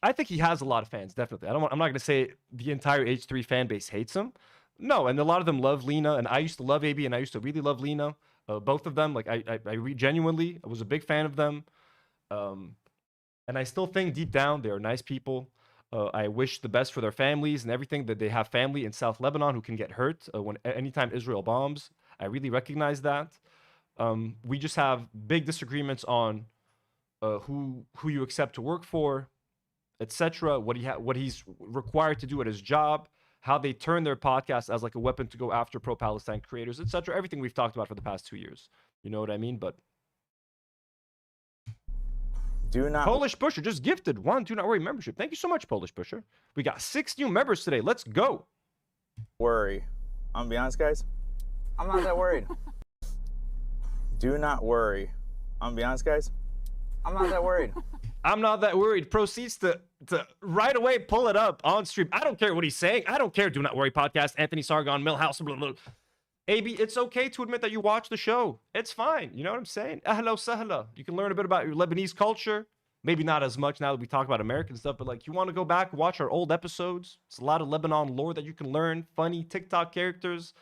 I think he has a lot of fans, definitely. I'm not going to say the entire H3 fan base hates him. No, and a lot of them love Lena, and I used to love AB, and I used to really love Lena. Both of them, like I genuinely, I was a big fan of them. And I still think deep down they are nice people. I wish the best for their families and everything, that they have family in South Lebanon who can get hurt anytime Israel bombs. I really recognize that. We just have big disagreements on who you accept to work for, etc. What he's required to do at his job, how they turn their podcast as like a weapon to go after pro-Palestine creators, etc. Everything we've talked about for the past 2 years. You know what I mean? But do not. Polish Pusher just gifted one Do Not Worry membership. Thank you so much, Polish Pusher. We got 6 new members today. Let's go. Worry. I'm gonna be honest, guys. I'm not that worried. Do not worry. I'm gonna be honest, guys. I'm not that worried. I'm not that worried. Proceeds to right away pull it up on stream. I don't care what he's saying. I don't care. Do Not Worry podcast. Anthony Sargon, Millhouse, blah, blah, blah. AB, it's okay to admit that you watch the show. It's fine. You know what I'm saying? Ahla sahla. You can learn a bit about your Lebanese culture. Maybe not as much now that we talk about American stuff, but like you want to go back, watch our old episodes. It's a lot of Lebanon lore that you can learn. Funny TikTok characters.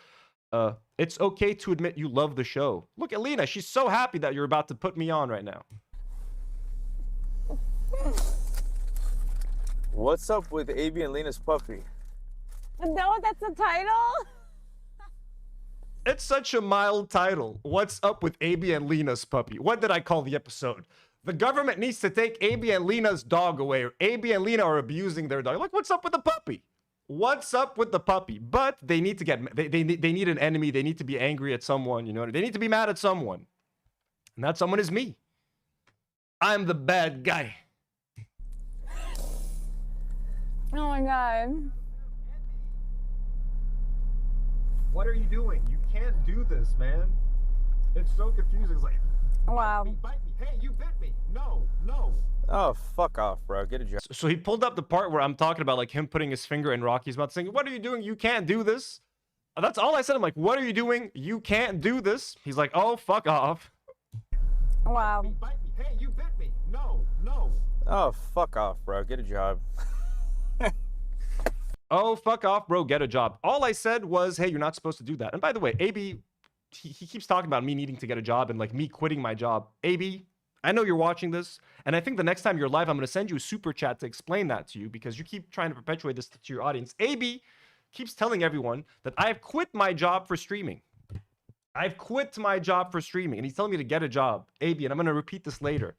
It's okay to admit you love the show. Look at Lena. She's so happy that you're about to put me on right now. What's up with AB and Lena's puppy? No, that's the title? It's such a mild title. What's up with AB and Lena's puppy? What did I call the episode? The government needs to take AB and Lena's dog away, or AB and Lena are abusing their dog. Like, what's up with the puppy? What's up with the puppy? But they need to get, they need an enemy. They need to be angry at someone, you know? They need to be mad at someone. And that someone is me. I'm the bad guy. Oh my god. What are you doing? You can't do this, man. It's so confusing. It's like, wow. Bite me. Hey, you bit me. No, no. Oh, fuck off, bro. Get a job. So he pulled up the part where I'm talking about like him putting his finger in Rocky's mouth saying, what are you doing? You can't do this. That's all I said. I'm like, what are you doing? You can't do this. He's like, oh, fuck off. Wow. Bite me. Hey, you bit me. No, no. Oh, fuck off, bro. Get a job. Oh, fuck off, bro. Get a job. All I said was, hey, you're not supposed to do that. And by the way, AB, he keeps talking about me needing to get a job and like me quitting my job. AB, I know you're watching this, and I think the next time you're live, I'm going to send you a super chat to explain that to you because you keep trying to perpetuate this to your audience. AB keeps telling everyone that I've quit my job for streaming. I've quit my job for streaming, and he's telling me to get a job. AB, and I'm going to repeat this later.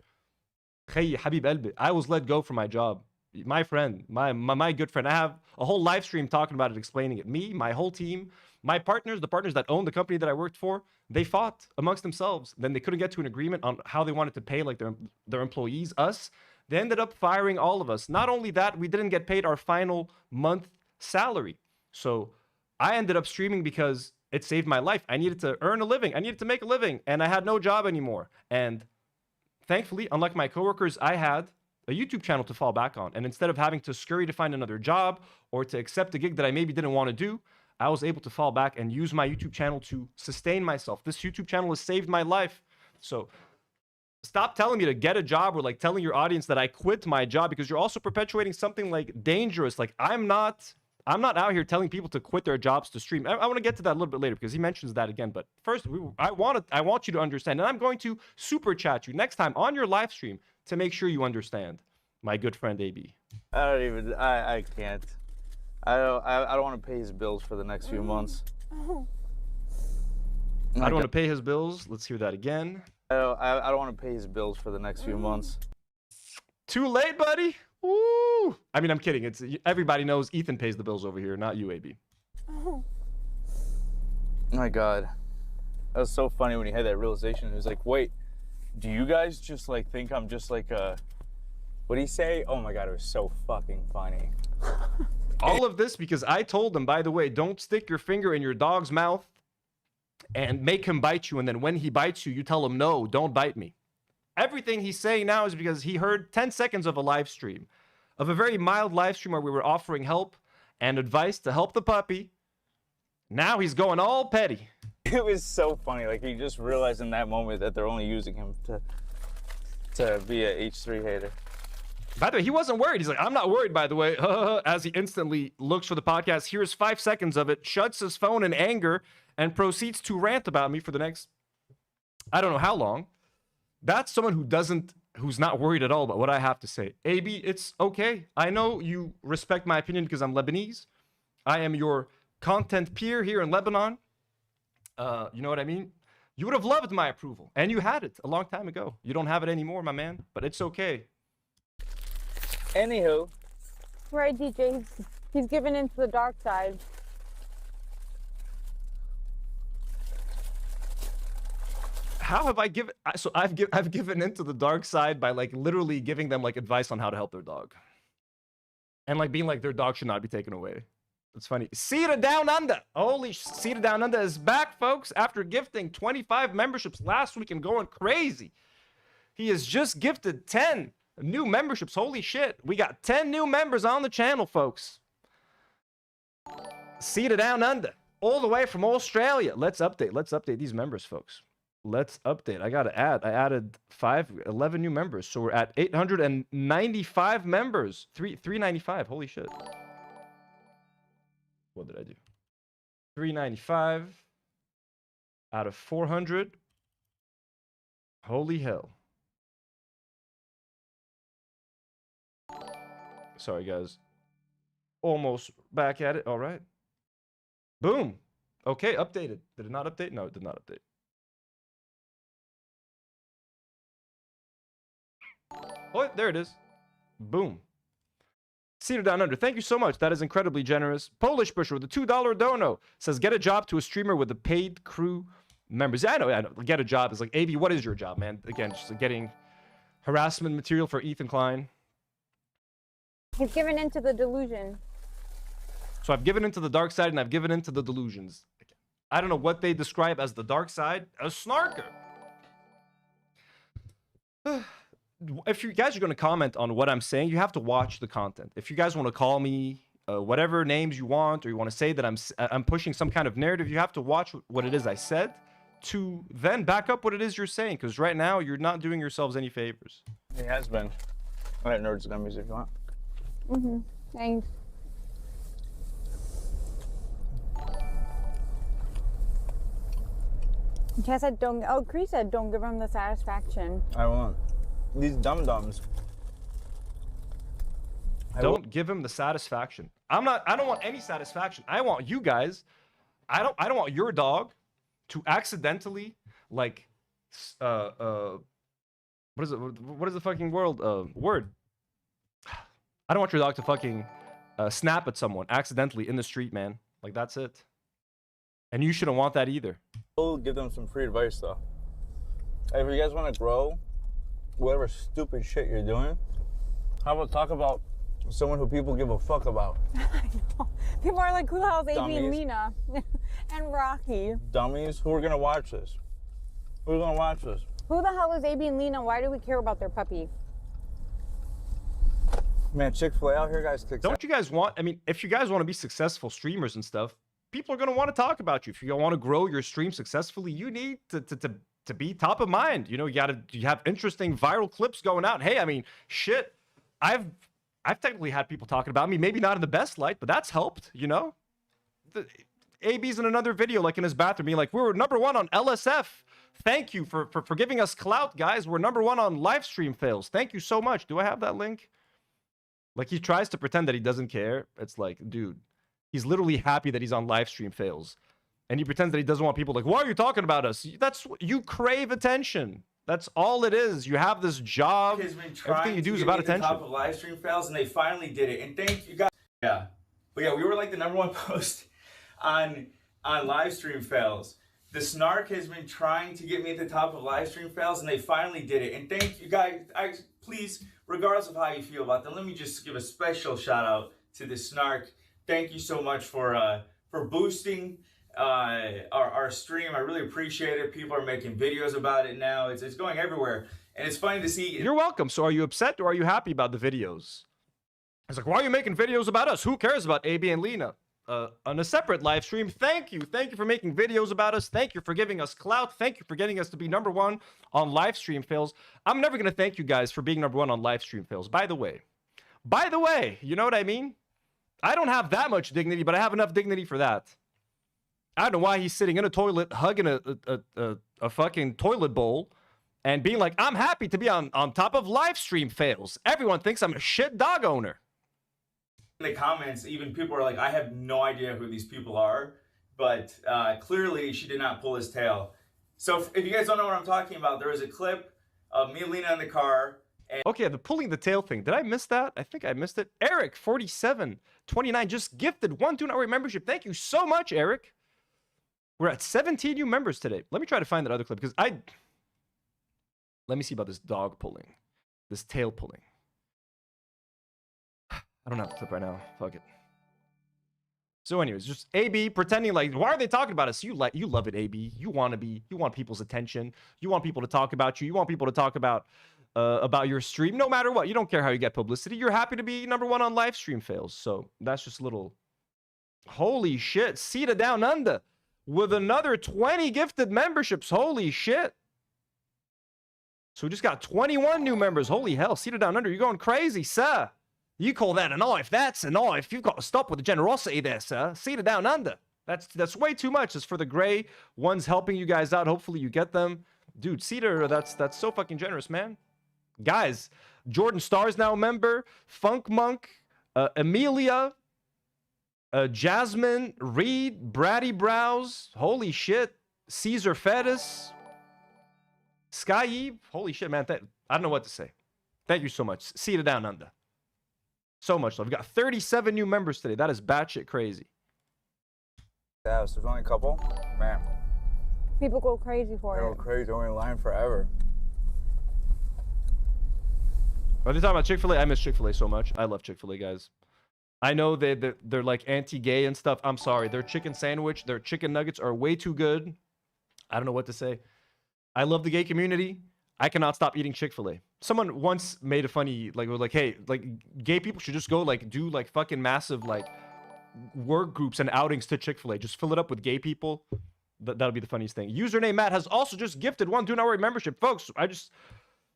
Hey, Habib Elbi, I was let go from my job. My friend, my good friend. I have a whole live stream talking about it, explaining it. Me, my whole team, my partners, the partners that own the company that I worked for, they fought amongst themselves. Then they couldn't get to an agreement on how they wanted to pay like their employees, us. They ended up firing all of us. Not only that, we didn't get paid our final month salary. So I ended up streaming because it saved my life. I needed to earn a living. I needed to make a living, and I had no job anymore. And thankfully, unlike my coworkers, I had a YouTube channel to fall back on. And instead of having to scurry to find another job or to accept a gig that I maybe didn't want to do, I was able to fall back and use my YouTube channel to sustain myself. This YouTube channel has saved my life. So stop telling me to get a job or like telling your audience that I quit my job, because you're also perpetuating something like dangerous. Like I'm not out here telling people to quit their jobs to stream. I want to get to that a little bit later because he mentions that again. But first, I want you to understand, and I'm going to super chat you next time on your live stream to make sure you understand, my good friend AB. I can't. I don't want to pay his bills for the next few months. I don't want to pay his bills. Let's hear that again. I don't want to pay his bills for the next few months. Too late, buddy. Woo! I mean, I'm kidding. It's everybody knows Ethan pays the bills over here, not you, AB. Oh my God, that was so funny when he had that realization. He was like, "Wait, do you guys just like think I'm just like a?" What'd he say? Oh my God, it was so fucking funny. All of this because I told him, by the way, don't stick your finger in your dog's mouth and make him bite you. And then when he bites you, you tell him, no, don't bite me. Everything he's saying now is because he heard 10 seconds of a live stream, of a very mild live stream where we were offering help and advice to help the puppy. Now he's going all petty. It was so funny. Like he just realized in that moment that they're only using him to be a H3 hater. By the way, he wasn't worried. He's like, I'm not worried, by the way. As he instantly looks for the podcast, here's 5 seconds of it, shuts his phone in anger, and proceeds to rant about me for the next, I don't know how long. That's someone who's not worried at all about what I have to say. AB, it's okay. I know you respect my opinion because I'm Lebanese. I am your content peer here in Lebanon. You know what I mean? You would have loved my approval, and you had it a long time ago. You don't have it anymore, my man, but it's okay. Anywho. Right, DJ. He's given into the dark side. How have I given? So I've given into the dark side by like literally giving them like advice on how to help their dog, and like being like their dog should not be taken away. It's funny. Cedar Down Under. Holy Cedar Down Under is back, folks, after gifting 25 memberships last week and going crazy. He has just gifted 10 new memberships. Holy shit. We got 10 new members on the channel, folks. Cedar Down Under. All the way from Australia. Let's update these members, folks. Let's update. I added 11 new members. So we're at 895 members. 395. Holy shit. What did I do? 395 out of 400. Holy hell. Sorry, guys. Almost back at it. All right. Boom. Okay, updated. Did it not update? No, it did not update. Oh, there it is. Boom. Cedar Down Under. Thank you so much. That is incredibly generous. Polish Busher with a $2 dono says, get a job to a streamer with a paid crew members. Yeah, I know. Get a job. It's like, AV, what is your job, man? Again, just getting harassment material for Ethan Klein. He's given into the delusion. So I've given into the dark side and I've given into the delusions. I don't know what they describe as the dark side, a snarker. If you guys are going to comment on what I'm saying, you have to watch the content. If you guys want to call me whatever names you want, or you want to say that I'm pushing some kind of narrative, you have to watch what it is I said to then back up what it is you're saying, because right now you're not doing yourselves any favors. It has been. I got nerds gummies if you want. Thanks. Chad said, don't. Oh, Cree said, don't give him the satisfaction. I won't. These dum-dums. Don't give him the satisfaction. I don't want any satisfaction. I want you guys. I don't want your dog to accidentally, like, what is it? What is the fucking word? I don't want your dog to fucking snap at someone accidentally in the street, man. Like, that's it. And you shouldn't want that either. We'll give them some free advice, though. If you guys want to grow whatever stupid shit you're doing, how about talk about someone who people give a fuck about? I know. People are like, who the hell is AB and Dummies. Lena? And Rocky. Dummies, who are going to watch this? Who's going to watch this? Who the hell is AB and Lena? Why do we care about their puppy? Man, Chick-fil-A out here, guys. Don't you guys want, I mean, if you guys want to be successful streamers and stuff, people are going to want to talk about you. If you want to grow your stream successfully, you need to be top of mind. You know, you have interesting viral clips going out. Hey, I mean, shit, I've technically had people talking about me, maybe not in the best light, but that's helped, you know? AB's in another video, like in his bathroom, being like, we were #1 on LSF. Thank you for giving us clout, guys. We're #1 on live stream fails. Thank you so much. Do I have that link? Like, he tries to pretend that he doesn't care. It's like, dude, he's literally happy that he's on live stream fails. And he pretends that he doesn't want people like, why are you talking about us? That's, you crave attention. That's all it is. You have this job. Everything you do is about attention. Top of live stream fails, and they finally did it. And thank you guys. Yeah, but yeah, we were like the #1 post on live stream fails. The snark has been trying to get me at the top of live stream fails, and they finally did it. And thank you guys. Please, regardless of how you feel about them, let me just give a special shout out to the snark. Thank you so much for boosting our stream. I really appreciate it. People are making videos about it now. It's going everywhere, and it's funny to see. You're welcome. So are you upset or are you happy about the videos? It's like, why are you making videos about us? Who cares about AB and Lena? On a separate live stream, thank you for making videos about us. Thank you for giving us clout. Thank you for getting us to be #1 on live stream fails. I'm never gonna thank you guys for being #1 on live stream fails. By the way, you know what I mean? I don't have that much dignity, but I have enough dignity for that. I don't know why he's sitting in a toilet, hugging a fucking toilet bowl, and being like, I'm happy to be on top of live stream fails. Everyone thinks I'm a shit dog owner. In the comments, even people are like, I have no idea who these people are, but clearly she did not pull his tail. So if you guys don't know what I'm talking about, there was a clip of me and Lena in the car. And okay, the pulling the tail thing. Did I miss that? I think I missed it. Eric, 4729, just gifted 1 Do Not Worry membership. Thank you so much, Eric. We're at 17 new members today. Let me try to find that other clip, because let me see about this dog pulling. This tail pulling. I don't have the clip right now. Fuck it. So anyways, just AB pretending like, why are they talking about us? You love it, AB. You want people's attention. You want people to talk about you. You want people to talk about your stream. No matter what. You don't care how you get publicity. You're happy to be #1 on live stream fails. So that's just a little... Holy shit. Sita Down Under with another 20 gifted memberships. Holy shit. So we just got 21 new members. Holy hell. Sita Down Under, you're going crazy, sir. You call that a knife? That's a knife. You've got to stop with the generosity there, sir. Cedar Down Under. That's way too much. It's for the gray ones helping you guys out. Hopefully you get them. Dude, Cedar, that's so fucking generous, man. Guys, Jordan Starr's now a member. Funk Monk, Amelia, Jasmine, Reed, Bratty Brows. Holy shit. Caesar Fettis. Sky Eve. Holy shit, man. I don't know what to say. Thank you so much. Cedar Down Under. So much love. We've got 37 new members today. That is batshit crazy. Yeah, so there's only a couple. Man. People go crazy for They it. go crazy. They're in line forever. Are they talking about Chick-fil-A? I miss Chick-fil-A so much. I love Chick-fil-A, guys. I know they're like anti-gay and stuff. I'm sorry. Their chicken sandwich, their chicken nuggets are way too good. I don't know what to say. I love the gay community. I cannot stop eating Chick-fil-A. Someone once made a funny, like, was like, hey, like, gay people should just go, like, do, like, fucking massive, like, work groups and outings to Chick-fil-A. Just fill it up with gay people. That'll be the funniest thing. Username Matt has also just gifted one Do Not Worry membership. Folks,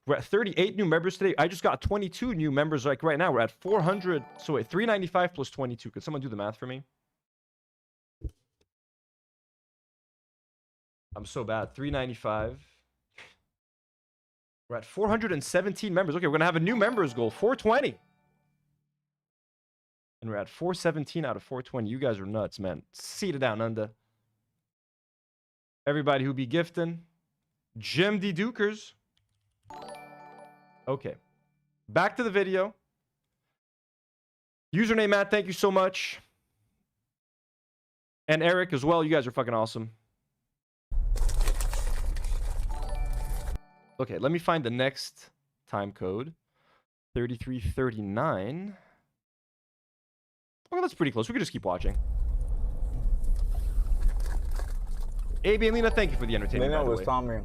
we're at 38 new members today. I just got 22 new members, like, right now. We're at 400. So, wait, 395 plus 22. Could someone do the math for me? I'm so bad. 395. We're at 417 members. Okay, we're going to have a new members goal. 420. And we're at 417 out of 420. You guys are nuts, man. Seated down under. Everybody who be gifting. Jim D. Dukers. Okay. Back to the video. Username Matt, thank you so much. And Eric as well. You guys are fucking awesome. Okay, let me find the next time code. 3339. Okay, that's pretty close. We can just keep watching. AB and Lena, thank you for the entertainment. Lena by the was way. telling me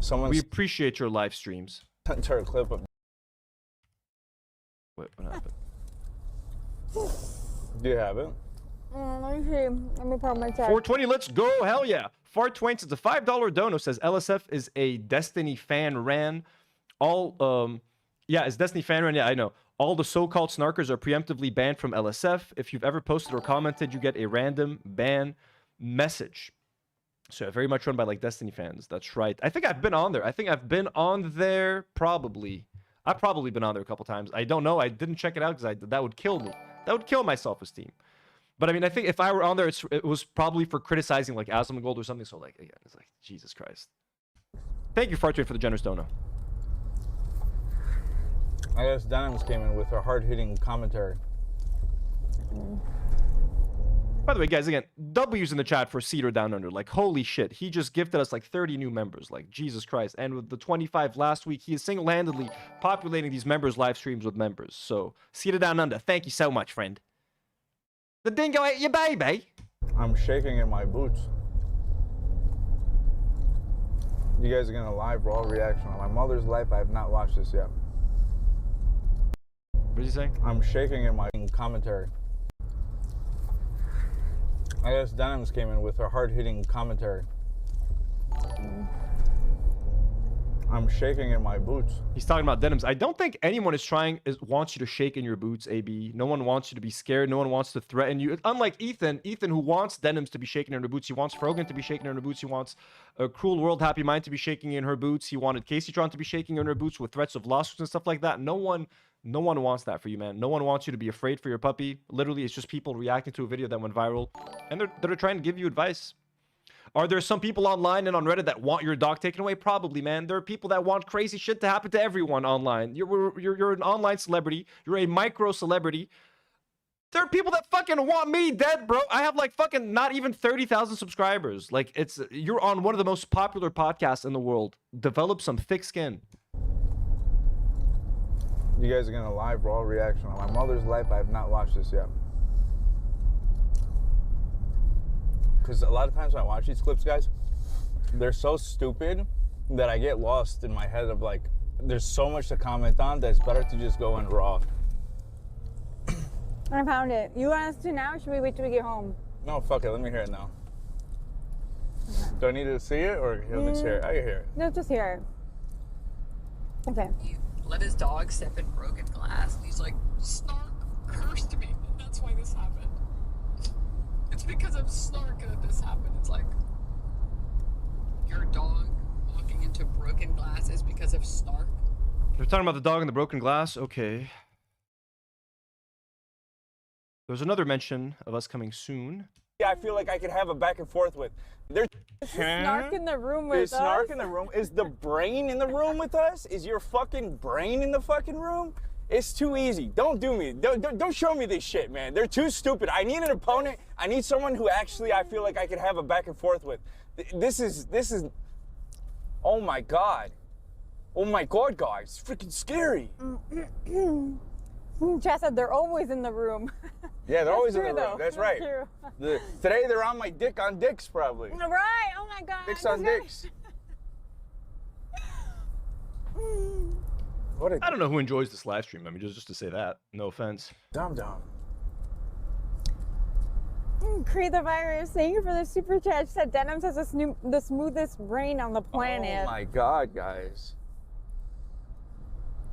someone. We appreciate your live streams. Sent her a clip of. Wait, what happened? Do you have it? Let me see. Let me put my check. 420, let's go. Hell yeah. Fart Twain says a $5 dono says LSF is a Destiny fan ran. It's Destiny fan ran. Yeah, I know. All the so-called snarkers are preemptively banned from LSF. If you've ever posted or commented, you get a random ban message. So very much run by like Destiny fans. That's right. I think I've been on there. I've probably been on there a couple times. I don't know. I didn't check it out because that would kill me. That would kill my self-esteem. But I mean, I think if I were on there, it was probably for criticizing like Asmongold or something. So like, again, it's like, Jesus Christ. Thank you, Fartrade, for the generous dono. I guess Denims came in with her hard-hitting commentary. By the way, guys, again, W's in the chat for Cedar Down Under. Like, holy shit. He just gifted us like 30 new members. Like, Jesus Christ. And with the 25 last week, he is single-handedly populating these members' live streams with members. So, Cedar Down Under, thank you so much, friend. The dingo ate your baby. I'm shaking in my boots. You guys are gonna live raw reaction on my mother's life. I have not watched this yet. What did you say? I'm shaking in my commentary. I guess Denims came in with her hard-hitting commentary. I'm shaking in my boots. He's talking about Denims. I don't think anyone wants you to shake in your boots, AB. No one wants you to be scared. No one wants to threaten you. Unlike Ethan who wants Denims to be shaking in her boots. He wants Frogan to be shaking in her boots. He wants a Cruel World Happy Mind to be shaking in her boots. He wanted Casey Tron to be shaking in her boots with threats of lawsuits and stuff like that. No one wants that for you, man. No one wants you to be afraid for your puppy. Literally, it's just people reacting to a video that went viral. And they're trying to give you advice. Are there some people online and on Reddit that want your dog taken away? Probably, man. There are people that want crazy shit to happen to everyone online. You're an online celebrity. You're a micro celebrity. There are people that fucking want me dead, bro. I have like fucking not even 30,000 subscribers. Like, you're on one of the most popular podcasts in the world. Develop some thick skin. You guys are gonna live raw reaction on my mother's life. I have not watched this yet. Because a lot of times when I watch these clips, guys, they're so stupid that I get lost in my head of like, there's so much to comment on that it's better to just go in raw. I found it. You want us to now, or should we wait till we get home? No, fuck it. Let me hear it now. Do I need to see it or he'll just hear it? I can hear it. No, just hear it. Okay. He let his dog step in broken glass, and he's like, Snark cursed me, and that's why this happened. It's because of Snark that this happened. It's like, your dog walking into broken glass is because of Snark. We're talking about the dog and the broken glass? Okay. There's another mention of us coming soon. Yeah, I feel like I could have a back and forth with. There's Snark in the room with us. There's Snark in the room. Is the brain in the room with us? Is your fucking brain in the fucking room? It's too easy. Don't do me. Don't show me this shit, man. They're too stupid. I need an opponent. I need someone who actually I feel like I could have a back and forth with. This is. Oh my god. Oh my god, guys. It's freaking scary. Chad said they're always in the room. Yeah, they're always in true, the room. though. That's That's right. true. Today they're on my dick on dicks, probably. Right. Oh my God. Dicks on dicks. What a I don't know who enjoys this live stream. I mean, just to say that. No offense. dumb. Create the virus. Thank you for the super chat. She said Denims has the smoothest brain on the planet. Oh my God, guys.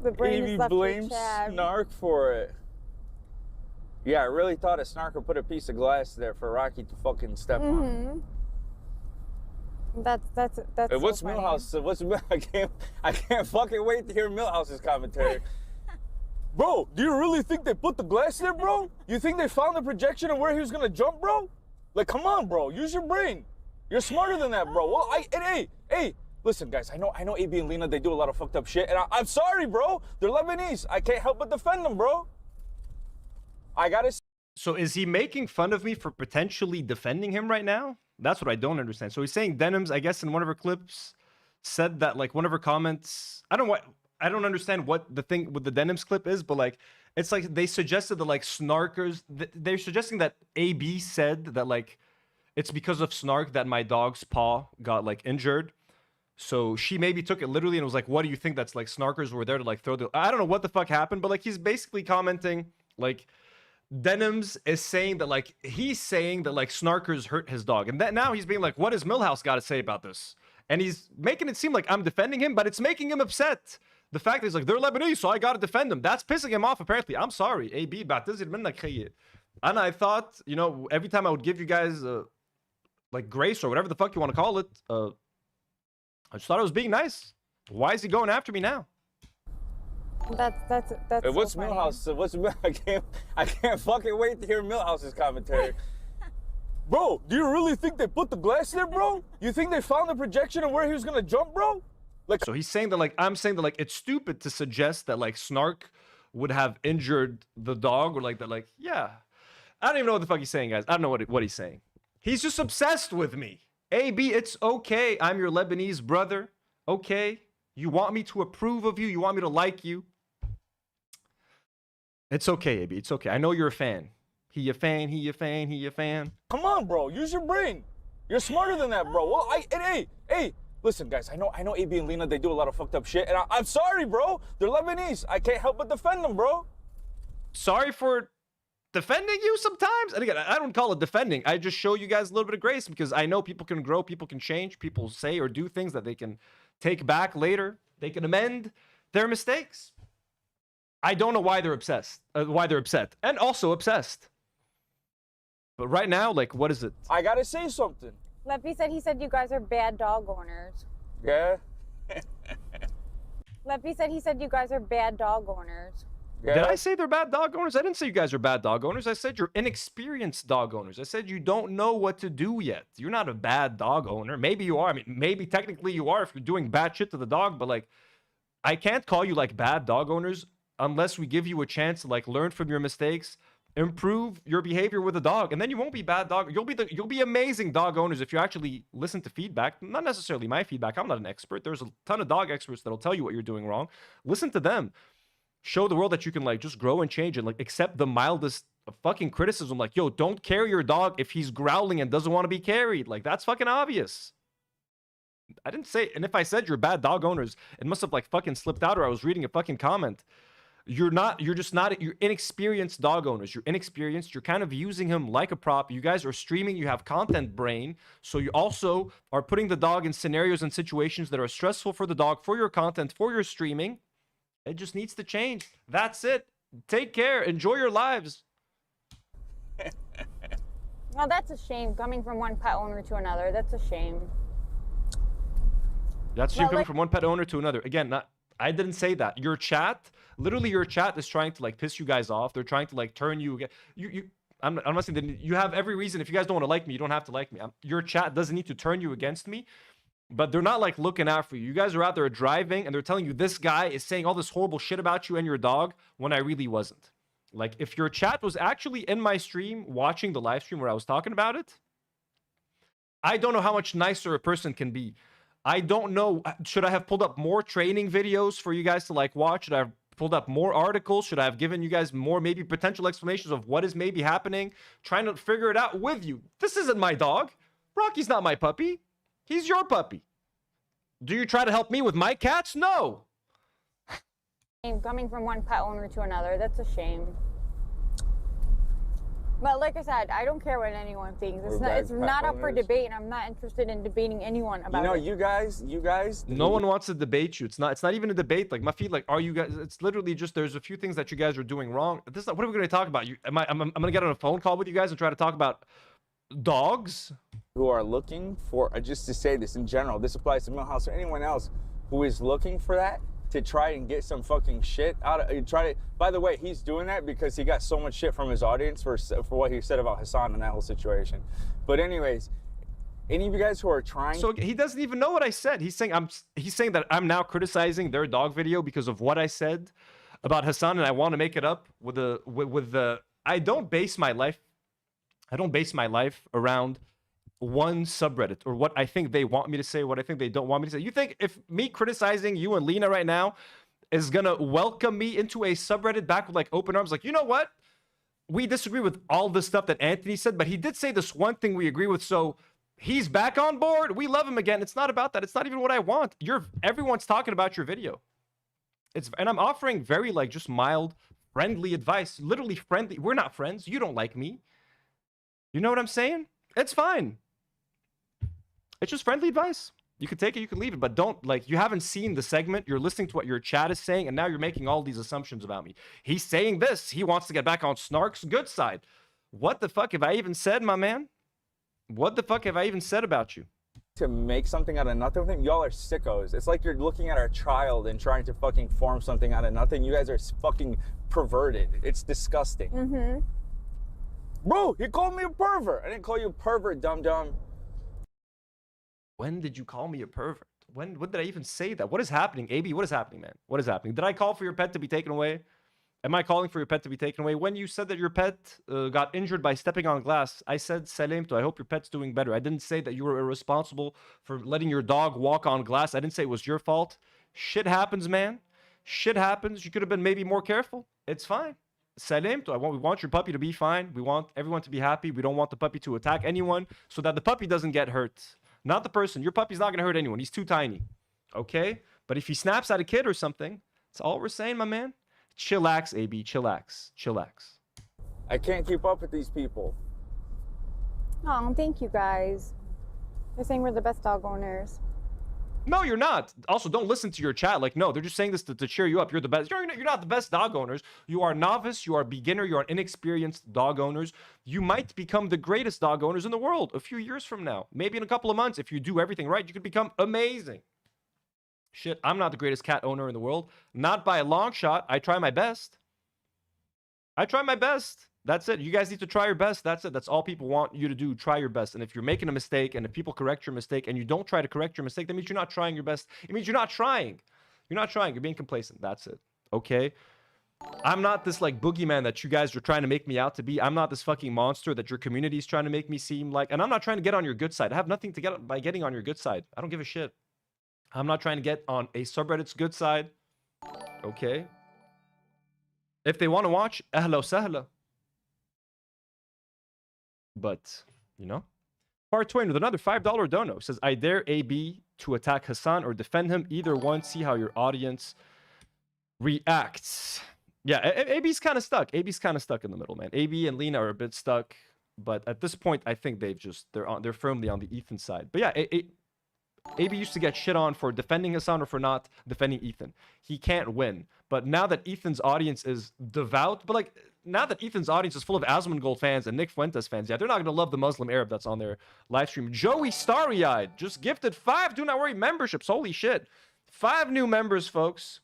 The brain is Evie left for blames Chad. Snark for it. Yeah, I really thought a Snark would put a piece of glass there for Rocky to fucking step on. That's Hey, so what's funny. Millhouse? I can't fucking wait to hear Millhouse's commentary. Bro, do you really think they put the glass there, bro? You think they found the projection of where he was gonna jump, bro? Like, come on, bro. Use your brain. You're smarter than that, bro. Well, hey, listen, guys. I know AB and Lena, they do a lot of fucked up shit, and I'm sorry, bro. They're Lebanese. I can't help but defend them, bro. I gotta. So is he making fun of me for potentially defending him right now? That's what I don't understand. So he's saying Denims, I guess in one of her clips, said that like one of her comments. I don't understand what the thing with the Denims clip is, but like it's like they suggested that like snarkers. They're suggesting that AB said that like it's because of Snark that my dog's paw got like injured. So she maybe took it literally and was like, "What do you think? That's like snarkers were there to like throw the." I don't know what the fuck happened, but like he's basically commenting like. Denims is saying that like he's saying that like snarkers hurt his dog, and that now he's being like, what does Millhouse got to say about this? And he's making it seem like I'm defending him, but it's making him upset. The fact that he's like, they're Lebanese, so I gotta defend them. That's pissing him off apparently. I'm sorry, AB, and I thought, you know, every time I would give you guys like grace or whatever the fuck you want to call it, I just thought I was being nice. Why is he going after me now? That's Hey, what's so funny. Millhouse? I can't fucking wait to hear Millhouse's commentary. Bro, do you really think they put the glass there, bro? You think they found the projection of where he was gonna jump, bro? Like, so he's saying that like I'm saying that like it's stupid to suggest that like Snark would have injured the dog or like that. Like, yeah, I don't even know what the fuck he's saying, guys. I don't know what he's saying. He's just obsessed with me. AB, it's okay. I'm your Lebanese brother. Okay, you want me to approve of you. You want me to like you. It's okay, AB. It's okay. I know you're a fan. He a fan. He a fan. He a fan. come on, bro. Use your brain. You're smarter than that, bro. Well, hey. Listen, guys. I know AB and Lena, they do a lot of fucked up shit, and I'm sorry, bro. They're Lebanese. I can't help but defend them, bro. Sorry for defending you sometimes. And again, I don't call it defending. I just show you guys a little bit of grace because I know people can grow, people can change, people say or do things that they can take back later. They can amend their mistakes. I don't know why they're obsessed, and also obsessed. But right now, like, what is it? I gotta say something. Leppy said he said you guys are bad dog owners. Yeah. Leppy said he said you guys are bad dog owners. Did I say they're bad dog owners? I didn't say you guys are bad dog owners. I said you're inexperienced dog owners. I said you don't know what to do yet. You're not a bad dog owner. Maybe you are. I mean, maybe technically you are if you're doing bad shit to the dog, but like, I can't call you like bad dog owners unless we give you a chance to like learn from your mistakes, improve your behavior with the dog, and then you won't be bad dog. You'll be amazing dog owners if you actually listen to feedback. Not necessarily my feedback. I'm not an expert. There's a ton of dog experts that'll tell you what you're doing wrong. Listen to them. Show the world that you can like just grow and change and like accept the mildest fucking criticism. Like, yo, don't carry your dog if he's growling and doesn't want to be carried. Like, that's fucking obvious. I didn't say, and if I said you're bad dog owners, it must have like fucking slipped out or I was reading a fucking comment. You're inexperienced dog owners. You're inexperienced. You're kind of using him like a prop. You guys are streaming. You have content brain. So you also are putting the dog in scenarios and situations that are stressful for the dog, for your content, for your streaming. It just needs to change. That's it. Take care. Enjoy your lives. Well, that's a shame coming from one pet owner to another. That's a shame. That's you coming from one pet owner to another. Again, I didn't say that. Your chat, literally your chat is trying to like piss you guys off. They're trying to like turn you again. I'm not saying that you have every reason. If you guys don't want to like me, you don't have to like me. Your chat doesn't need to turn you against me. But they're not like looking out for you. You guys are out there driving and they're telling you this guy is saying all this horrible shit about you and your dog when I really wasn't. Like if your chat was actually in my stream watching the live stream where I was talking about it, I don't know how much nicer a person can be. I don't know. Should I have pulled up more training videos for you guys to like watch? Should I have pulled up more articles? Should I have given you guys more maybe potential explanations of what is maybe happening? Trying to figure it out with you. This isn't my dog. Rocky's not my puppy. He's your puppy. Do you try to help me with my cats? No. Coming from one pet owner to another, that's a shame. But like I said, I don't care what anyone thinks. It's not up for debate, and I'm not interested in debating anyone about it. You guys. No one wants to debate you. It's not even a debate. Like my feed, like, are you guys? It's literally just there's a few things that you guys are doing wrong. This, what are we going to talk about? I'm going to get on a phone call with you guys and try to talk about dogs who are looking for. Just to say this in general, this applies to Millhouse or anyone else who is looking for that. To try and get some fucking shit out of by the way, he's doing that because he got so much shit from his audience for what he said about Hassan and that whole situation. But anyways, any of you guys who are trying, so he doesn't even know what I said. He's saying that I'm now criticizing their dog video because of what I said about Hassan, and I want to make it up with the I don't base my life around one subreddit or what I think they want me to say, what I think they don't want me to say. You think if me criticizing you and Lena right now is gonna welcome me into a subreddit back with like open arms, like, you know what, we disagree with all the stuff that Anthony said, but he did say this one thing we agree with, so he's back on board, we love him again. It's not about that. It's not even what I want. Everyone's talking about your video. And I'm offering very like just mild friendly advice, literally friendly. We're not friends. You don't like me. You know what I'm saying? It's fine. It's just friendly advice. You can take it, you can leave it, but don't, like, you haven't seen the segment. You're listening to what your chat is saying, and now you're making all these assumptions about me. He's saying this. He wants to get back on Snark's good side. What the fuck have I even said, my man? What the fuck have I even said about you? To make something out of nothing with him, y'all are sickos. It's like you're looking at our child and trying to fucking form something out of nothing. You guys are fucking perverted. It's disgusting. Mm-hmm. Bro, he called me a pervert. I didn't call you a pervert, dum-dum. When did you call me a pervert? When did I even say that? What is happening? AB, what is happening, man? What is happening? Did I call for your pet to be taken away? Am I calling for your pet to be taken away? When you said that your pet got injured by stepping on glass, I said, Salim, I hope your pet's doing better. I didn't say that you were irresponsible for letting your dog walk on glass. I didn't say it was your fault. Shit happens, man. Shit happens. You could have been maybe more careful. It's fine. Salim, we want your puppy to be fine. We want everyone to be happy. We don't want the puppy to attack anyone so that the puppy doesn't get hurt. Not the person. Your puppy's not going to hurt anyone. He's too tiny. Okay? But if he snaps at a kid or something, that's all we're saying, my man. Chillax, AB. Chillax. Chillax. I can't keep up with these people. Oh, thank you guys. They're saying we're the best dog owners. No, you're not. Also, don't listen to your chat. Like, no, they're just saying this to cheer you up. You're the best. You're not the best dog owners. You are novice. You are beginner. You are inexperienced dog owners. You might become the greatest dog owners in the world a few years from now. Maybe in a couple of months, if you do everything right, you could become amazing. Shit, I'm not the greatest cat owner in the world. Not by a long shot. I try my best. I try my best. That's it. You guys need to try your best. That's it. That's all people want you to do. Try your best. And if you're making a mistake and if people correct your mistake and you don't try to correct your mistake, that means you're not trying your best. It means you're not trying. You're not trying. You're being complacent. That's it. Okay? I'm not this like boogeyman that you guys are trying to make me out to be. I'm not this fucking monster that your community is trying to make me seem like. And I'm not trying to get on your good side. I have nothing to get by getting on your good side. I don't give a shit. I'm not trying to get on a subreddit's good side. Okay? If they want to watch, ahla sahla. But, you know, Part Twain with another $5 dono says, I dare AB to attack Hassan or defend him. Either one, see how your audience reacts. Yeah, AB's kind of stuck. AB's kind of stuck in the middle, man. AB and Lena are a bit stuck. But at this point, I think they're firmly on the Ethan side. But yeah, AB used to get shit on for defending Hassan or for not defending Ethan. He can't win. But now that Ethan's audience is devout, but like, now that Ethan's audience is full of Asmongold fans and Nick Fuentes fans, yeah, they're not going to love the Muslim Arab that's on their live stream. Joey Starry-Eyed just gifted 5 Do Not Worry memberships. Holy shit. 5 new members, folks.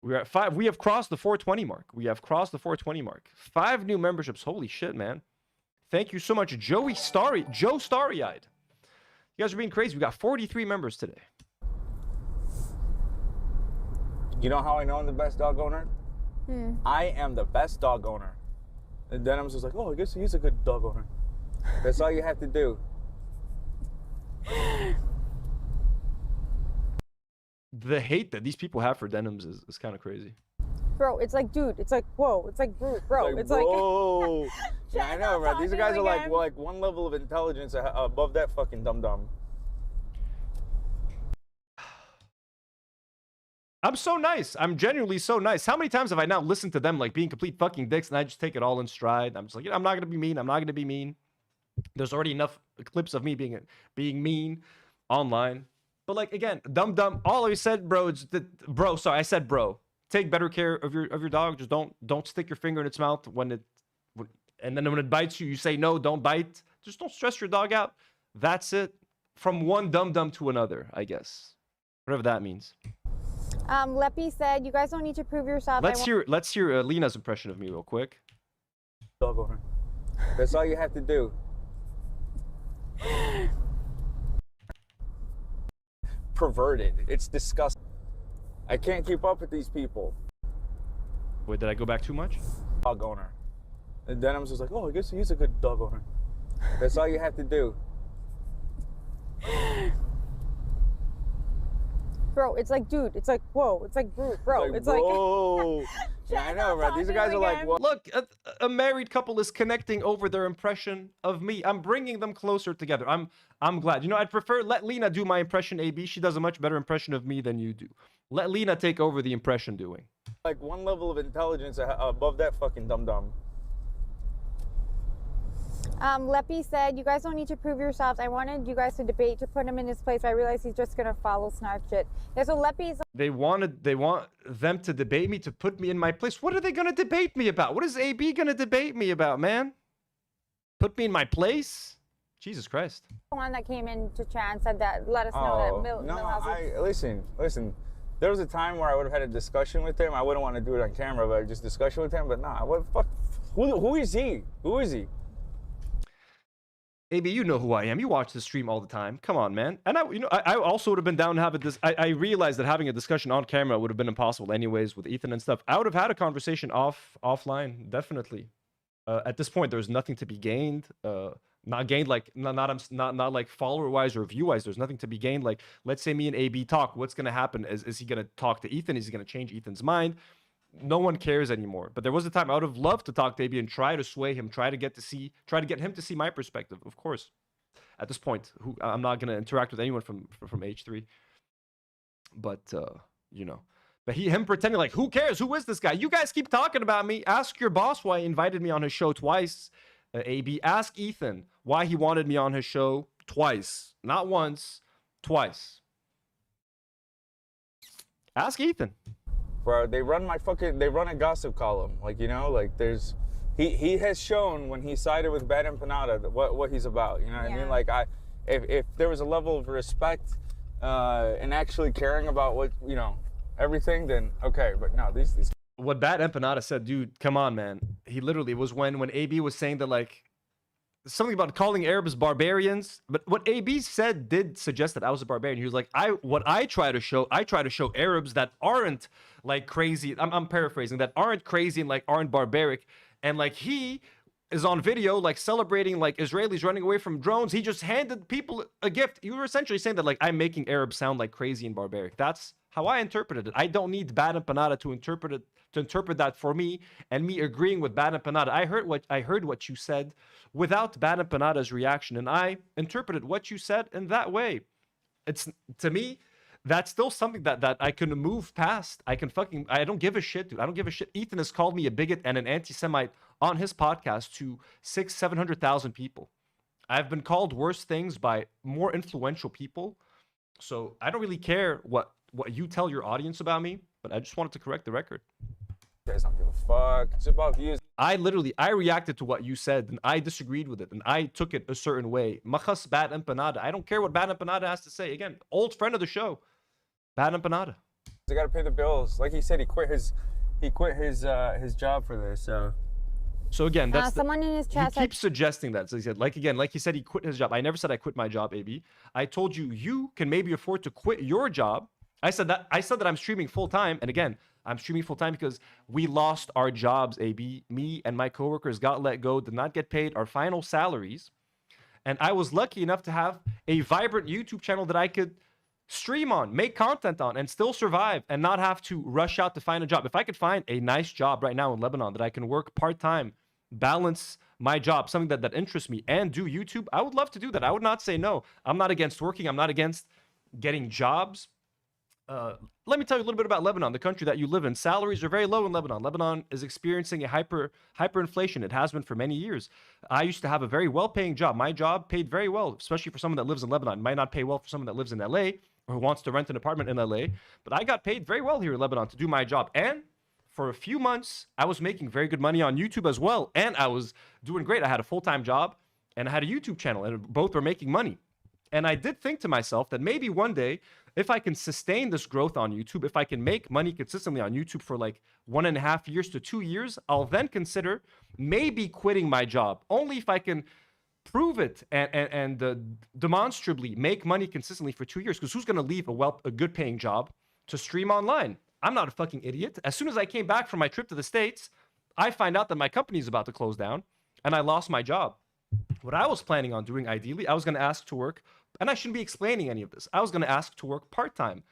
We're at 5. We have crossed the 420 mark. We have crossed the 420 mark. 5 new memberships. Holy shit, man. Thank you so much, Joe Starry-Eyed. You guys are being crazy. We got 43 members today. You know how I know I'm the best dog owner? I am the best dog owner. And then I'm just like, oh, I guess he's a good dog owner. That's all you have to do. The hate that these people have for denims is kind of crazy. Bro, it's like, dude, it's like, whoa, it's like, bro, it's like, whoa. Yeah, I know, bro. These talking guys are again. like one level of intelligence above that fucking dum-dum. I'm so nice. I'm genuinely so nice. How many times have I now listened to them like being complete fucking dicks and I just take it all in stride? I'm just like, I'm not gonna be mean. I'm not gonna be mean. There's already enough clips of me being mean online. But like again, dumb. All I said, bro, is that bro. Sorry, I said bro. Take better care of your dog. Just don't stick your finger in its mouth and then when it bites you, you say no, don't bite. Just don't stress your dog out. That's it. From one dumb to another, I guess. Whatever that means. Leppy said, you guys don't need to prove yourself. Let's hear Lena's impression of me real quick. Dog owner. That's all you have to do. Perverted. It's disgusting. I can't keep up with these people. Wait, did I go back too much? Dog owner. And then I'm just like, oh, I guess he's a good dog owner. That's all you have to do. Bro, it's like, dude, it's like, whoa, it's like, bro, it's like, whoa. Yeah, I know, bro. These guys are like, what? Look, a married couple is connecting over their impression of me. I'm bringing them closer together. I'm glad. You know, I'd prefer let Lena do my impression, AB. She does a much better impression of me than you do. Let Lena take over the impression doing. Like one level of intelligence above that fucking dum-dum. Leppy said, you guys don't need to prove yourselves. I wanted you guys to debate to put him in his place, but I realized he's just gonna follow snark shit. Yeah, so Leppy's They want them to debate me, to put me in my place. What are they gonna debate me about? What is AB gonna debate me about, man? Put me in my place? Jesus Christ. the one that came into chat and said that, let us know that Millhouse is... Listen. There was a time where I would have had a discussion with him. I wouldn't want to do it on camera, but just discussion with him. But nah, what the fuck? Who is he? Who is he? AB, you know who I am. You watch the stream all the time. Come on, man. And I also would have been down to have I realized that having a discussion on camera would have been impossible anyways with Ethan and stuff. I would have had a conversation offline, definitely. At this point, there's nothing to be gained. Not gained like not like follower wise or view wise. There's nothing to be gained. Like, let's say me and AB talk. What's gonna happen? Is he gonna talk to Ethan? Is he gonna change Ethan's mind? No one cares anymore. But there was a time I would have loved to talk to AB and try to sway him, try to get him to see my perspective. Of course, at this point, I'm not gonna interact with anyone from H3. But you know, but him pretending like, who cares? Who is this guy? You guys keep talking about me. Ask your boss why he invited me on his show twice. AB, ask Ethan why he wanted me on his show twice, not once, twice. Ask Ethan. Bro, they run a gossip column. Like, you know, like he has shown when he sided with Bad Empanada what he's about. You know what I mean? Like, if there was a level of respect and actually caring about what, you know, everything, then okay. But no, these. What Bad Empanada said, dude, come on, man. He literally was when AB was saying that, like, something about calling Arabs barbarians. But what AB said did suggest that I was a barbarian. He was like, I try to show Arabs that aren't like crazy. I'm paraphrasing, that aren't crazy and like aren't barbaric. And like he is on video like celebrating like Israelis running away from drones. He just handed people a gift. You were essentially saying that like I'm making Arabs sound like crazy and barbaric. That's how I interpreted it. I don't need Bad Empanada to interpret that for me, and me agreeing with Bad Empanada. I heard what you said without Bad Empanada's reaction, and I interpreted what you said in that way. It's, to me, that's still something that I can move past. I don't give a shit, dude. I don't give a shit. Ethan has called me a bigot and an anti-Semite on his podcast to 600,000-700,000 people. I've been called worse things by more influential people. So I don't really care what you tell your audience about me, but I just wanted to correct the record. You guys don't give a fuck. It's about views. I reacted to what you said, and I disagreed with it, and I took it a certain way. Machas Bad Empanada. I don't care what Bad Empanada has to say. Again, old friend of the show, Bad Empanada. They gotta pay the bills. Like he said, he quit his job for this. So again, that's someone in his chat keeps suggesting that. So he said, like he said, he quit his job. I never said I quit my job, AB. I told you can maybe afford to quit your job. I said that I'm streaming full time, and again, I'm streaming full time because we lost our jobs, AB. Me and my coworkers got let go, did not get paid our final salaries, and I was lucky enough to have a vibrant YouTube channel that I could stream on, make content on, and still survive and not have to rush out to find a job. If I could find a nice job right now in Lebanon that I can work part-time, balance my job, something that interests me, and do YouTube, I would love to do that. I would not say no. I'm not against working. I'm not against getting jobs. Let me tell you a little bit about Lebanon, the country that you live in. Salaries are very low in Lebanon. Lebanon is experiencing a hyperinflation. It has been for many years. I used to have a very well-paying job. My job paid very well, especially for someone that lives in Lebanon. It might not pay well for someone that lives in LA or who wants to rent an apartment in LA, but I got paid very well here in Lebanon to do my job. And for a few months, I was making very good money on YouTube as well, and I was doing great. I had a full-time job, and I had a YouTube channel, and both were making money. And I did think to myself that maybe one day, if I can sustain this growth on YouTube, if I can make money consistently on YouTube for like 1.5 years to 2 years, I'll then consider maybe quitting my job. Only if I can prove it and demonstrably make money consistently for 2 years. Because who's going to leave a good paying job to stream online? I'm not a fucking idiot. As soon as I came back from my trip to the States, I find out that my company is about to close down and I lost my job. What I was planning on doing, ideally, I was going to ask to work, and I shouldn't be explaining any of this. I was going to ask to work part-time.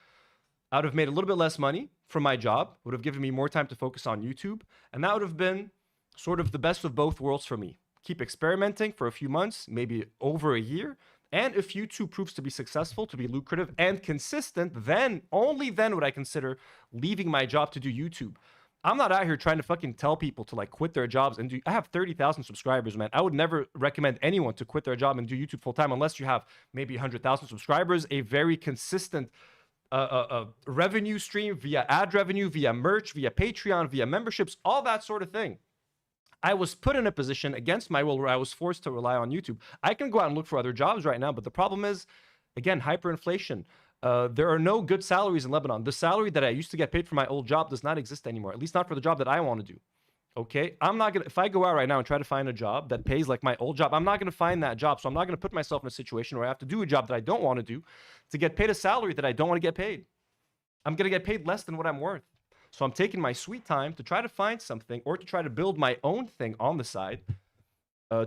I would have made a little bit less money from my job, would have given me more time to focus on YouTube, and that would have been sort of the best of both worlds for me. Keep experimenting for a few months, maybe over a year, and if YouTube proves to be successful, to be lucrative and consistent, then, only then would I consider leaving my job to do YouTube. I'm not out here trying to fucking tell people to like quit their jobs and do. I have 30,000 subscribers, man. I would never recommend anyone to quit their job and do YouTube full time unless you have maybe 100,000 subscribers, a very consistent revenue stream via ad revenue, via merch, via Patreon, via memberships, all that sort of thing. I was put in a position against my will where I was forced to rely on YouTube. I can go out and look for other jobs right now, but the problem is, again, hyperinflation. There are no good salaries in Lebanon. The salary that I used to get paid for my old job does not exist anymore, at least not for the job that I want to do. Okay? I'm not going to, if I go out right now and try to find a job that pays like my old job, I'm not going to find that job. So I'm not going to put myself in a situation where I have to do a job that I don't want to do to get paid a salary that I don't want to get paid. I'm going to get paid less than what I'm worth. So I'm taking my sweet time to try to find something or to try to build my own thing on the side.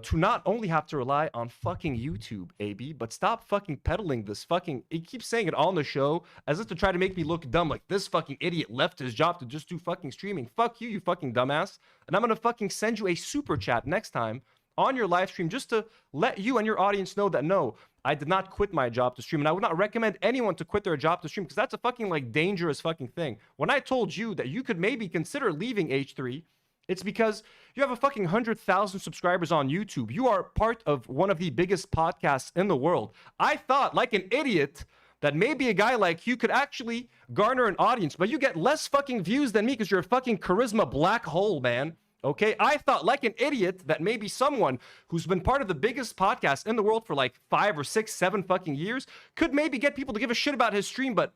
To not only have to rely on fucking YouTube, AB, but stop fucking peddling this fucking... He keeps saying it on the show as if to try to make me look dumb, like this fucking idiot left his job to just do fucking streaming. Fuck you, you fucking dumbass. And I'm gonna fucking send you a super chat next time on your live stream just to let you and your audience know that no, I did not quit my job to stream. And I would not recommend anyone to quit their job to stream because that's a fucking like dangerous fucking thing. When I told you that you could maybe consider leaving H3, it's because you have a fucking 100,000 subscribers on YouTube. You are part of one of the biggest podcasts in the world. I thought, like an idiot, that maybe a guy like you could actually garner an audience, but you get less fucking views than me because you're a fucking charisma black hole, man. Okay? I thought, like an idiot, that maybe someone who's been part of the biggest podcast in the world for like 5 or 6, 7 fucking years could maybe get people to give a shit about his stream, but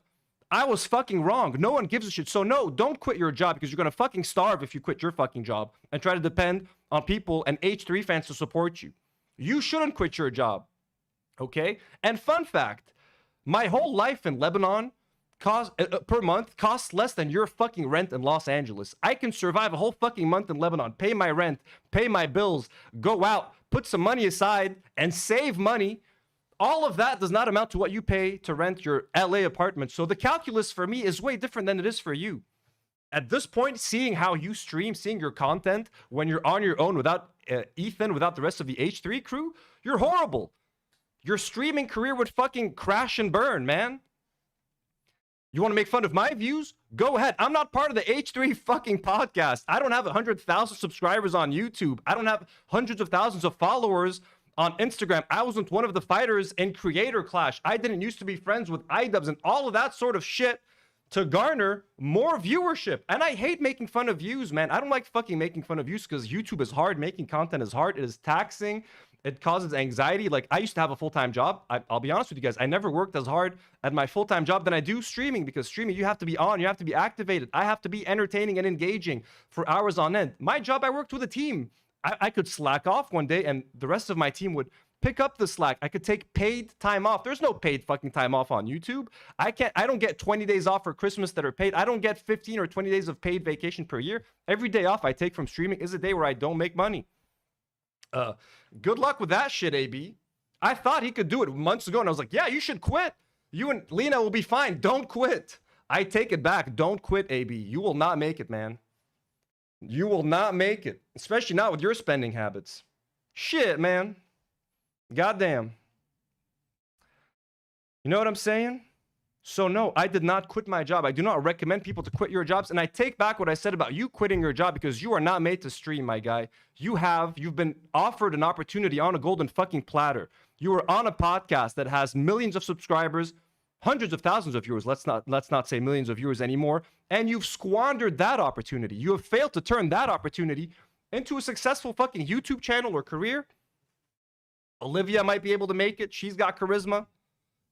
I was fucking wrong. No one gives a shit. So no, don't quit your job because you're going to fucking starve if you quit your fucking job and try to depend on people and H3 fans to support you. You shouldn't quit your job. Okay? And fun fact, my whole life in Lebanon per month costs less than your fucking rent in Los Angeles. I can survive a whole fucking month in Lebanon, pay my rent, pay my bills, go out, put some money aside and save money. All of that does not amount to what you pay to rent your LA apartment. So the calculus for me is way different than it is for you. At this point, seeing how you stream, seeing your content when you're on your own without Ethan, without the rest of the H3 crew, you're horrible. Your streaming career would fucking crash and burn, man. You want to make fun of my views? Go ahead. I'm not part of the H3 fucking podcast. I don't have 100,000 subscribers on YouTube. I don't have hundreds of thousands of followers on Instagram. I wasn't one of the fighters in Creator Clash. I didn't used to be friends with iDubbbz and all of that sort of shit to garner more viewership. And I hate making fun of views, man. I don't like fucking making fun of views because YouTube is hard. Making content is hard. It is taxing. It causes anxiety. Like, I used to have a full-time job. I'll be honest with you guys. I never worked as hard at my full-time job than I do streaming, because streaming, you have to be on. You have to be activated. I have to be entertaining and engaging for hours on end. My job, I worked with a team. I could slack off one day and the rest of my team would pick up the slack. I could take paid time off. There's no paid fucking time off on YouTube. I don't get 20 days off for Christmas that are paid. I don't get 15 or 20 days of paid vacation per year. Every day off I take from streaming is a day where I don't make money. Good luck with that shit, AB. I thought he could do it months ago and I was like, yeah, you should quit. You and Lena will be fine. Don't quit. I take it back. Don't quit, AB. You will not make it, man. You will not make it. Especially not with your spending habits. Shit, man. Goddamn. You know what I'm saying? So no, I did not quit my job. I do not recommend people to quit your jobs. And I take back what I said about you quitting your job because you are not made to stream, my guy. You've been offered an opportunity on a golden fucking platter. You are on a podcast that has millions of subscribers, hundreds of thousands of viewers. Let's not say millions of viewers anymore. And you've squandered that opportunity. You have failed to turn that opportunity into a successful fucking YouTube channel or career. Olivia might be able to make it. She's got charisma.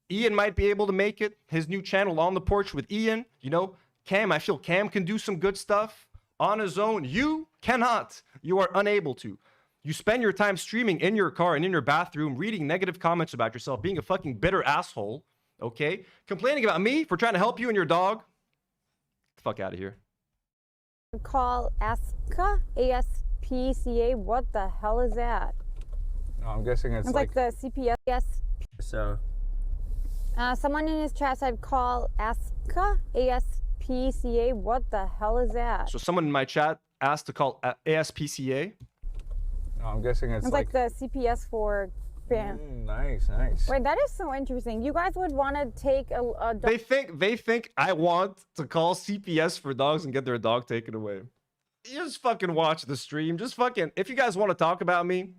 Ian might be able to make it. His new channel, On the Porch with Ian. You know, Cam, I feel Cam can do some good stuff on his own. You cannot. You are unable to. You spend your time streaming in your car and in your bathroom, reading negative comments about yourself, being a fucking bitter asshole, okay? Complaining about me for trying to help you and your dog. Get the fuck out of here. Call ASPCA, A-S-P-C-A. What the hell is that? No, I'm guessing it's like the CPS. So. Someone in his chat said call ASPCA, A-S-P-C-A. What the hell is that? So someone in my chat asked to call ASPCA. No, I'm guessing it's like the CPS for nice. Wait, that is so interesting. You guys would want to take a dog. They think I want to call CPS for dogs and get their dog taken away. You just fucking watch the stream. Just fucking, if you guys want to talk about me,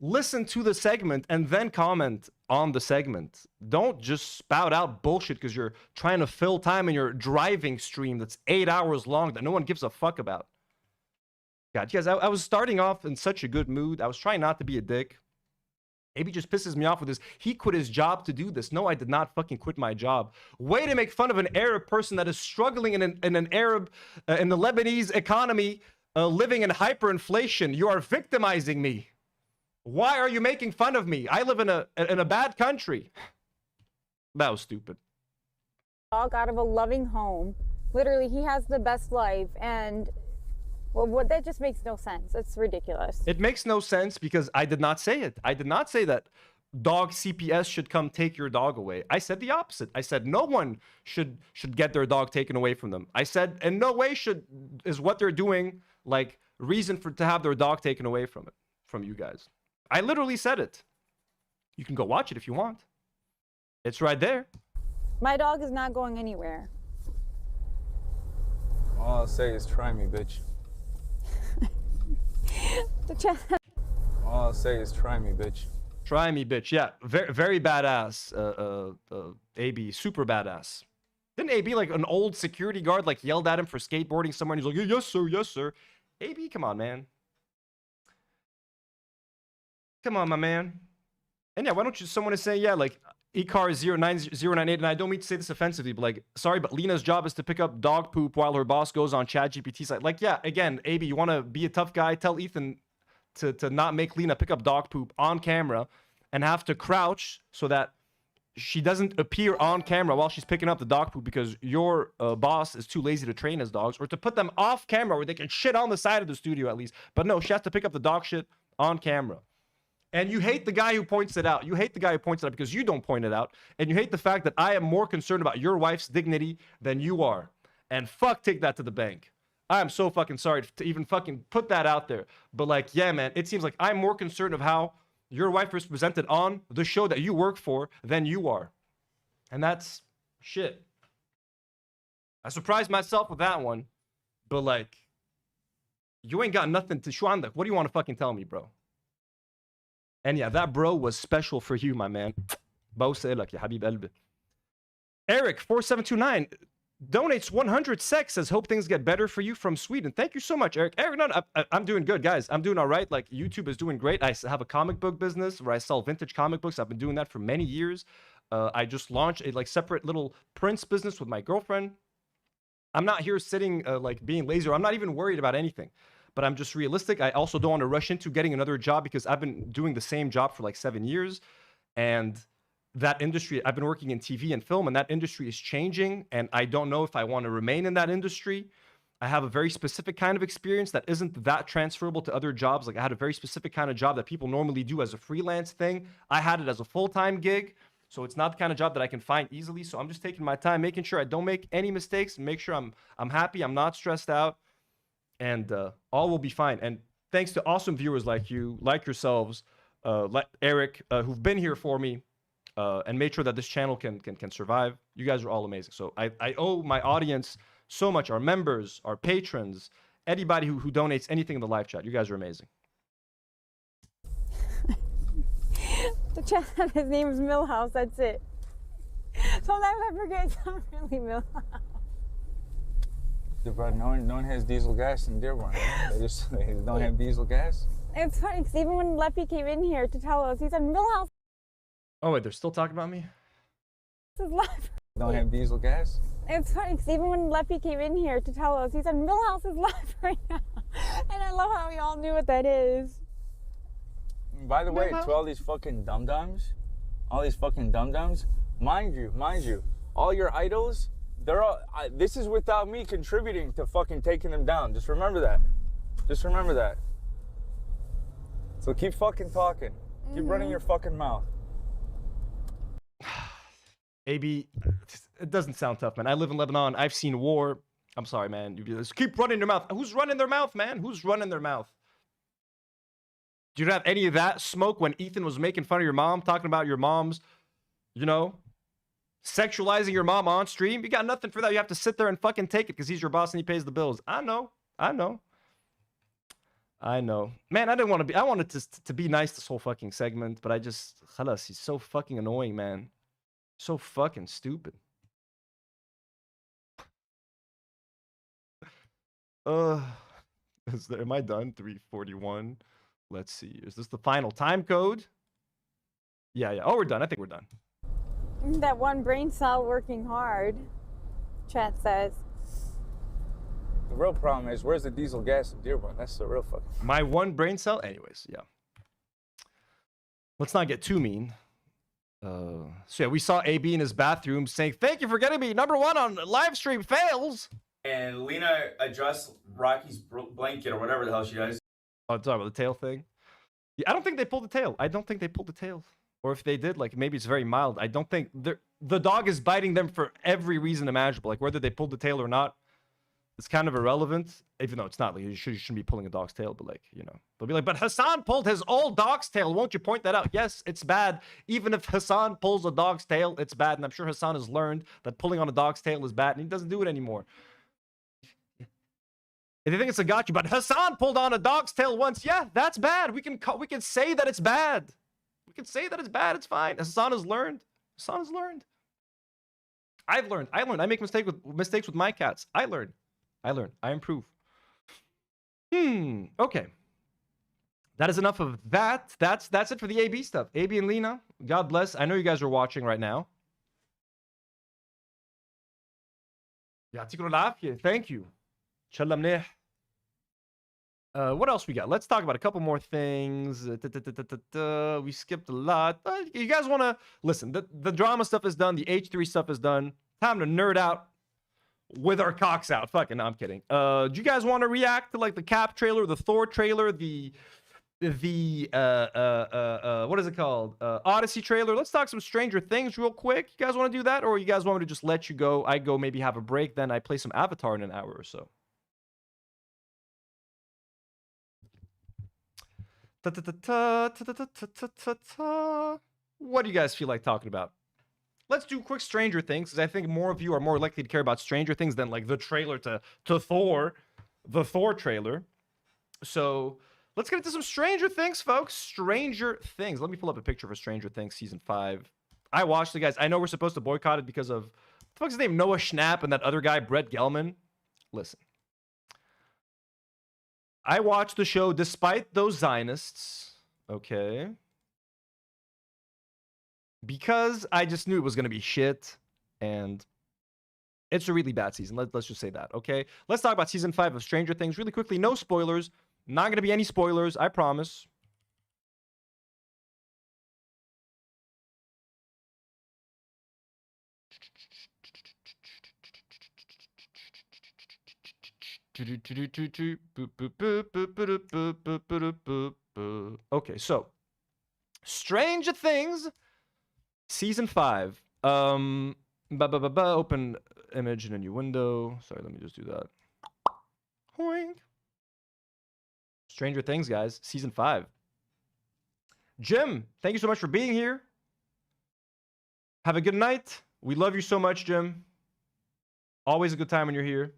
listen to the segment and then comment on the segment. Don't just spout out bullshit because you're trying to fill time in your driving stream that's 8 hours long that no one gives a fuck about. God, you guys, I was starting off in such a good mood. I was trying not to be a dick. Maybe just pisses me off with this. He quit his job to do this. No, I did not fucking quit my job. Way to make fun of an Arab person that is struggling in the Lebanese economy, living in hyperinflation. You are victimizing me. Why are you making fun of me? I live in a bad country. That was stupid. Dog out of a loving home. Literally, he has the best life, and well, that just makes no sense. It's ridiculous. It makes no sense because I did not say it. I did not say that dog CPS should come take your dog away. I said the opposite. I said no one should get their dog taken away from them. I said in no way is what they're doing like reason to have their dog taken away from you guys. I literally said it. You can go watch it if you want. It's right there. My dog is not going anywhere. All I'll say is try me, bitch. All I'll say is try me, bitch. Try me, bitch. Yeah, very, very badass. AB, super badass. Didn't AB like an old security guard like yelled at him for skateboarding somewhere? And he's like, yes, sir, yes, sir. AB, come on, man. Come on, my man. And yeah, why don't you? Someone is saying, yeah, like ecar09098, and I don't mean to say this offensively, but like, sorry, but Lena's job is to pick up dog poop while her boss goes on ChatGPT site. Like, yeah, again, AB, you want to be a tough guy? Tell Ethan to not make Lena pick up dog poop on camera and have to crouch so that she doesn't appear on camera while she's picking up the dog poop because your boss is too lazy to train his dogs, or to put them off camera where they can shit on the side of the studio at least. But no, she has to pick up the dog shit on camera. And you hate the guy who points it out. You hate the guy who points it out because you don't point it out. And you hate the fact that I am more concerned about your wife's dignity than you are. And fuck, take that to the bank. I am so fucking sorry to even fucking put that out there. But like, yeah, man, it seems like I'm more concerned of how your wife is presented on the show that you work for than you are. And that's shit. I surprised myself with that one. But like, you ain't got nothing to show on that. What do you want to fucking tell me, bro? And yeah, that bro was special for you, my man. Bawselak, ya habib qalbi. Eric 4729 donates 100 sec, says hope things get better for you from Sweden. Thank you so much, Eric. Eric, no, I'm doing good, guys. I'm doing all right. Like, YouTube is doing great. I have a comic book business where I sell vintage comic books. I've been doing that for many years. I just launched a like separate little prints business with my girlfriend. I'm not here sitting like being lazy, or I'm not even worried about anything. But I'm just realistic. I also don't want to rush into getting another job because I've been doing the same job for like 7 years. And that industry, I've been working in TV and film, and that industry is changing. And I don't know if I want to remain in that industry. I have a very specific kind of experience that isn't that transferable to other jobs. Like I had a very specific kind of job that people normally do as a freelance thing. I had it as a full-time gig. So it's not the kind of job that I can find easily. So I'm just taking my time, making sure I don't make any mistakes, and make sure I'm happy, I'm not stressed out, and all will be fine. And thanks to awesome viewers like you, like yourselves, like Eric, who've been here for me and made sure that this channel can survive. You guys are all amazing. So I owe my audience so much, our members, our patrons, anybody who donates anything in the live chat. You guys are amazing. The chat, his name is Millhouse, that's it. Sometimes I forget it's not really Millhouse. Yeah, bro, no one has diesel gas in Dearborn. Right? They don't have diesel gas. It's funny, because even when Leffy came in here to tell us, he said, Millhouse Oh, wait, they're still talking about me? is live. Don't have diesel gas? It's funny, because even when Leffy came in here to tell us, he said, Millhouse is live right now. And I love how we all knew what that is. By the way, to all these fucking dum-dums, mind you, all your idols, they're all, this is without me contributing to fucking taking them down. Just remember that. So keep fucking talking. Keep running your fucking mouth. AB, it doesn't sound tough, man. I live in Lebanon. I've seen war. I'm sorry, man. You just keep running your mouth. Who's running their mouth, man? Who's running their mouth? Do you have any of that smoke when Ethan was making fun of your mom, talking about your mom's, you know, sexualizing your mom on stream? You got nothing for that. You have to sit there and fucking take it because he's your boss and he pays the bills. I know. Man, I wanted to be nice this whole fucking segment, but khalas, he's so fucking annoying, man. So fucking stupid. Am I done? 341. Let's see. Is this the final time code? Yeah. Oh, we're done. I think we're done. That one brain cell working hard, chat says. The real problem is, where's the diesel gas in Dearborn? That's the real fucking... My one brain cell? Anyways, yeah. Let's not get too mean. So yeah, we saw AB in his bathroom saying, "Thank you for getting me #1 on live stream fails." And Lena adjusts Rocky's blanket or whatever the hell she does. Oh, talking about the tail thing? Yeah, I don't think they pulled the tail. Or if they did, like, maybe it's very mild. I don't think the dog is biting them for every reason imaginable. Like, whether they pulled the tail or not, it's kind of irrelevant. Even though it's not, like, you shouldn't be pulling a dog's tail, but, like, you know. They'll be like, but Hassan pulled his old dog's tail. Won't you point that out? Yes, it's bad. Even if Hassan pulls a dog's tail, it's bad. And I'm sure Hassan has learned that pulling on a dog's tail is bad, and he doesn't do it anymore. If you think it's a gotcha, but Hassan pulled on a dog's tail once, yeah, that's bad. We can say that it's bad. We can say that it's bad. It's fine. Hassan has learned. I've learned. I make mistakes with my cats. I learn. I improve. Okay. That is enough of that. That's it for the AB stuff. AB and Lena, God bless. I know you guys are watching right now. Thank you. What else we got? Let's talk about a couple more things. We skipped a lot. You guys want to listen? The drama stuff is done. The H3 stuff is done. Time to nerd out with our cocks out. Fucking, no, I'm kidding. Do you guys want to react to like the Cap trailer, the Thor trailer, the what is it called? Odyssey trailer. Let's talk some Stranger Things real quick. You guys want to do that, or you guys want me to just let you go? I go maybe have a break, then I play some Avatar in an hour or so. What do you guys feel like talking about? Let's do quick Stranger Things, because I think more of you are more likely to care about Stranger Things than like the trailer to Thor, the Thor trailer. So let's get into some Stranger Things, folks. Stranger Things. Let me pull up a picture for Stranger Things season 5. I watched it, guys. I know we're supposed to boycott it because of, what the fuck's his name? Noah Schnapp and that other guy, Brett Gelman. Listen. I watched the show despite those Zionists. Okay. Because I just knew it was going to be shit. And it's a really bad season. Let's just say that, okay? Let's talk about season 5 of Stranger Things really quickly. No spoilers. Not going to be any spoilers, I promise. Okay, so Stranger Things season 5. Open image in a new window. Sorry, let me just do that. Hoink. Stranger Things, guys, season 5. Jim, thank you so much for being here. Have a good night. We love you so much, Jim. Always a good time when you're here.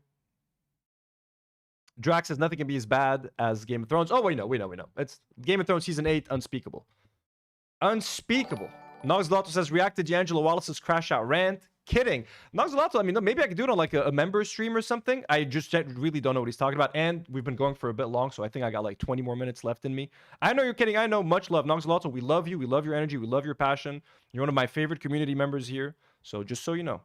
Drax says nothing can be as bad as Game of Thrones. Oh, we know. It's Game of Thrones season 8, unspeakable. Unspeakable. Noxalato says, react to D'Angelo Wallace's crash out rant. Kidding. Noxalato, I mean, maybe I could do it on like a member stream or something. I just really don't know what he's talking about. And we've been going for a bit long, so I think I got like 20 more minutes left in me. I know you're kidding. I know. Much love. Noxalato, we love you. We love your energy. We love your passion. You're one of my favorite community members here. So just so you know.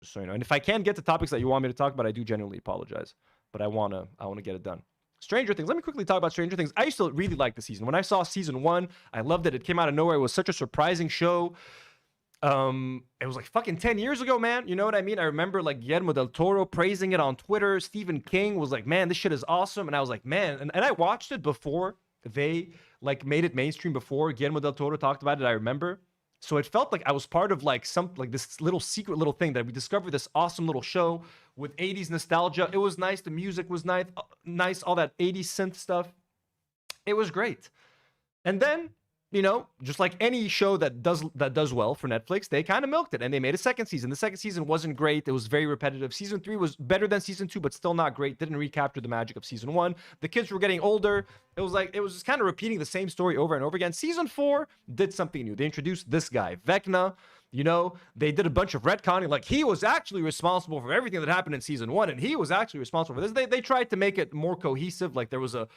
Just so you know. And if I can't get to topics that you want me to talk about, I do genuinely apologize. But I wanna get it done. Stranger Things. Let me quickly talk about Stranger Things. I used to really like the season. When I saw season 1, I loved it. It came out of nowhere. It was such a surprising show. It was like fucking 10 years ago, man. You know what I mean? I remember like Guillermo del Toro praising it on Twitter. Stephen King was like, man, this shit is awesome. And I was like, man. And I watched it before they like made it mainstream, before Guillermo del Toro talked about it, I remember. So it felt like I was part of like this little secret little thing that we discovered, this awesome little show with 80s nostalgia. It was nice. The music was nice. All that 80s synth stuff. It was great. And then, you know, just like any show that does well for Netflix, they kind of milked it and they made a second season. The second season wasn't great. It was very repetitive. Season 3 was better than season 2, but still not great. Didn't recapture the magic of season 1. The kids were getting older. It was just kind of repeating the same story over and over again. Season 4 did something new. They introduced this guy, Vecna. You know, they did a bunch of retconning. Like, he was actually responsible for everything that happened in season 1, and he was actually responsible for this. They tried to make it more cohesive. Like, there was a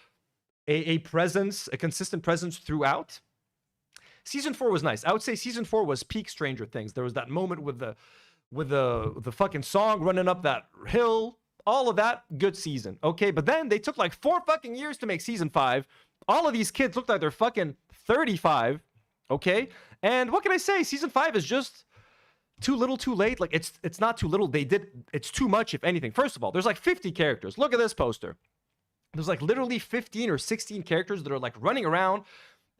presence, a consistent presence throughout. Season 4 was nice. I would say season 4 was peak Stranger Things. There was that moment with the fucking song running up that hill. All of that, good season. Okay, but then they took like 4 fucking years to make season 5. All of these kids look like they're fucking 35. Okay, and what can I say? Season 5 is just too little, too late. Like, it's not too little. It's too much, if anything. First of all, there's like 50 characters. Look at this poster. There's like literally 15 or 16 characters that are like running around.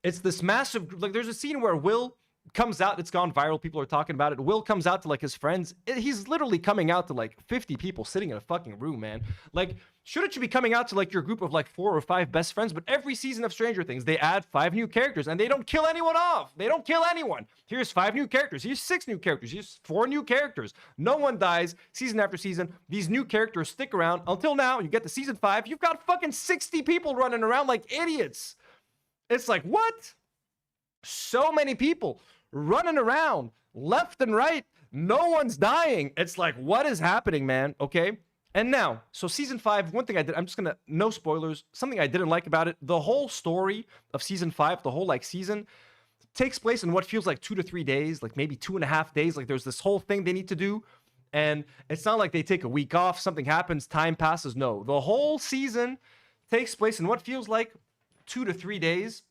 It's this massive, like, there's a scene where Will comes out. It's gone viral. People are talking about it. Will comes out to like his friends. He's literally coming out to like 50 people sitting in a fucking room, man. Like, shouldn't you be coming out to like your group of like 4 or 5 best friends? But every season of Stranger Things, they add 5 new characters and they don't kill anyone off. They don't kill anyone. Here's 5 new characters. Here's 6 new characters. Here's 4 new characters. No one dies season after season. These new characters stick around until now. You get to season 5. You've got fucking 60 people running around like idiots. It's like, what? So many people running around left and right. No one's dying. It's like, what is happening, man? Okay. And now, so season 5, one thing I did, I'm just gonna, no spoilers, something I didn't like about it, the whole story of season 5, the whole like season, takes place in what feels like 2 to 3 days, like maybe 2.5 days. Like, there's this whole thing they need to do. And it's not like they take a week off, something happens, time passes. No, the whole season takes place in what feels like 2 to 3 days.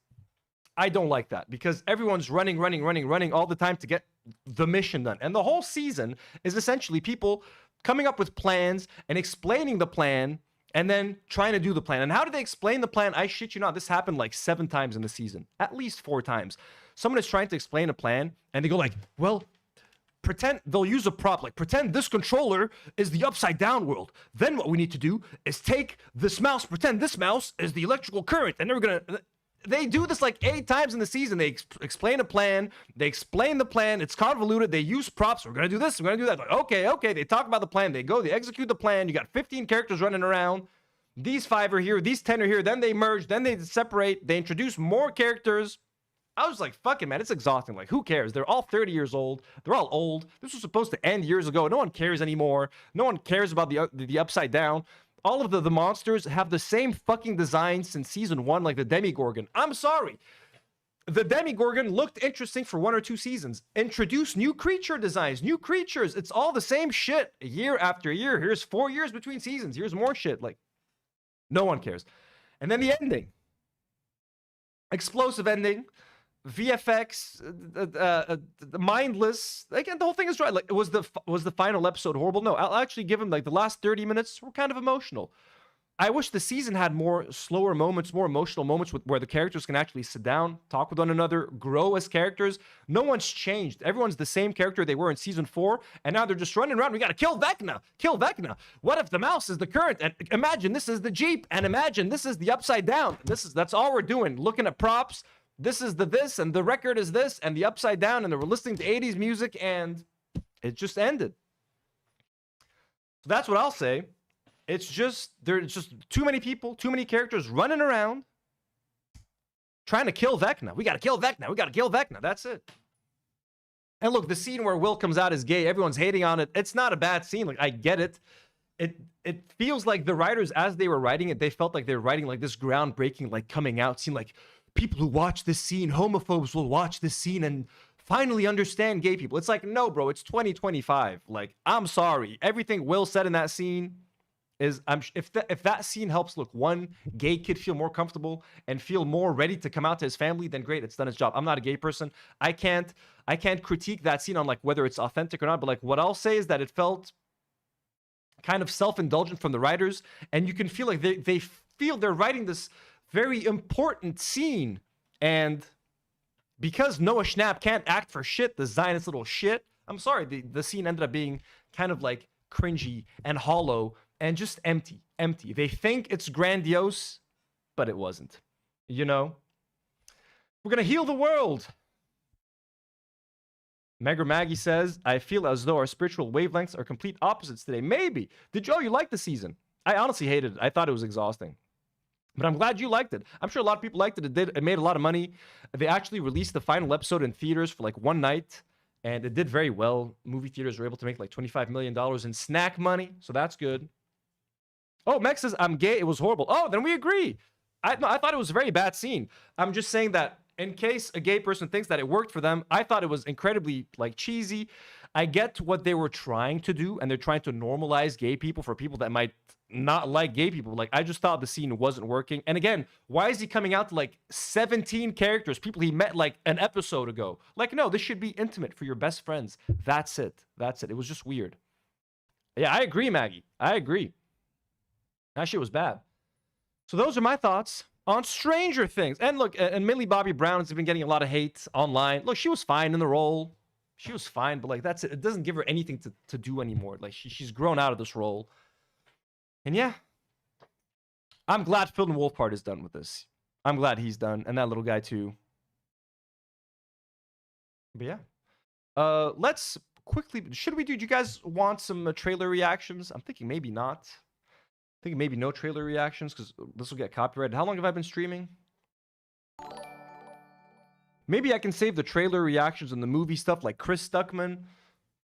I don't like that because everyone's running all the time to get the mission done. And the whole season is essentially people coming up with plans and explaining the plan and then trying to do the plan. And how do they explain the plan? I shit you not, this happened like 7 times in the season, at least 4 times. Someone is trying to explain a plan and they go like, well, pretend, they'll use a prop, like pretend this controller is the upside down world. Then what we need to do is take this mouse, pretend this mouse is the electrical current. And they do this like 8 times in the season. They explain a plan. They explain the plan. It's convoluted. They use props. We're going to do this. We're going to do that. Like, okay. They talk about the plan. They go. They execute the plan. You got 15 characters running around. These 5 are here. These 10 are here. Then they merge. Then they separate. They introduce more characters. I was like, fuck it, man. It's exhausting. Like, who cares? They're all 30 years old. They're all old. This was supposed to end years ago. No one cares anymore. No one cares about the upside down. All of the monsters have the same fucking design since season 1, like the Demigorgon. I'm sorry. The Demigorgon looked interesting for 1 or 2 seasons. Introduce new creature designs, new creatures. It's all the same shit year after year. Here's 4 years between seasons. Here's more shit. Like, no one cares. And then the ending. Explosive ending. VFX, mindless. Again, the whole thing is right. Like, was the final episode horrible? No, I'll actually give him like the last 30 minutes were kind of emotional. I wish the season had more slower moments, more emotional moments where the characters can actually sit down, talk with one another, grow as characters. No one's changed. Everyone's the same character they were in season 4, and now they're just running around. We gotta kill Vecna. Kill Vecna. What if the mouse is the current? And imagine this is the Jeep, and imagine this is the upside down. That's all we're doing. Looking at props. This is the this, and the record is this, and the upside down, and they were listening to 80s music, and it just ended. So that's what I'll say. It's just, there's just too many people, too many characters running around trying to kill Vecna. We gotta kill Vecna. We gotta kill Vecna. That's it. And look, the scene where Will comes out as gay, everyone's hating on it. It's not a bad scene. Like, I get it. It feels like the writers, as they were writing it, they felt like they were writing like this groundbreaking, like coming out scene. Like, people who watch this scene, homophobes will watch this scene and finally understand gay people. It's like, no, bro, it's 2025. Like, I'm sorry. Everything Will said in that scene is, if that scene helps, look, one gay kid feel more comfortable and feel more ready to come out to his family, then great, it's done its job. I'm not a gay person. I can't critique that scene on like whether it's authentic or not, but like what I'll say is that it felt kind of self-indulgent from the writers, and you can feel like they feel they're writing this very important scene, and because Noah Schnapp can't act for shit, the Zionist little shit, I'm sorry, the scene ended up being kind of like cringy and hollow and just empty. They think it's grandiose, but it wasn't. You know? We're gonna heal the world. Megger Maggie says, I feel as though our spiritual wavelengths are complete opposites today. Maybe. Did you like the season? I honestly hated it. I thought it was exhausting. But I'm glad you liked it. I'm sure a lot of people liked it. It made a lot of money. They actually released the final episode in theaters for like one night, and it did very well. Movie theaters were able to make like $25 million in snack money, so that's good. Oh, Mex says, I'm gay. It was horrible. Oh, then we agree. I thought it was a very bad scene. I'm just saying that in case a gay person thinks that it worked for them, I thought it was incredibly like cheesy. I get what they were trying to do, and they're trying to normalize gay people for people that might not like gay people. Like, I just thought the scene wasn't working. And again, why is he coming out to like 17 characters, people he met like an episode ago? Like, no, this should be intimate for your best friends. That's it. It was just weird. Yeah, I agree, Maggie. I agree. That shit was bad. So those are my thoughts on Stranger Things. And look, and Millie Bobby Brown has been getting a lot of hate online. Look, she was fine in the role. She was fine, but like, that's it. It doesn't give her anything to do anymore. Like, she's grown out of this role. And yeah, I'm glad Phil and Wolfhard is done with this. I'm glad he's done, and that little guy too. But yeah, let's quickly. Do you guys want some trailer reactions? I'm thinking maybe not. I think maybe no trailer reactions because this will get copyrighted. How long have I been streaming? Maybe I can save the trailer reactions and the movie stuff like Chris Stuckman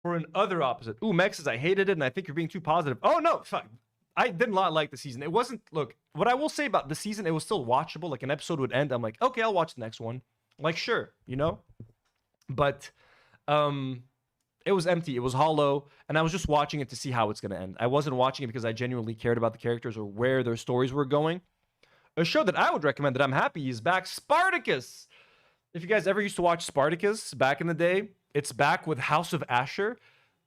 for an other opposite. Ooh, Mex says I hated it and I think you're being too positive. Oh no, fuck. I did not like the season. It wasn't, look, what I will say about the season, it was still watchable. Like, an episode would end, I'm like, okay, I'll watch the next one. Like, sure, you know? But it was empty, it was hollow, and I was just watching it to see how it's going to end. I wasn't watching it because I genuinely cared about the characters or where their stories were going. A show that I would recommend that I'm happy is back, Spartacus. If you guys ever used to watch Spartacus back in the day, it's back with House of Asher.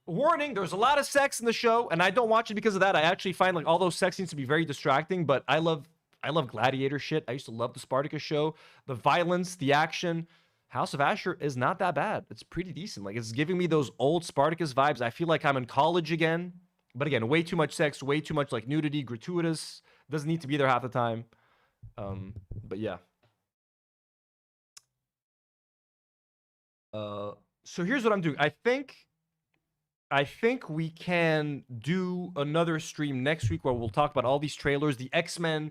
Warning, there's a lot of sex in the show, and I don't watch it because of that. I actually find like all those sex scenes to be very distracting, but I love gladiator shit. I used to love the Spartacus show. The violence, the action. House of Asher is not that bad. It's pretty decent. Like, it's giving me those old Spartacus vibes. I feel like I'm in college again. But again, way too much sex, way too much like nudity, gratuitous. Doesn't need to be there half the time. But yeah. So here's what I'm doing. I think we can do another stream next week where we'll talk about all these trailers. The X-Men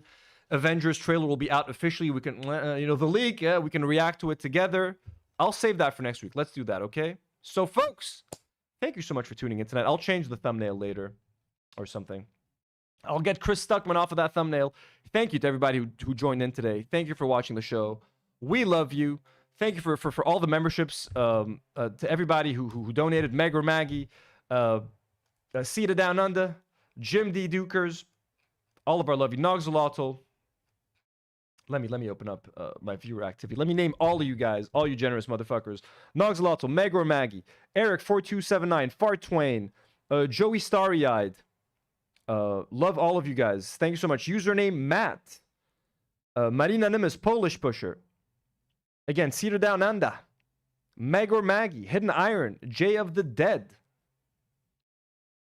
Avengers trailer will be out officially. We can, the leak, we can react to it together. I'll save that for next week. Let's do that, okay? So, folks, thank you so much for tuning in tonight. I'll change the thumbnail later or something. I'll get Chris Stuckman off of that thumbnail. Thank you to everybody who joined in today. Thank you for watching the show. We love you. Thank you for all the memberships. To everybody who donated. Meg or Maggie, Sita Down Under, Jim D. Dukers, all of our love you. Nogzalotl. Let me open up my viewer activity. Let me name all of you guys, all you generous motherfuckers. Nogzalotl, Meg or Maggie, Eric4279, Fart Twain, Joey Starry-Eyed, Love all of you guys. Thank you so much. Username Matt. Marina Nimes, Polish Pusher. Again, Cedar Down Anda. Meg or Maggie. Hidden Iron. Jay of the Dead.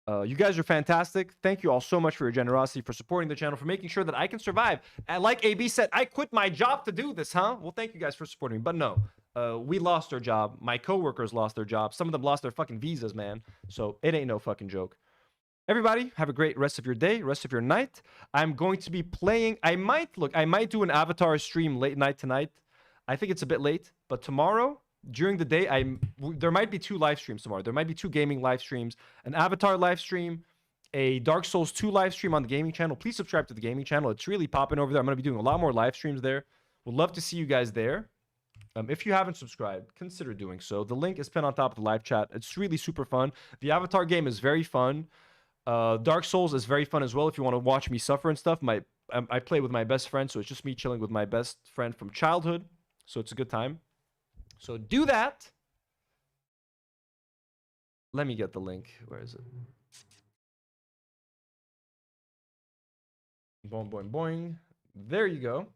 You guys are fantastic. Thank you all so much for your generosity, for supporting the channel, for making sure that I can survive. And like AB said, I quit my job to do this, huh? Well, thank you guys for supporting me. But no, we lost our job. My coworkers lost their job. Some of them lost their fucking visas, man. So it ain't no fucking joke. Everybody, have a great rest of your day, rest of your night. I'm going to be playing. I might do an Avatar stream late night tonight. I think it's a bit late, but tomorrow during the day, there might be 2 live streams tomorrow. There might be 2 gaming live streams, an Avatar live stream, a Dark Souls 2 live stream on the gaming channel. Please subscribe to the gaming channel. It's really popping over there. I'm going to be doing a lot more live streams there. Would love to see you guys there. If you haven't subscribed, consider doing so. The link is pinned on top of the live chat. It's really super fun. The Avatar game is very fun. Dark Souls is very fun as well if you want to watch me suffer and stuff. I play with my best friend, so it's just me chilling with my best friend from childhood. So it's a good time. So do that. Let me get the link. Where is it? Boing, boing, boing. There you go.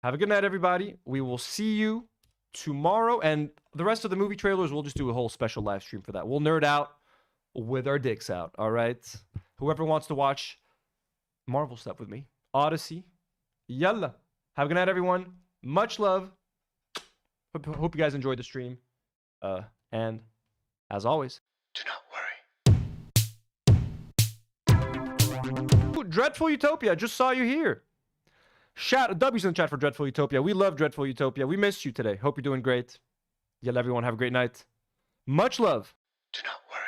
Have a good night, everybody. We will see you tomorrow. And the rest of the movie trailers, we'll just do a whole special live stream for that. We'll nerd out with our dicks out, all right? Whoever wants to watch Marvel stuff with me. Odyssey. Yalla. Have a good night, everyone. Much love. Hope you guys enjoyed the stream. And as always, Do not worry. Ooh, Dreadful Utopia, just saw you here. Shout W's in the chat for Dreadful Utopia. We love Dreadful Utopia. We missed you today. Hope you're doing great. Yalla, everyone. Have a great night. Much love. Do not worry.